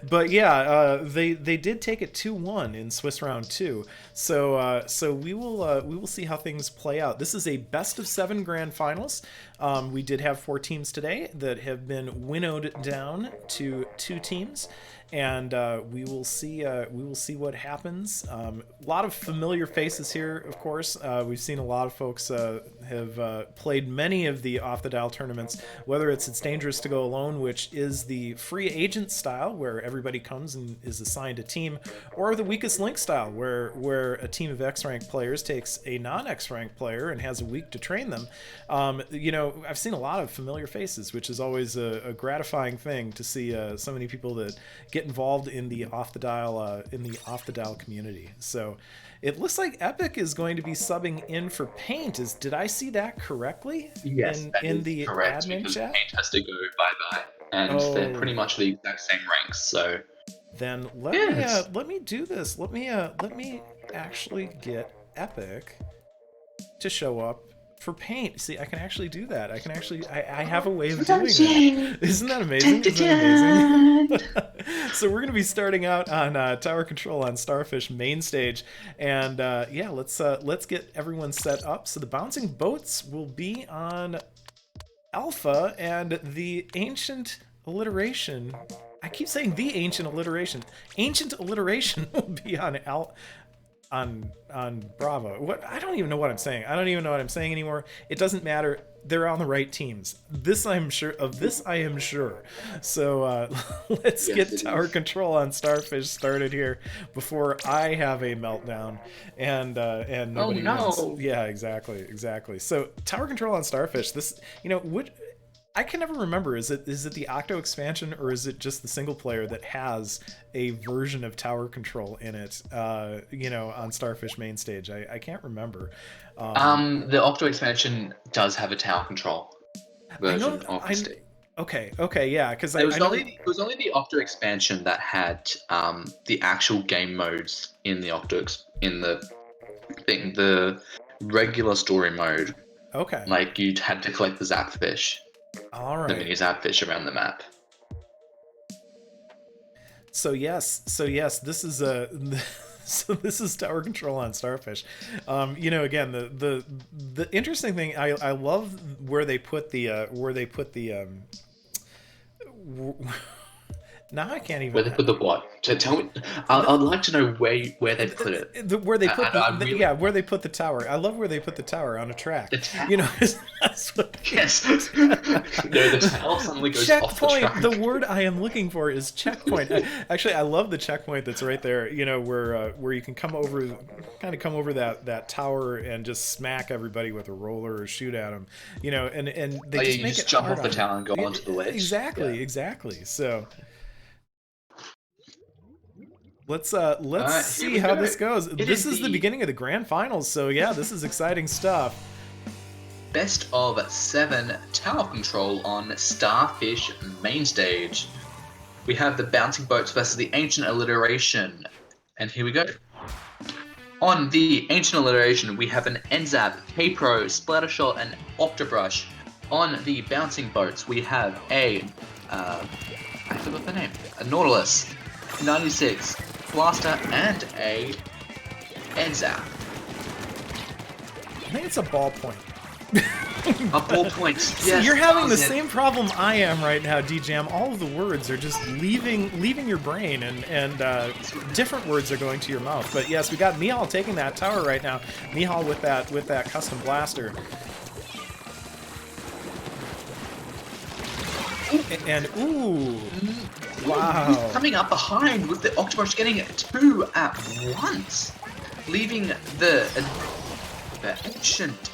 But yeah, they did take it 2-1 in Swiss round 2. So we will see how things play out. This is a best of 7 grand finals. We did have 4 teams today that have been winnowed down to 2 teams. And we will see what happens. A lot of familiar faces here, of course. We've seen a lot of folks have played many of the Off the Dial tournaments, whether it's Dangerous to Go Alone, which is the free agent style, where everybody comes and is assigned a team, or the Weakest Link style, where a team of X-Rank players takes a non-X-Rank player and has a week to train them. I've seen a lot of familiar faces, which is always a gratifying thing to see so many people that get get involved in the off the dial community. So it looks like Epic is going to be subbing in for Paint. Did I see that correctly? Yes, that in is the correct, admin because chat? Paint has to go bye-bye, and they're pretty Oh, much the exact same ranks, so... then Yes. let me do this. Let me actually get Epic to show up for Paint. See, I can actually do that. I have a way of doing that. Isn't that amazing? Isn't that amazing? So we're gonna be starting out on Tower Control on Starfish main stage, and yeah, let's get everyone set up. So the bouncing boats will be on Alpha, and the Ancient Alliteration. I keep saying the Ancient Alliteration. Ancient Alliteration will be on Bravo. What, I don't even know what I'm saying. I don't even know what I'm saying anymore. It doesn't matter. They're on the right teams. This I'm sure of. This I am sure. So let's get Tower Control on Starfish started here before I have a meltdown and nobody wins. Yeah, exactly. So Tower Control on Starfish. This, I can never remember. Is it the Octo expansion, or is it just the single player that has a version of Tower Control in it? On Starfish main stage. I can't remember. The Octo expansion does have a Tower Control version of the Steam. Okay, yeah, because it was only the Octo expansion that had the actual game modes in the the regular story mode. Okay. Like, you had to collect the Zapfish. All right. The mini Zapfish around the map. So yes, this is so this is Tower Control on Starfish. Again, the interesting thing, I love where they put the now I can't even. Where they put the what? Tell me. I'd like to know where they put it. Where they put where they put the tower. I love where they put the tower on a track. The tower. That's what. Yes. The tower suddenly goes off the track. The word I am looking for is checkpoint. Actually, I love the checkpoint that's right there. Where you can come over that tower and just smack everybody with a roller or shoot at them. And they just jump off the tower and go onto the ledge. Exactly. So. Let's see how this goes. This is the beginning of the grand finals, so yeah, this is exciting stuff. Best of 7 Tower Control on Starfish main stage. We have the Bouncing Boats versus the Ancient Alliteration. And here we go. On the Ancient Alliteration, we have an Enzap, K-Pro, Splattershot, and Octobrush. On the Bouncing Boats, we have I forgot the name, a Nautilus, 96, Blaster, and a Enzap. I think it's a ballpoint. A ballpoint. Yes. So you're having the same problem I am right now, DJam. All of the words are just leaving your brain, and different words are going to your mouth. But yes, we got Mihal taking that tower right now. Mihal with that custom blaster. And ooh, wow! Coming up behind with the Octopus getting 2 at once, leaving the ancient.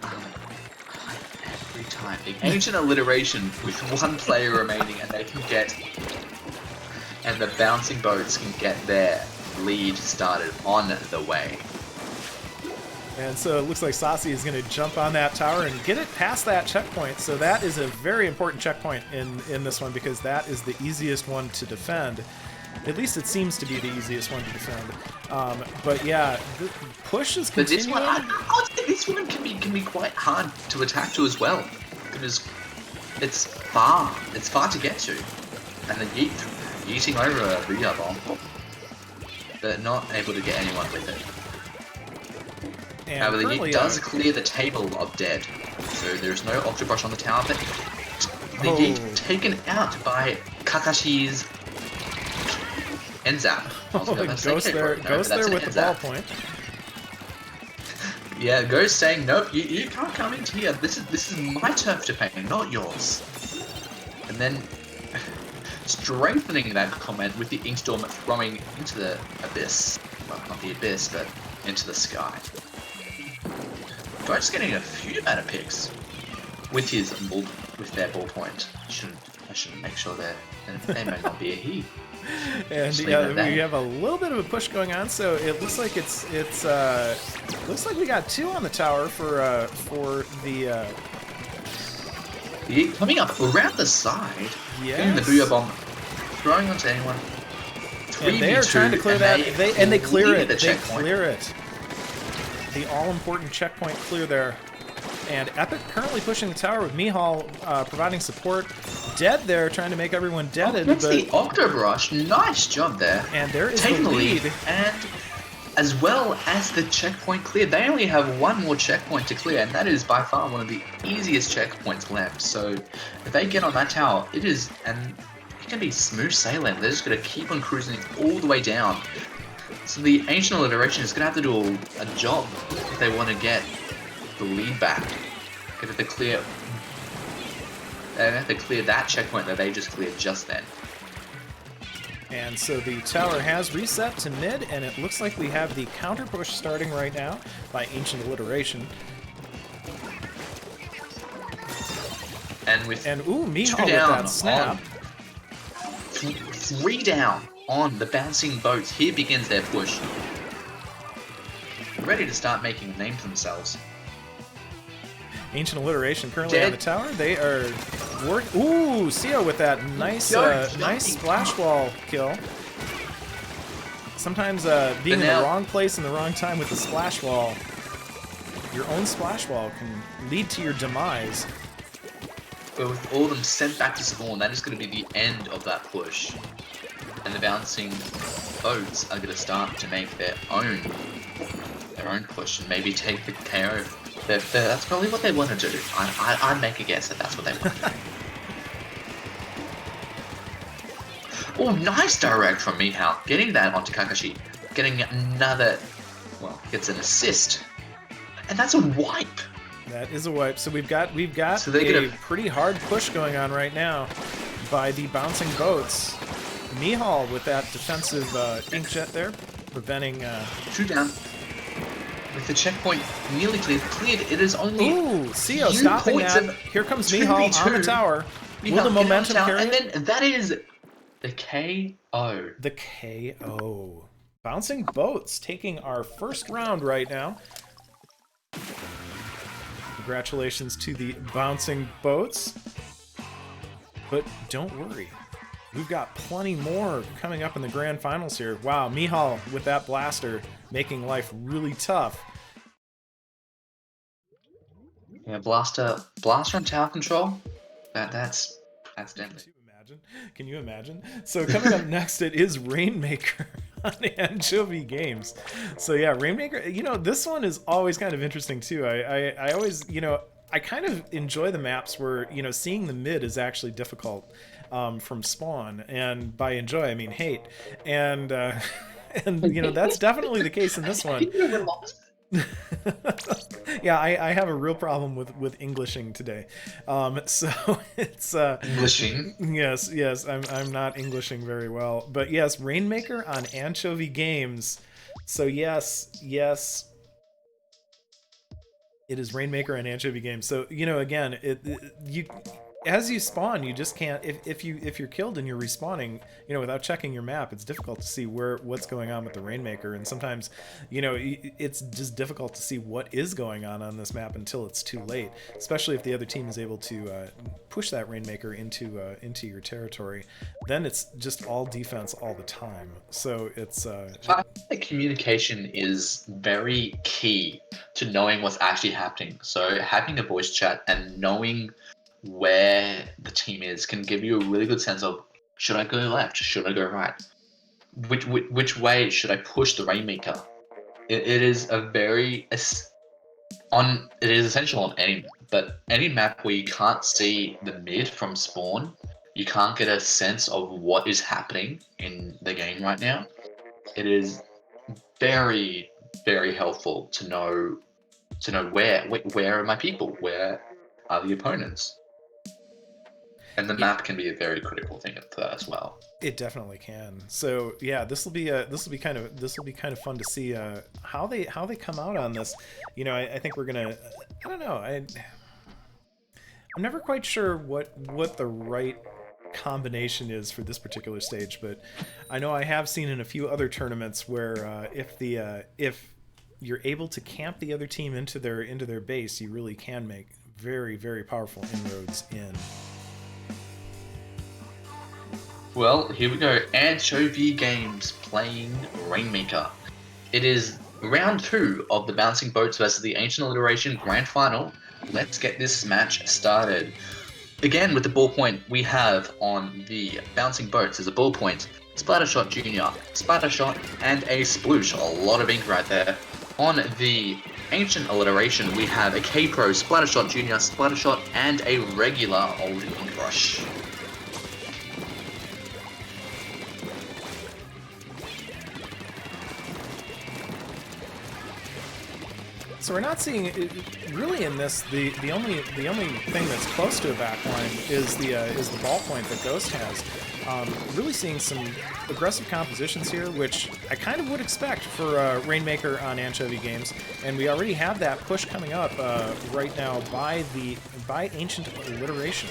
Every time the Ancient Alliteration with 1 player remaining, and they can get, and the Bouncing Boats can get their lead started on the way. And so it looks like Sasi is going to jump on that tower and get it past that checkpoint. So that is a very important checkpoint in this one, because that is the easiest one to defend. At least it seems to be the easiest one to defend. But yeah, the push is continuing. But this one can be quite hard to attack to as well, because it's far to get to, and then yeeting over a Booyah Bomb, but not able to get anyone with it. And however, the Yeet does clear the table of dead, so there's no Octobrush on the tower, but the Yeet taken out by Kakashi's Enzap. Goes there with the ballpoint. Yeah, Ghost saying, nope, you can't come into here. This is my turf to paint, not yours. And then strengthening that comment with the Inkstorm throwing into the abyss. Well, not the abyss, but into the sky. Ghost getting a few mana picks with their ballpoint. I should make sure that they may not be a he. And yeah, we have a little bit of a push going on, so it looks like looks like we got 2 on the tower for the coming up around the side, yes. getting the Booyah Bomb, throwing onto anyone. And they are trying to clear that, and they clear it. They clear it. The all-important checkpoint clear there. And Epic currently pushing the tower with Mihal providing support. Dead there, trying to make everyone deaded. That's the Octobrush. Nice job there. And there is taking the lead. And as well as the checkpoint clear, they only have 1 more checkpoint to clear, and that is by far one of the easiest checkpoints left. So if they get on that tower, it is, and it can be smooth sailing. They're just going to keep on cruising all the way down. So the Ancient Alliteration is going to have to do a job if they want to get the lead back. They have to clear that checkpoint that they just cleared just then. And so the tower has reset to mid, and it looks like we have the counter push starting right now by Ancient Alliteration. And with Mihal with that snap. 3 down on the bouncing boats. Here begins their push. Ready to start making a name for themselves. Ancient Alliteration currently on the tower. They are ooh, Sio with that nice nice splash wall kill. Sometimes being in the wrong place in the wrong time with the splash wall, your own splash wall can lead to your demise. But with all of them sent back to spawn, that is going to be the end of that push. And the bouncing boats are going to start to make their own push and maybe take the KO. That's probably what they want to do. I'd make a guess that that's what they want to do. Oh, nice direct from Mihal. Getting that onto Kakashi. Getting another, well, gets an assist. And that's a wipe. That is a wipe. So we've got so a pretty hard push going on right now by the bouncing boats. Mihal with that defensive inkjet there, preventing... 2 down. With the checkpoint nearly cleared, it is only... Ooh, Sio stopping that. Here comes Mihal on the tower. Will the momentum carry? And then that is the KO. The KO. Bouncing boats taking our first round right now. Congratulations to the bouncing boats. But don't worry. We've got plenty more coming up in the grand finals here. Wow, Mihal with that blaster making life really tough. Yeah, blaster on tower control. That's deadly. Can you imagine? So coming up next, it is Rainmaker on Anchovy Games. So yeah, Rainmaker. You know, this one is always kind of interesting too. I always, you know, I kind of enjoy the maps where, you know, seeing the mid is actually difficult. From spawn, and by enjoy I mean hate, and you know that's definitely the case in this one. Yeah, I have a real problem with Englishing today, so it's Englishing. Yes, I'm not Englishing very well, but yes, Rainmaker on Anchovy Games. So yes, it is Rainmaker on Anchovy Games. So you know, again, you. As you spawn, you just can't. If you're killed and you're respawning, you know, without checking your map, it's difficult to see what's going on with the Rainmaker. And sometimes, you know, it's just difficult to see what is going on this map until it's too late. Especially if the other team is able to push that Rainmaker into your territory, then it's just all defense all the time. So it's. I think communication is very key to knowing what's actually happening. So having a voice chat and knowing where the team is can give you a really good sense of, should I go left, should I go right, which way should I push the Rainmaker. It is essential on any map, but any map where you can't see the mid from spawn, you can't get a sense of what is happening in the game right now. It is very, very helpful to know where are my people, where are the opponents. And the map can be a very critical thing for that as well. It definitely can. So yeah, this will be kind of fun to see how they come out on this. You know, I think we're gonna. I don't know. I'm never quite sure what the right combination is for this particular stage, but I know I have seen in a few other tournaments where if you're able to camp the other team into their base, you really can make very, very powerful inroads in. Well, here we go. Anchovy Games playing Rainmaker. It is round 2 of the Bouncing Boats versus the Ancient Alliteration Grand Final. Let's get this match started. Again, with the ballpoint, we have on the Bouncing Boats as a ballpoint, Splattershot Junior, Splattershot, and a Sploosh. A lot of ink right there. On the Ancient Alliteration, we have a K-Pro, Splattershot Junior, Splattershot, and a regular old ink brush. So we're not seeing really in this the only thing that's close to a backline is the ballpoint that Ghost has. Really seeing some aggressive compositions here, which I kind of would expect for Rainmaker on Anchovy Games, and we already have that push coming up right now by Ancient Alliteration.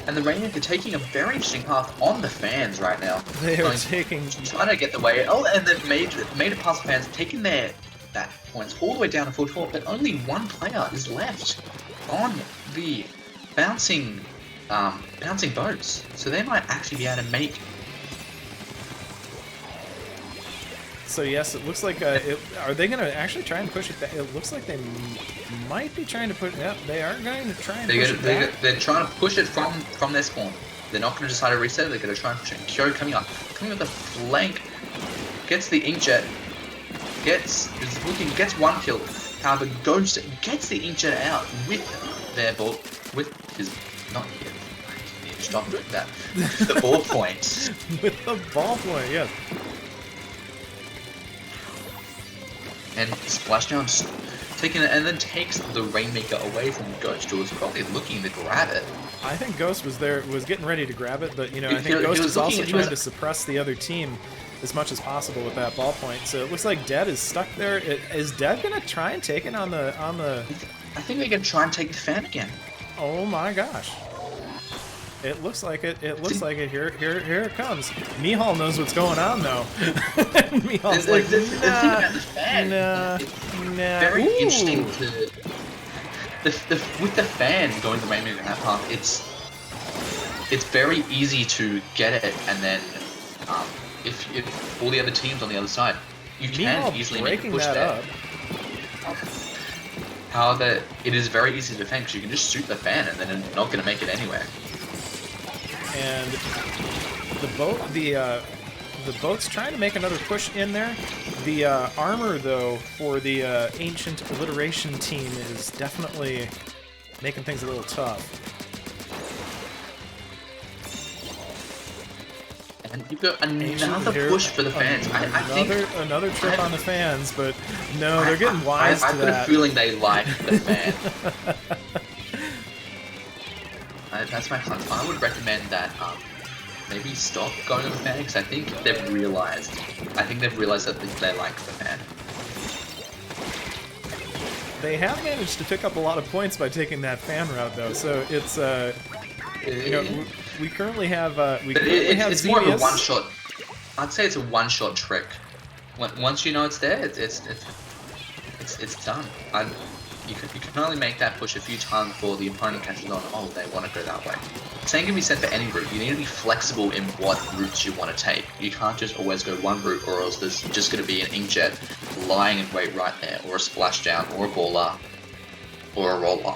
And the Rainmaker taking a very interesting path on the fans right now. They are trying to get the way. Oh, and they've made it past the fans, taking that points all the way down to full court, but only one player is left on the bouncing boats, so they might actually be able to make. So yes, it looks like are they going to actually try and push it back? It looks like they might be trying to push. Yeah, they are going to try and push it back. They're trying to push it from their spawn. They're not going to decide to reset it. They're going to try and push it. Kyo coming up the flank, gets the inkjet. Gets one kill. However, Ghost gets the inkjet out with their ball, with his not. I need to stop doing that. The ballpoint. With the ballpoint, yes. And Splashdown taking it, and then takes the Rainmaker away from Ghost, who was probably looking to grab it. I think Ghost was getting ready to grab it, but I think Ghost is also trying to suppress the other team as much as possible with that ballpoint. So it looks like Dead is stuck there. Is Dead gonna try and take it on the? I think they're gonna try and take the fan again. Oh my gosh! It looks like it. It looks like it. Here it comes. Mihal knows what's going on though. Mihal's like, the thing about the fan. Nah. Very Ooh. interesting to with the fan going the Rainmaker in that path. It's very easy to get it, and then if all the other teams on the other side, you can easily make a push there. However, it is very easy to defend because you can just shoot the fan and then it's not going to make it anywhere. And the boat's trying to make another push in there. The armor, though, for the Ancient Alliteration team is definitely making things a little tough. And you've got another push for the fans. I think another trip on the fans, but no, they're getting wise to that. I've got a feeling they like the fan. That's my hunch. I would recommend that maybe stop going on the fan, because I think they've realized that they like the fan. They have managed to pick up a lot of points by taking that fan route, though. So it's we currently have it's more of a one shot. I'd say it's a one shot trick. Once you know it's there, it's done. You can only make that push a few times before the opponent catches on. Oh, they want to go that way. Same can be said for any route. You need to be flexible in what routes you want to take. You can't just always go one route, or else there's just going to be an inkjet lying in wait right there, or a splashdown, or a baller, or a roller.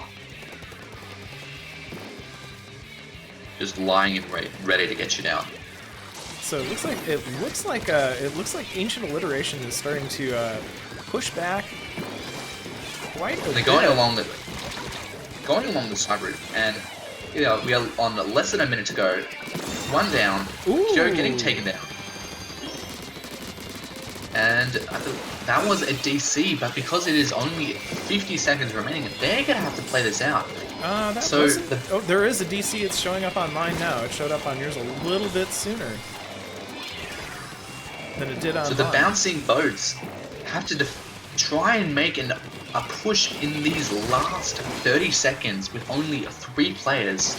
Just lying in wait, ready to get you down. So it looks like Ancient Alliteration is starting to push back quite a bit. They're going along the side route, and we are on less than a minute to go. One down. Joe getting taken down. And that was a DC, but because it is only 50 seconds remaining, they're gonna have to play this out. There is a DC. It's showing up on mine now. It showed up on yours a little bit sooner than it did on mine. So the bouncing boats have to try and make a push in these last 30 seconds with only 3 players.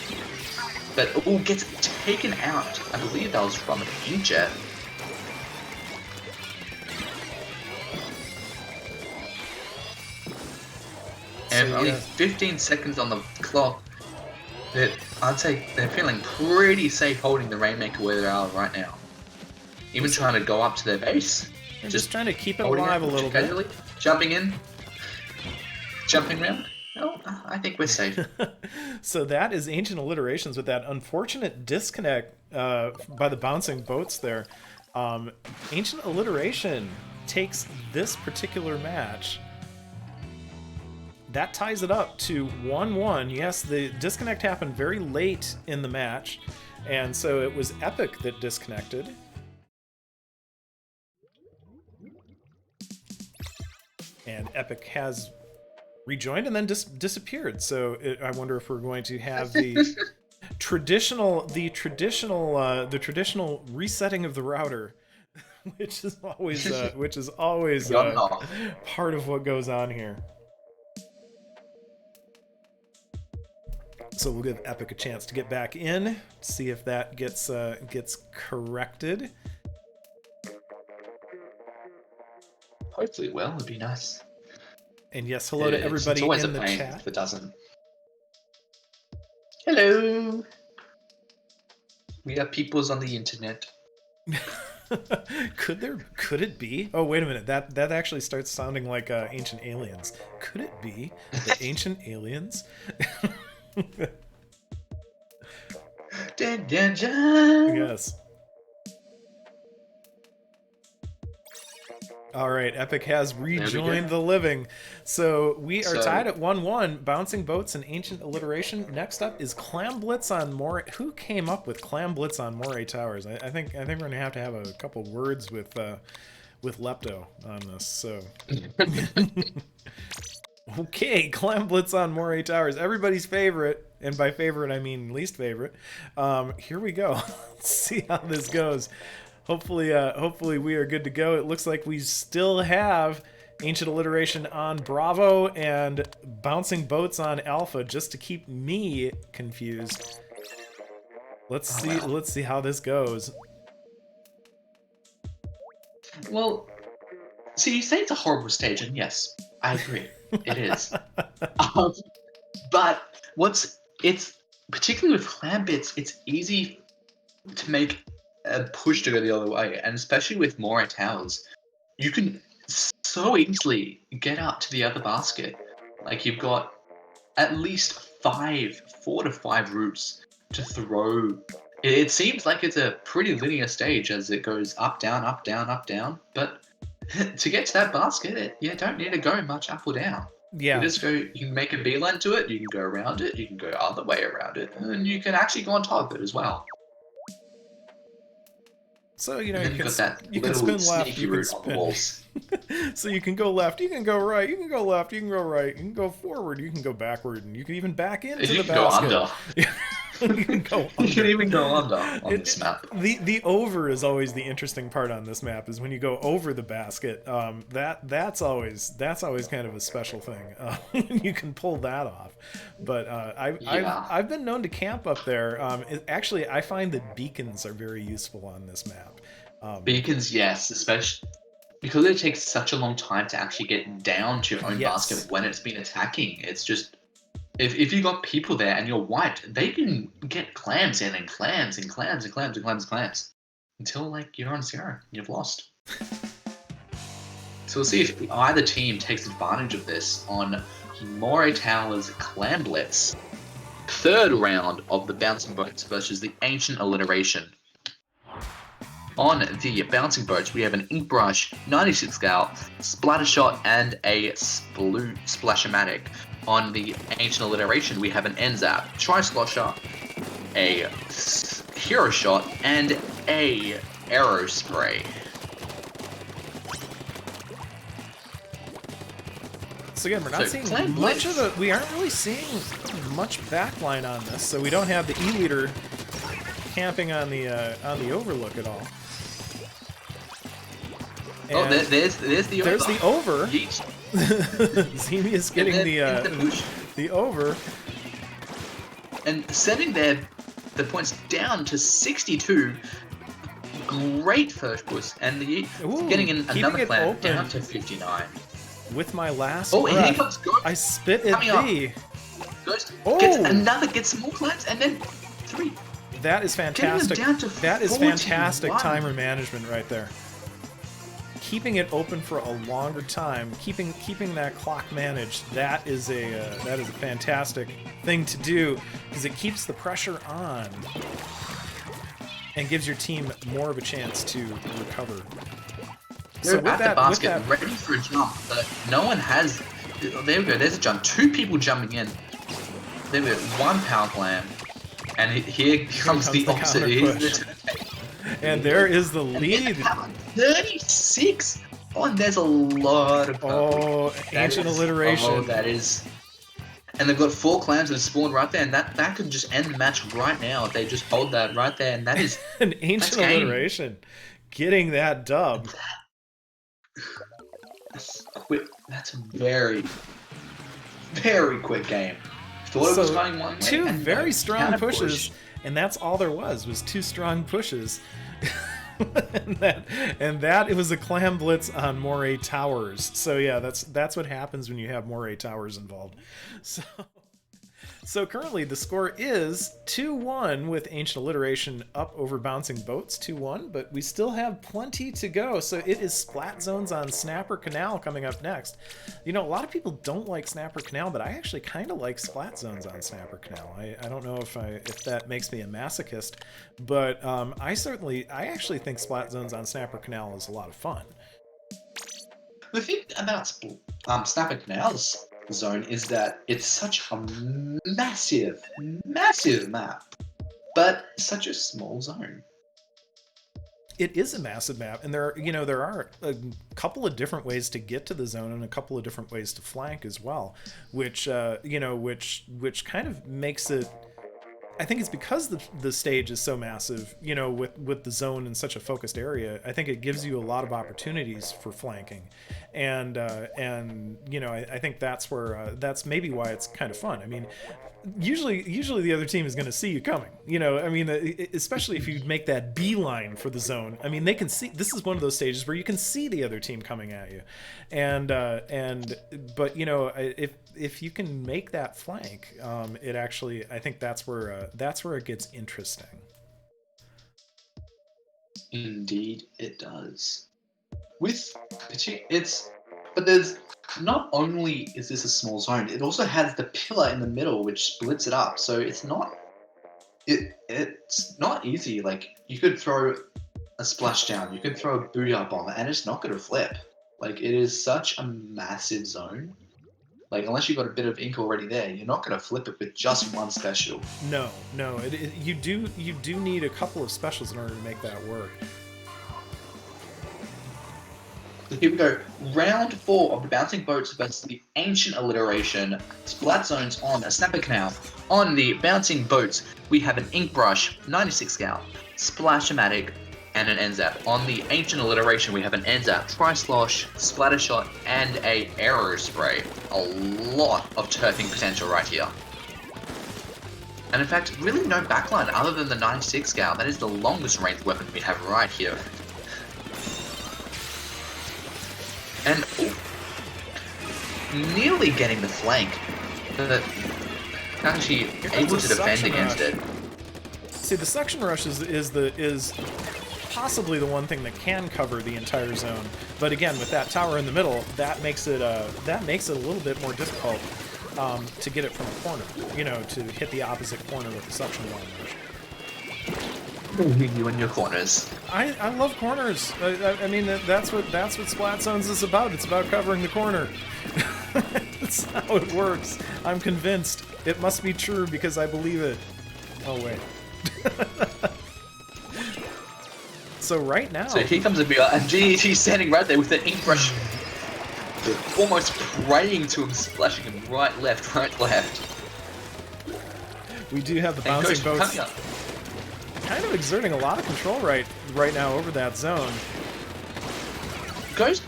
But gets taken out. I believe that was from an inkjet. And only 15 seconds on the clock. I'd say they're feeling pretty safe holding the Rainmaker where they are right now. Even trying to go up to their base. They're just trying to keep it alive a little bit. Jumping in. Jumping around. No, I think we're safe. So that is Ancient Alliterations with that unfortunate disconnect by the bouncing boats there. Ancient Alliteration takes this particular match. That ties it up to 1-1. Yes, the disconnect happened very late in the match, and so it was Epic that disconnected. And Epic has rejoined and then disappeared. So I wonder if we're going to have the traditional resetting of the router, which is always part of what goes on here. So we'll give Epic a chance to get back in, see if that gets corrected. Hopefully it will. It'd be nice. And yes, hello to everybody in the chat. If it doesn't. Hello. We are peoples on the internet. Could it be? Oh, wait a minute. That actually starts sounding like Ancient Aliens. Could it be the Ancient Aliens? Yes. All right, Epic has rejoined the living. So we are tied at 1-1. Bouncing Boats and Ancient Alliteration. Next up is Clam Blitz on Moray. Who came up with Clam Blitz on Moray Towers? I think we're gonna have a couple words with Lepto on this. So. Okay, Clam Blitz on Moray Towers. Everybody's favorite, and by favorite I mean least favorite. Here we go. Let's see how this goes. Hopefully we are good to go. It looks like we still have Ancient Alliteration on Bravo and Bouncing Boats on Alpha, just to keep me confused. Let's see how this goes. Well, see, you say it's a horrible stage, and yes, I agree. It is. But it's particularly with Clam Bits, it's easy to make a push to go the other way, and especially with Moray Towers, you can so easily get up to the other basket. Like, you've got at least 4 to 5 routes to throw. It seems like it's a pretty linear stage as it goes up, down, up, down, up, down, but to get to that basket, you don't need to go much up or down. Yeah. You can make a beeline to it, you can go around it, you can go other way around it, and you can actually go on top of it as well. So, you can spin left, you can spin. So you can go left, you can go right, you can go left, you can go right, you can go forward, you can go backward, and you can even back into the basket. Go under. You can go under. You can even go under on this map. The over is always the interesting part on this map, is when you go over the basket. That's always kind of a special thing. You can pull that off. But I've been known to camp up there. Actually, I find that beacons are very useful on this map. Beacons, yes, especially because it takes such a long time to actually get down to your own basket when it's been attacking. It's just, if you got people there and you're wiped, they can get clams in and clams and clams and clams and clams and clams until like you're on 0. You've lost. So we'll see if either team takes advantage of this on Moray Towers Clam Blitz. 3rd round of the Bouncing Boats versus the Ancient Alliteration. On the Bouncing Boats, we have an Ink Brush, 96 scale, Splatter Shot, and a Splashomatic. On the Ancient Alliteration, we have an NZAP, Tri-Slosher, a Hero Shot, and a Arrow Spray. So again, we're not seeing much of the. We aren't really seeing much backline on this, so we don't have the E-Leader camping on the overlook at all. And there's the over. There's the over. Xemius getting the over. And sending their the points down to 62. Great first push, and getting in another clam down to 59. With my last breath, here comes Ghost. I spit at thee. Ghost gets some more clams, and then 3. That is fantastic. That is fantastic timer management right there. Keeping it open for a longer time, keeping that clock managed. That is a fantastic thing to do because it keeps the pressure on and gives your team more of a chance to recover. They're at the basket, ready for a jump, but no one has. There we go. There's a jump. 2 people jumping in. There we go. 1 power clam, and here comes the opposite. And there is the lead. 36. Oh, and there's a lot of. Oh, Ancient Alliteration. Oh, that is. And they've got 4 clams that spawned right there, and that could just end the match right now if they just hold that right there, and that is an Ancient Alliteration getting that dub. That's a very, very quick game. Thought it was going one way. 2 very strong pushes, and that's all there was 2 strong pushes. and that it was a clam blitz on Moray Towers. So yeah, that's what happens when you have Moray Towers involved. So currently the score is 2-1 with Ancient Alliteration up over Bouncing Boats 2-1, but we still have plenty to go. So it is Splat Zones on Snapper Canal coming up next. You know, a lot of people don't like Snapper Canal, but I actually kind of like Splat Zones on Snapper Canal. I don't know if that makes me a masochist, but I actually think Splat Zones on Snapper Canal is a lot of fun. The thing about Snapper Canal's zone is that it's such a massive map, but such a small zone. It is a massive map, and there are a couple of different ways to get to the zone and a couple of different ways to flank as well, which kind of makes it. I think it's because the stage is so massive, with the zone in such a focused area. I think it gives you a lot of opportunities for flanking, and I think that's where that's maybe why it's kind of fun. I mean, usually the other team is going to see you coming. Especially if you make that beeline for the zone. I mean, they can see. This is one of those stages where you can see the other team coming at you, but if you can make that flank, it actually, I think that's where it gets interesting. Indeed, it does. But there's not only is this a small zone, it also has the pillar in the middle which splits it up. So it's not easy. Like, you could throw a splashdown, you could throw a booyah bomb, and it's not going to flip. Like, it is such a massive zone. Like, unless you've got a bit of ink already there, you're not going to flip it with just one special. No. You do need a couple of specials in order to make that work. Here we go. Round 4 of the Bouncing Boats versus the Ancient Alliteration. Splat Zones on a Snapper Canal. On the Bouncing Boats, we have an Ink Brush, 96 scale, Splash-O-Matic, and an N-Zap. On the Ancient Alliteration, we have an N-Zap, Tri-Slosh, Splatter Shot, and a Aero Spray. A lot of turfing potential right here. And in fact, really no backline other than the 96 scale. That is the longest range weapon we have right here. And nearly getting the flank, but actually able to defend against it. See, the suction rush is possibly the one thing that can cover the entire zone. But again, with that tower in the middle, that makes it a little bit more difficult to get it from a corner. To hit the opposite corner with the suction line rush. You and your corners. I love corners. I mean, that's what Splat Zones is about. It's about covering the corner. That's how it works. I'm convinced. It must be true because I believe it. Oh wait. So right now. So here comes a BR, and GET standing right there with the ink brush, almost praying to him, splashing him right, left. We do have the Bouncing Boats kind of exerting a lot of control right now over that zone. Ghost,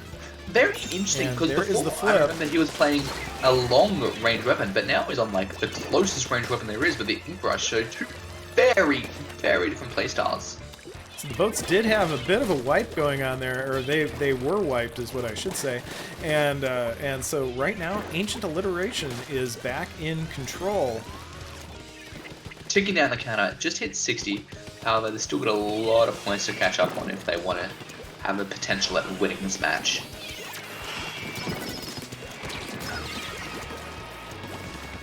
very interesting, because before I remember he was playing a long range weapon, but now he's on like the closest range weapon there is with the ink brush. So very, very different playstyles. So the boats did have a bit of a wipe going on there, or they were wiped, is what I should say, and so right now, Ancient Alliteration is back in control. Ticking down the counter, just hit 60. However, they've still got a lot of points to catch up on if they want to have a potential at winning this match.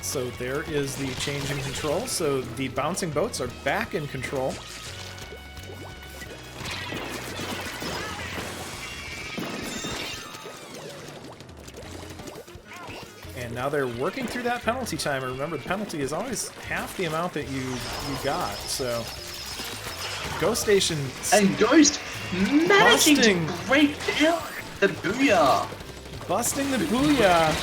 So there is the change in control. So the bouncing boats are back in control. And now they're working through that penalty timer. Remember, the penalty is always half the amount that you got. So Ghost Station and Ghost managing busting, to break down the booyah. Busting the booyah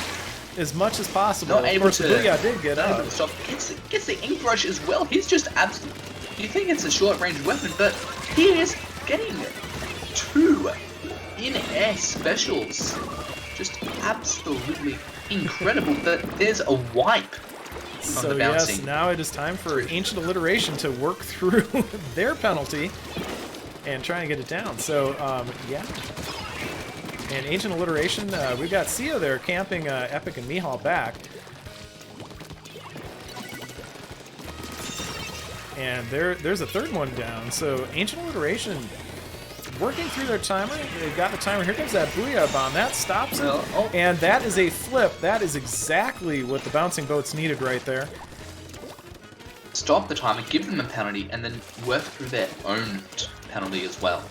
as much as possible. Not able to. The booyah did get up. Stop. Gets the ink brush as well. He's just absolutely. You think it's a short range weapon, but he is getting 2 in-air specials. Just absolutely incredible. But there's a wipe. So yes, now it is time for Ancient Alliteration to work through their penalty and try and get it down. So yeah. And Ancient Alliteration, we've got Sia there camping Epic and Mihal back. And there's a third one down. So Ancient Alliteration working through their timer. They've got the timer. Here comes that Booyah Bomb. That stops it. Oh. And that is a flip. That is exactly what the bouncing boats needed right there. Stop the timer, give them a penalty, and then work through their own penalty as well.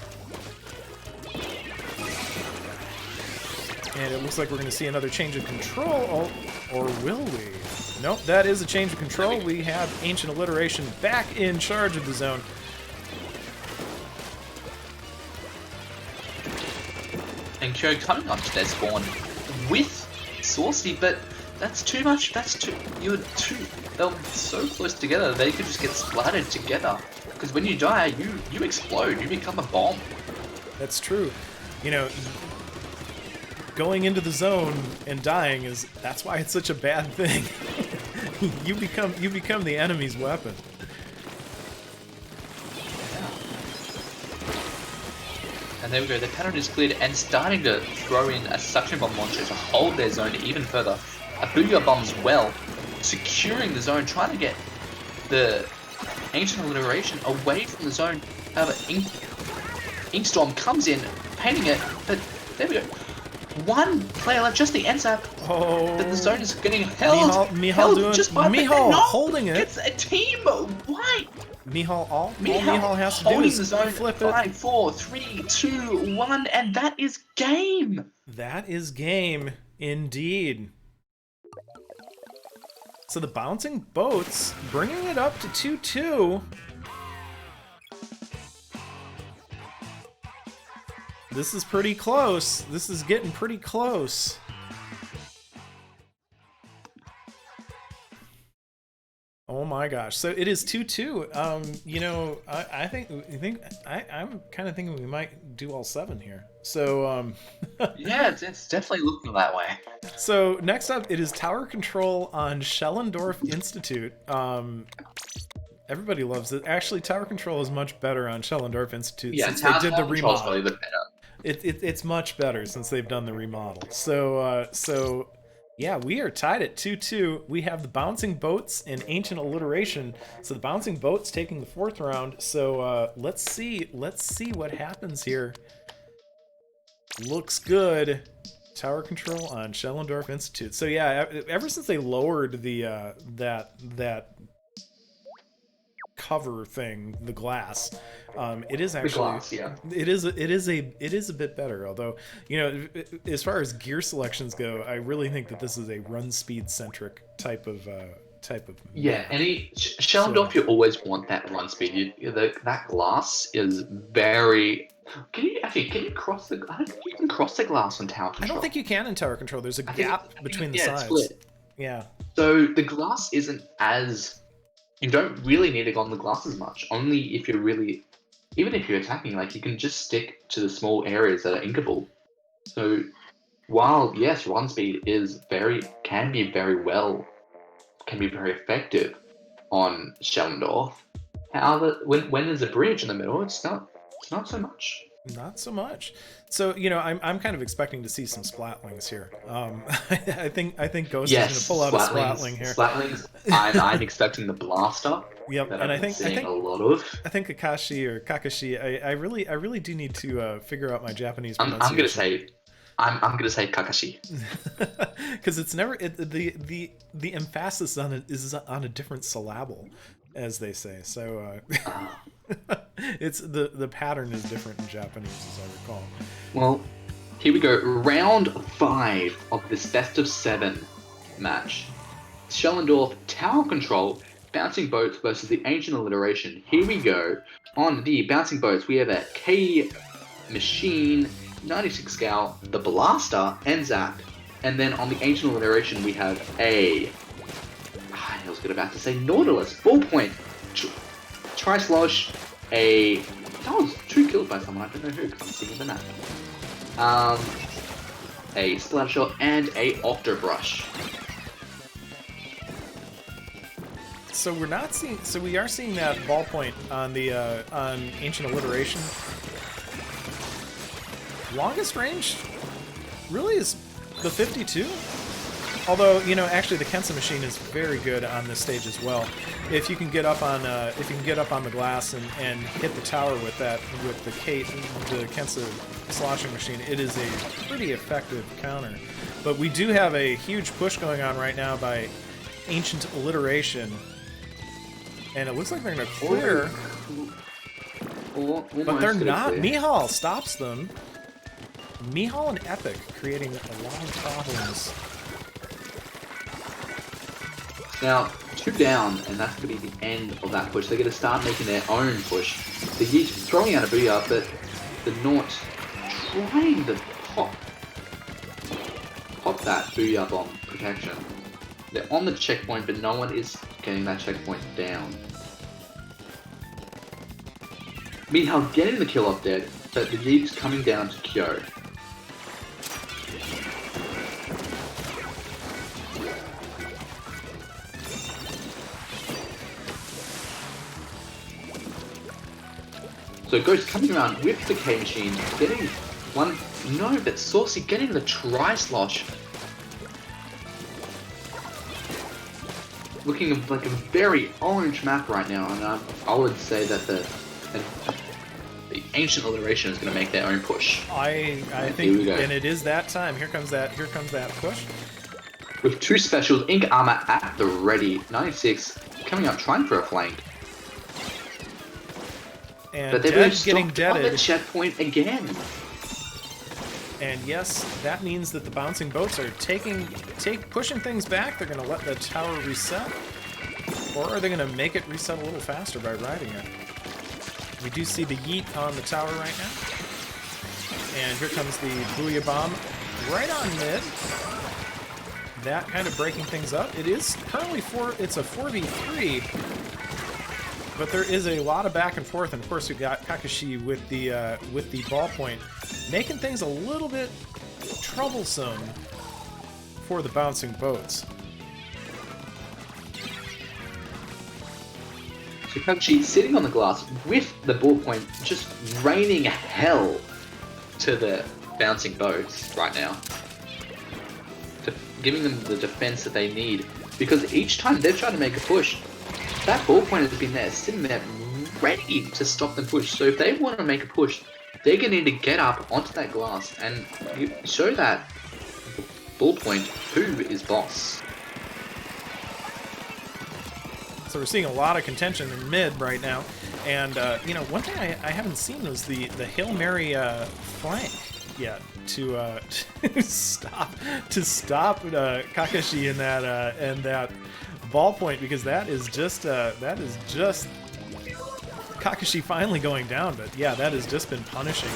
And it looks like we're going to see another change of control, or will we? Nope, that is a change of control. We have Ancient Alliteration back in charge of the zone. And Kyo coming up to their spawn with Saucy, but that's too much. They're so close together, they could just get splattered together. Because when you die, you explode, you become a bomb. That's true. You know, going into the zone and dying that's why it's such a bad thing. you become the enemy's weapon. And there we go, the penalty is cleared and starting to throw in a suction bomb launcher to hold their zone even further. A Booyah bomb as well, securing the zone, trying to get the Ancient Alliteration away from the zone. However, Inkstorm comes in, painting it, but there we go. One player left, just the NSAP. Oh, the zone is getting held. Mihal doing just by Mihal holding it. It's a team wipe. All Mihal has to do is the zone, flip it. 5, 4, 3, 2, 1, and that is game. That is game, indeed. So the bouncing boats bringing it up to 2-2. This is pretty close. This is getting pretty close. Oh my gosh! So it is 2-2. You know, I'm kind of thinking we might do all 7 here. So yeah, it's definitely looking that way. So next up, it is Tower Control on Schellendorf Institute. Everybody loves it. Actually, Tower Control is much better on Schellendorf Institute since they did the remodel. Probably a bit better. It's much better since they've done the remodel. So yeah, we are tied at 2-2. We have the Bouncing Boats and Ancient Alliteration. So the Bouncing Boats taking the 4th round. So let's see what happens here. Looks good. Tower Control on Schellendorf Institute. So yeah, ever since they lowered the that cover thing, the glass, it is actually glass, yeah. it is a bit better. Although, you know, as far as gear selections go, I really think that this is a run speed centric type of yeah. Schellendorf, you always want that run speed. That glass is very. Can you cross the? I don't think you can cross the glass on Tower Control. I don't think you can in Tower Control. There's a gap between the sides. It's split. Yeah. So the glass isn't as. You don't really need to go on the glass as much. Only if you're really, even if you're attacking, like you can just stick to the small areas that are inkable. So while yes, run speed can be very effective on Schellendorf. When there's a bridge in the middle, it's not so much. Not so much. So I'm kind of expecting to see some splatlings here. I think Ghost is going to Yes, pull out a Splatlings. splatling here. Splatlings. I'm expecting the blaster. Yep, That and I've been seeing a lot of. I think Kakashi or Kakashi. I really do need to figure out my Japanese I'm pronunciation. gonna say, I'm gonna say Kakashi. Because it's never the emphasis on it is on a different syllable, as they say. So it's the pattern is different in Japanese, as I recall. Well, here we go. Round 5 of this best of 7 match. Schellendorf Tower Control Bouncing Boats versus the Ancient Alliteration. Here we go. On the Bouncing Boats, we have a K Machine, 96 Scale, the Blaster, and Zap. And then on the Ancient Alliteration, we have a... I was about to say Nautilus, Ballpoint, Tri-Slosh, a... That was 2 kills by someone, I don't know who, because I'm seeing the map. A Splattershot, and a Octobrush. So we're not seeing. So we are seeing that ballpoint on the on Ancient Alliteration. Longest range really is the 52. Although actually the Kensa machine is very good on this stage as well. If you can get up on the glass and hit the tower with the Kensa sloshing machine, it is a pretty effective counter. But we do have a huge push going on right now by Ancient Alliteration. And it looks like they're going to clear. But they're not. Mihal stops them. Mihal and Epic creating a lot of problems. Now, 2 down, and that's going to be the end of that push. They're going to start making their own push. The Yeet throwing out a booyah, but the Naught trying to pop that booyah bomb protection. They're on the checkpoint, but no one is getting that checkpoint down. Mihal getting the kill off dead, but the Yeet's coming down to Kyo. So Ghost coming around with the K Machine, getting one... No, but Saucy getting the Tri-Slosh. Looking like a very orange map right now, and I would say that the Ancient Alliteration is going to make their own push. I think, and it is that time. Here comes that push. With 2 specials, Ink Armor at the ready. 96 coming up, trying for a flank. And but they're getting deaded. On the checkpoint again. And yes, that means that the bouncing boats are pushing things back. They're going to let the tower reset, or are they going to make it reset a little faster by riding it? We do see the yeet on the tower right now, and here comes the booyah bomb right on mid. That kind of breaking things up. It is currently it's a 4v3, but there is a lot of back and forth. And of course, we got Kakashi with the ballpoint, making things a little bit troublesome for the bouncing boats. So Kakashi sitting on the glass with the ballpoint, just raining hell to the bouncing boats right now, giving them the defense that they need. Because each time they've tried to make a push, that ballpoint has been there, sitting there, ready to stop them push. So if they want to make a push, they're going to need to get up onto that glass and show that ballpoint who is boss. So we're seeing a lot of contention in mid right now. And, one thing I haven't seen was the Hail Mary flank yet to stop Kakashi in that ballpoint, because that is just Kakashi finally going down. But yeah, that has just been punishing.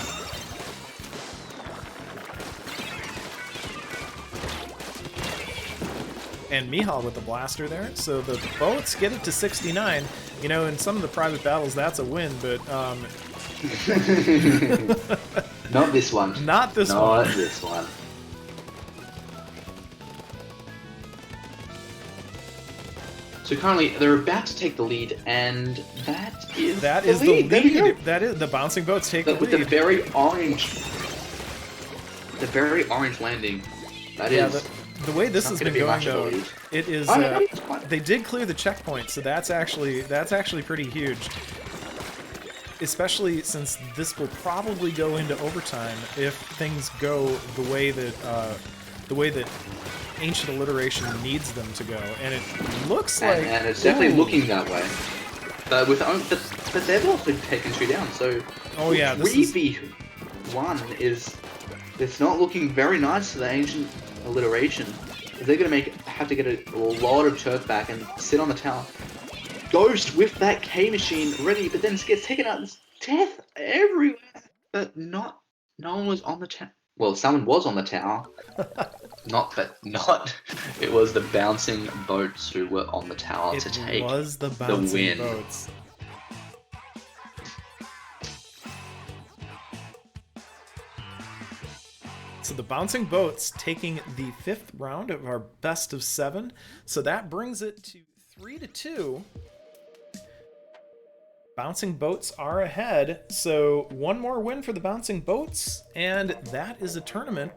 And Mihal with the blaster there. So the boats get it to 69. In some of the private battles, that's a win, but not this one. Not this one. Not this one. So currently, they're about to take the lead, and that is That the is the lead. There we go. lead. That is the bouncing boats take the With lead. the very orange landing. That is. The way this has been going though, it is. They did clear the checkpoint, so that's actually pretty huge. Especially since this will probably go into overtime if things go the way that Ancient Alliteration needs them to go, and it looks like. And it's definitely looking that way. But they've also taken 2 down, so. Oh yeah, this 3v1 is. It's not looking very nice for the Ancient Alliteration. They're gonna have to get a lot of turf back and sit on the tower. Ghost with that K machine ready, but then gets taken out. There's death everywhere, but no one was on the tower. Well, someone was on the tower. It was the bouncing boats who were on the tower to take the win. Boats. So the bouncing boats taking the 5th round of our best of 7. So that brings it to 3-2. Bouncing boats are ahead. So one more win for the bouncing boats, and that is a tournament.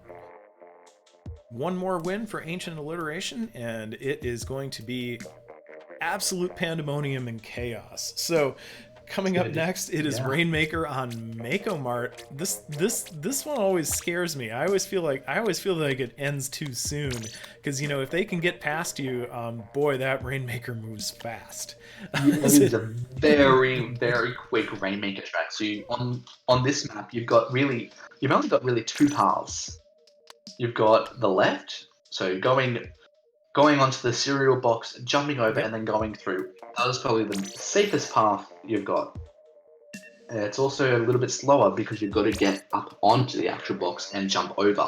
One more win for Ancient Alliteration, and it is going to be absolute pandemonium and chaos. So coming up next, it is Rainmaker on Mako Mart. This one always scares me. I always feel like it ends too soon, because if they can get past you, boy, that Rainmaker moves fast. It is a very, very quick Rainmaker track. So on this map, you've only got really 2 paths. You've got the left, so going onto the cereal box, jumping over, and then going through. That was probably the safest path you've got. It's also a little bit slower because you've got to get up onto the actual box and jump over.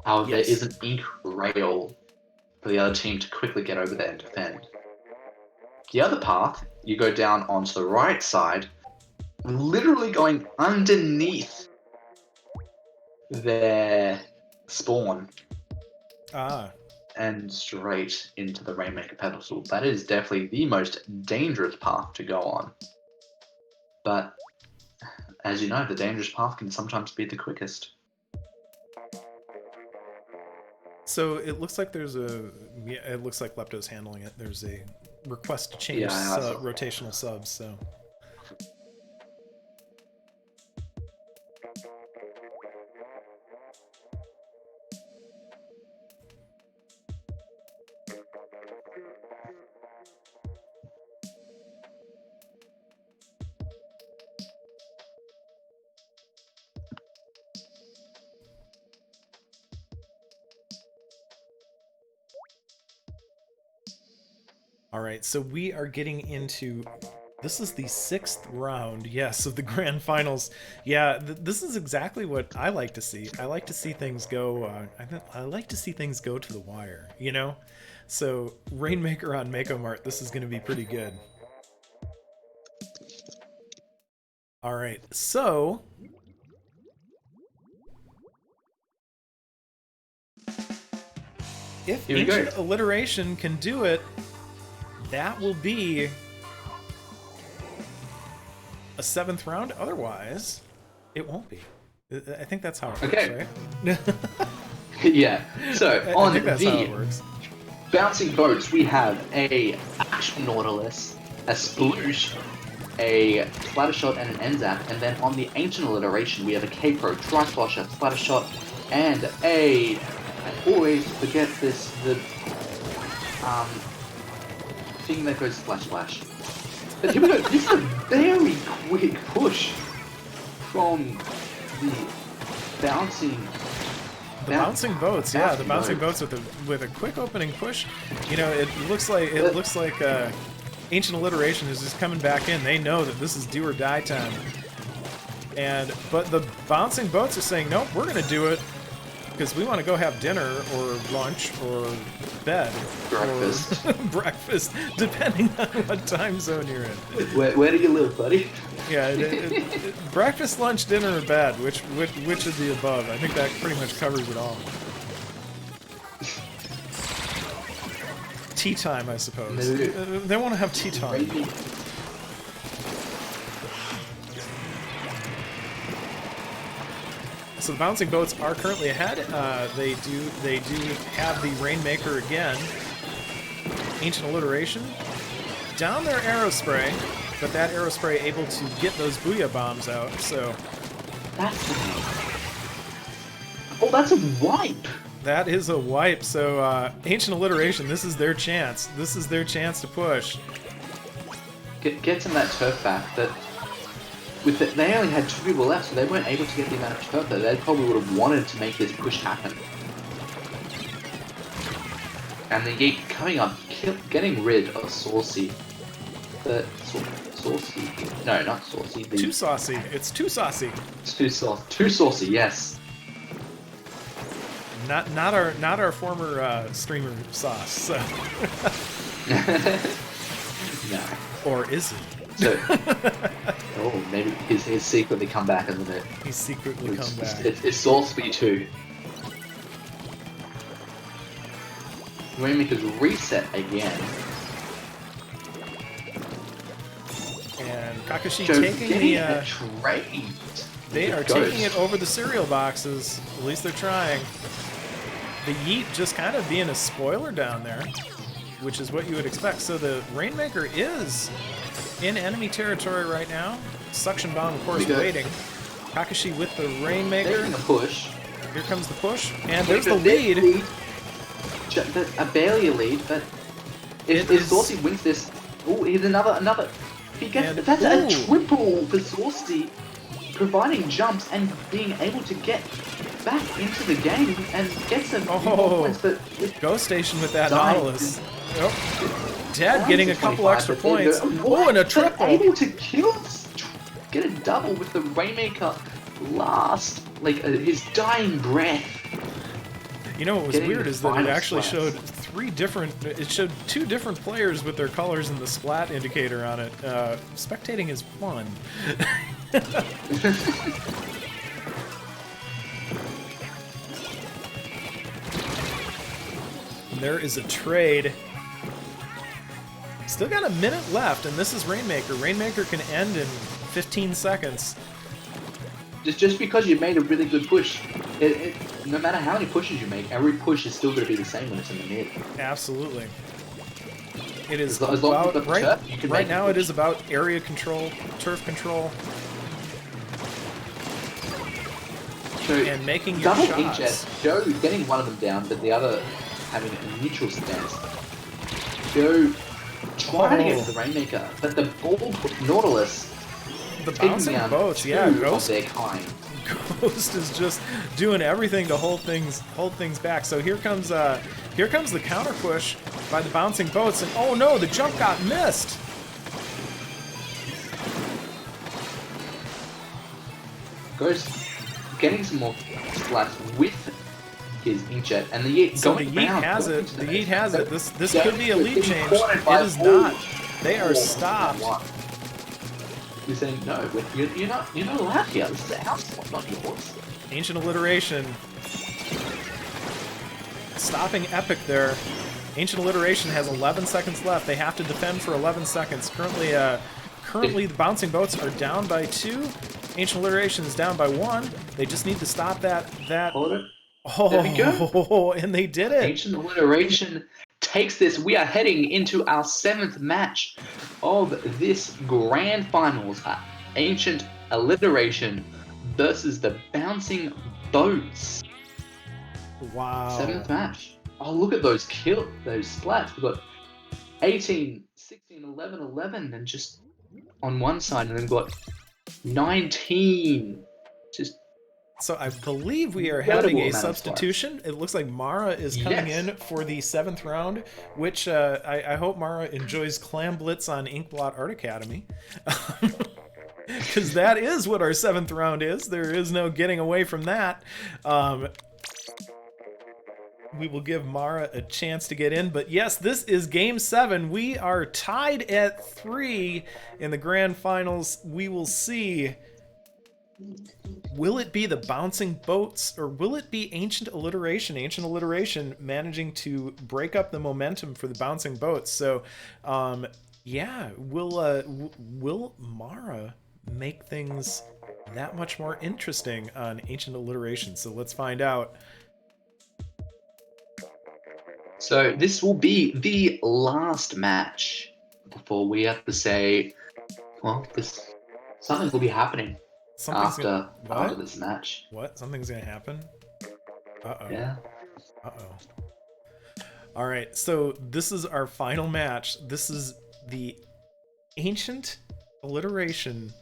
However, there is an ink rail for the other team to quickly get over there and defend. The other path, you go down onto the right side, literally going underneath their spawn. And straight into the Rainmaker pedestal. That is definitely the most dangerous path to go on. But, as you know, the dangerous path can sometimes be the quickest. So it looks like it looks like Lepto's handling it. There's a request to change rotational subs, so. All right, so we are getting into, this is the 6th round, yes, of the grand finals. Yeah, this is exactly what I like to see. I like to see things go, I like to see things go to the wire, So Rainmaker on Mako Mart, this is going to be pretty good. All right, so if Ancient Alliteration can do it, that will be a 7th round. Otherwise, it won't be. I think that's how it works, right? Yeah. So I think that's how it works. Bouncing boats, we have a Action Nautilus, a Sploosh, a Splattershot, and an NZAP. And then on the Ancient Alliteration, we have a K-Pro, Tri-Slosher, Splattershot, and I always forget this, thing that goes splash. But here we go. This is a very quick push from the bouncing boats. Yeah, the bouncing boats with a quick opening push. It looks like Ancient Alliteration is just coming back in. They know that this is do or die time. But the bouncing boats are saying, nope, we're gonna do it. Because we want to go have dinner or lunch or bed breakfast, or breakfast, depending on what time zone you're in. Where do you live, buddy? Yeah, breakfast, lunch, dinner, or bed. Which of the above? I think that pretty much covers it all. tea time, I suppose. No. They want to have tea time. Maybe. So the bouncing boats are currently ahead. They do have the Rainmaker again. Ancient Alliteration. Down their arrow spray, but that arrow spray able to get those booyah bombs out, so... That's a wipe! That is a wipe, so Ancient Alliteration, this is their chance. This is their chance to push. Gets them that turf back, but they only had 2 people left, so they weren't able to get the amount of turf that they probably would have wanted to make this push happen. And the Yeet coming up, getting rid of Saucy. Saucy? No, not Saucy. Too saucy. It's too saucy. Too saucy, yes. Not our former streamer sauce. So. No. Or is it? So, maybe he's secretly come back, isn't it? He's secretly come back. It's Saucy too. Rainmaker's reset again. And Kakashi taking the trade. They are taking it over the cereal boxes. At least they're trying. The Yeet just kind of being a spoiler down there, which is what you would expect. So the Rainmaker is in enemy territory right now. Suction Bomb, of course, waiting. Kakashi with the Rainmaker. Taking a push. Here comes the push, and there's the lead. Barely a lead, but if Saucy wins this, here's another. He gets that's a triple for Saucy, providing jumps and being able to get back into the game and get some points. But Ghost Station with that Nautilus. Dead getting a couple extra points. And a triple. Able to get a double with the Rainmaker last, his dying breath. You know what was weird is that it actually showed 2 different players with their colors and the splat indicator on it. Spectating is fun. And there is a trade. Still got a minute left, and this is Rainmaker. Rainmaker can end in 15 seconds. Just because you made a really good push, no matter how many pushes you make, every push is still going to be the same when it's in the mid. Absolutely. It is as long as right now it is about area control, turf control, and making your shots. Joe getting one of them down, but the other having a neutral stance. Joe trying to get to the Rainmaker, but the ball Nautilus. The bouncing boats, yeah, Ghost. Ghost is just doing everything to hold things back. So here comes the counter push by the bouncing boats, and oh no, the jump got missed. Ghost getting some more splats with his inkjet, and the Yeet so the Yeet has it. The Yeet has it. This could be a lead change. It is not. They are stopped. You're saying no. You're not allowed here. This is a house, not yours. Ancient Alliteration. Stopping Epic there. Ancient Alliteration has 11 seconds left. They have to defend for 11 seconds. Currently the bouncing boats are down by 2. Ancient Alliteration is down by 1. They just need to stop that. Hold it. There we go. And they did it. Ancient Alliteration takes this. We are heading into our 7th match of this grand finals. Ancient Alliteration versus the Bouncing Boats. Wow. 7th match. Oh, look at those splats. We've got 18, 16, 11, 11, and just on one side, and then we've got 19. Just. So I believe we are having a substitution. It looks like Mara is coming in for the 7th round, which I hope Mara enjoys Clam Blitz on Inkblot Art Academy. Because that is what our 7th round is. There is no getting away from that. We will give Mara a chance to get in. But yes, this is Game 7. We are tied at 3 in the grand finals. We will see Will it be the bouncing boats, or will it be Ancient Alliteration? Ancient Alliteration managing to break up the momentum for the bouncing boats. So, yeah, will Mara make things that much more interesting on Ancient Alliteration? So let's find out. So this will be the last match before we have to say, well, something will be happening after this match. What? Something's gonna happen? Uh-oh. Yeah. Uh-oh. All right, so this is our final match. This is the Ancient Alliteration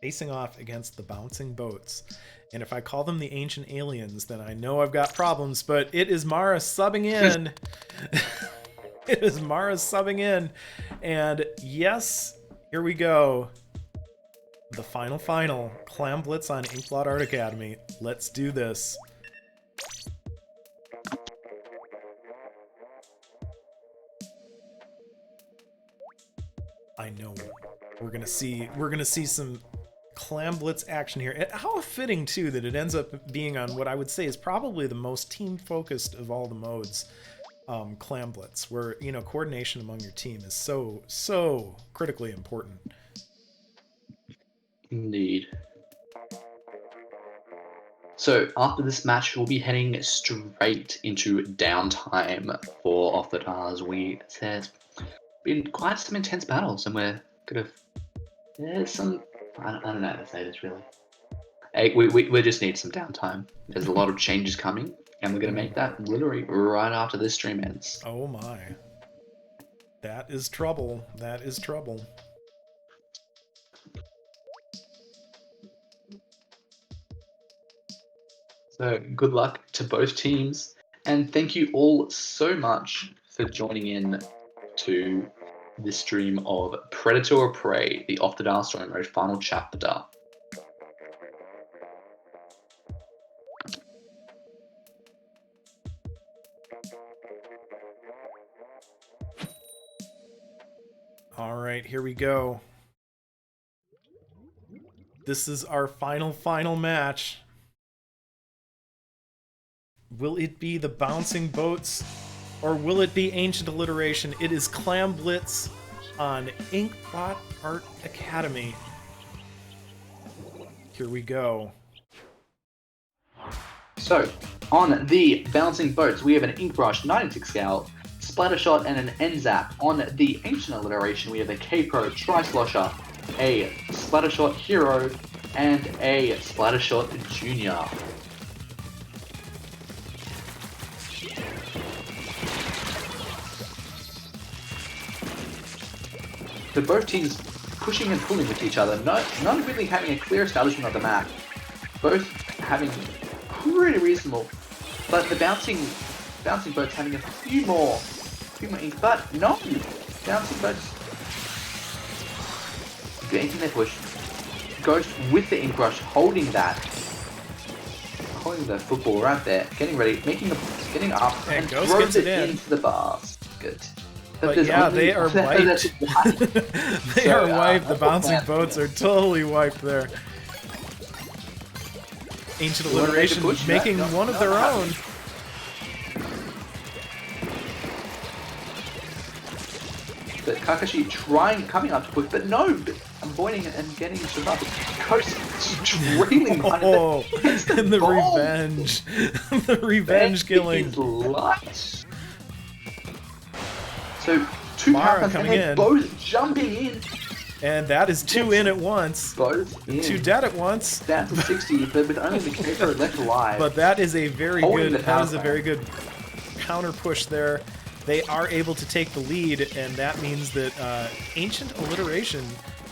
facing off against the Bouncing Boats. And if I call them the Ancient Aliens, then I know I've got problems, but it is Mara subbing in. It is Mara subbing in. And yes, here we go. The final, Clam Blitz on Inkblot Art Academy. Let's do this. I know we're gonna see some Clam Blitz action here. How fitting too that it ends up being on what I would say is probably the most team focused of all the modes, Clam Blitz, where coordination among your team is so critically important. Indeed. So after this match, we'll be heading straight into downtime for Off the Tars. There's been quite some intense battles, and there's some. I don't know how to say this really. Hey, we just need some downtime. There's a lot of changes coming, and we're gonna make that literally right after this stream ends. Oh my. That is trouble. That is trouble. So good luck to both teams, and thank you all so much for joining in to this stream of Predator or Prey, the Off the Dial Story Mode final chapter. All right, here we go. This is our final match. Will it be the Bouncing Boats, or will it be Ancient Alliteration? It is Clam Blitz on Inkblot Art Academy. Here we go. So, on the Bouncing Boats, we have an Ink Brush 96 scale, Splatter Shot, and an N-Zap. On the Ancient Alliteration, we have a K-Pro Tri-Slosher, a Splatter Shot Hero, and a Splatter Shot Junior. So both teams pushing and pulling with each other, not really having a clear establishment of the map. Both having pretty reasonable, but the bouncing boats having a few more ink, but no, bouncing boats making their push. Ghost with the ink brush, holding the football right there, getting ready, getting up, and throws it into the basket. But yeah, they are wiped. They are wiped. The Bouncing Boats are totally wiped there. Ancient Alliteration making one of their own. But Kakashi coming up to push, but no, avoiding it and getting survived. Ghost trailing behind it. And the revenge. The revenge killing. So two Mara coming in, both jumping in, and that is two in at once. Both in. Two dead at once. Down to 60, but with only the K-Pro left alive. But that is a very good. That is a very good counter push there. They are able to take the lead, and that means that Ancient Alliteration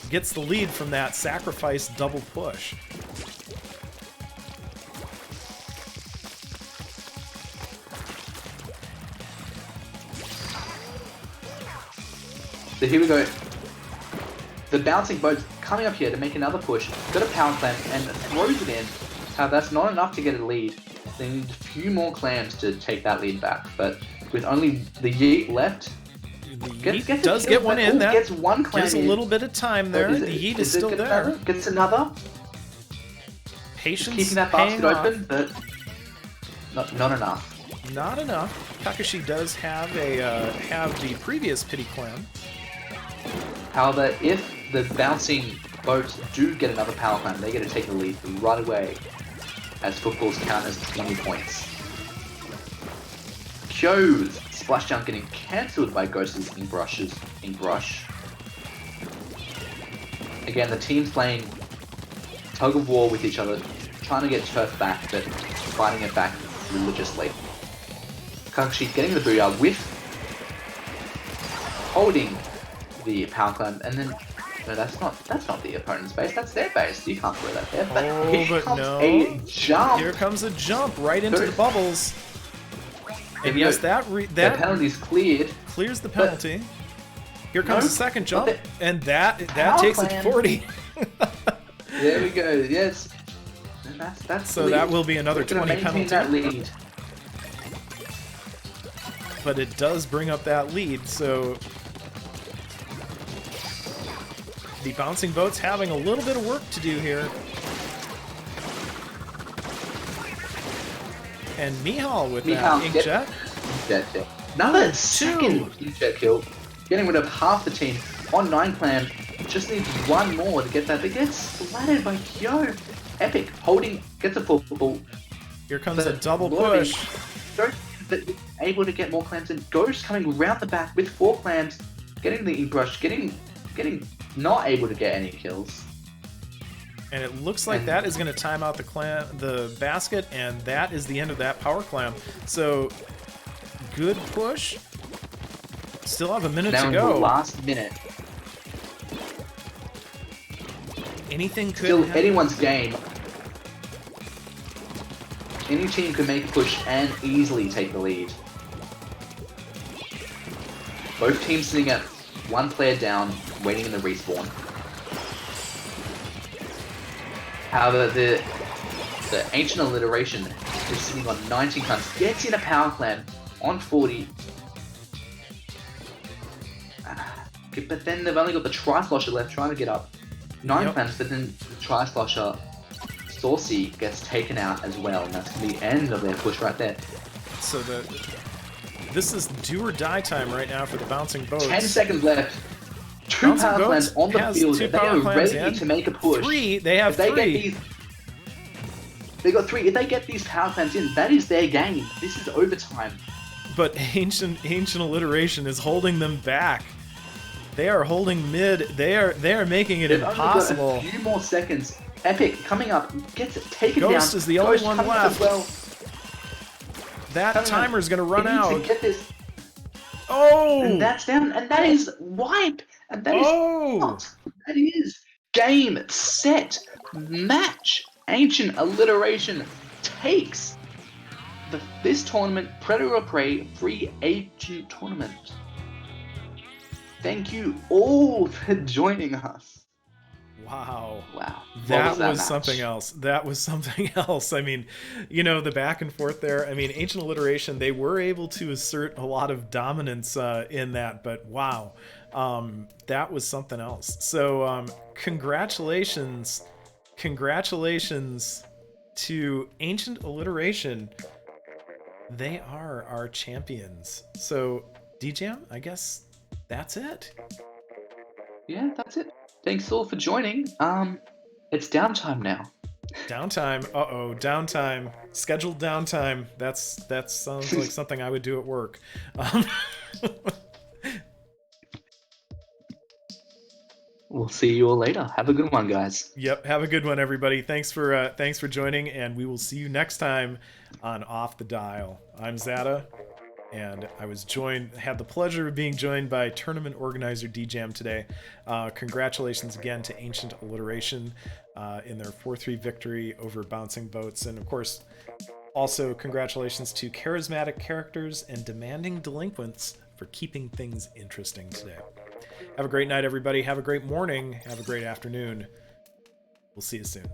gets the lead from that sacrifice double push. So here we go. The Bouncing Boat's coming up here to make another push. Got a power clam and throws it in. That's not enough to get a lead. They need a few more clams to take that lead back. But with only the Yeet left, does get one in. That gets one clam gives a little bit of time there. The Yeet is still there. Gets another. Patience keeping that paying basket off. open, but not enough. Not enough. Kakashi does have the previous pity clam. However, if the bouncing boats do get another power climb, they get to take the lead right away, as footballs count as 20 points. Kyo's splashdown getting cancelled by Ghost's ink brush. Again, the team's playing tug of war with each other, trying to get turf back, but fighting it back religiously. Kakashi getting the booyah with holding the power climb, and then no, that's not the opponent's base, that's their base. You can't throw that there. But here comes a jump. Here comes a jump right into the bubbles. And yes, that penalty's cleared. Clears the penalty. Here comes the second jump, and that takes it to 40. There we go. Yes. And that's so that will be another 20 penalty. That lead. But it does bring up that lead, so the bouncing boat's having a little bit of work to do here. And Mihal with that inkjet. Another second inkjet kill. Getting rid of half the team on 9 clam. Just needs one more to get that. But gets splattered by Kyo. Epic holding, gets a full ball. Here comes a double push. Able to get more clams in. Ghost coming round the back with 4 clams. Getting the ink brush. Getting not able to get any kills. And it looks like that is going to time out the basket, and that is the end of that power clam. So, good push. Still have a minute to go. Now in the last minute. Anything could Still happen. Anyone's game. Any team can make a push and easily take the lead. Both teams sitting at 1 player down, waiting in the respawn. However, the Ancient Alliteration is sitting on 19 clams, gets in a power clam on 40. But then they've only got the Tri-Slosher left trying to get up 9 clams, but then the Tri-Slosher Saucy gets taken out as well, and that's the end of their push right there. So this is do or die time right now for the bouncing boats. 10 seconds left. 2 power clams on the field. They are ready to make a push. 3. They have 3. They got 3. If they get these power clams in, that is their game. This is overtime. But Ancient Alliteration is holding them back. They are holding mid. They are making it impossible. Only got a few more seconds. Epic coming up, gets it taken down. Ghost is the only one left. Well. That timer's gonna run out. To get this. Oh! And that's down, and that is wipe, and that is not. That is game, set, match. Ancient Alliteration takes this tournament, Predator or Prey, free Ancient tournament. Thank you all for joining us. Wow. Wow. That was something else. That was something else. I mean, you know, the back and forth there. I mean, Ancient Alliteration, they were able to assert a lot of dominance in that, but wow. That was something else. So, congratulations to Ancient Alliteration. They are our champions. So, DJam, I guess that's it. Yeah, that's it. Thanks all for joining. It's downtime now. Downtime. Uh-oh, downtime. Scheduled downtime. That sounds like something I would do at work. We'll see you all later. Have a good one, guys. Yep, have a good one, everybody. Thanks for joining, and we will see you next time on Off the Dial. I'm Zada, and I had the pleasure of being joined by tournament organizer DJam today. Congratulations again to Ancient Alliteration in their 4-3 victory over Bouncing Boats, and of course, also congratulations to Charismatic Characters and Demanding Delinquents for keeping things interesting today. Have a great night, everybody. Have a great morning. Have a great afternoon. We'll see you soon.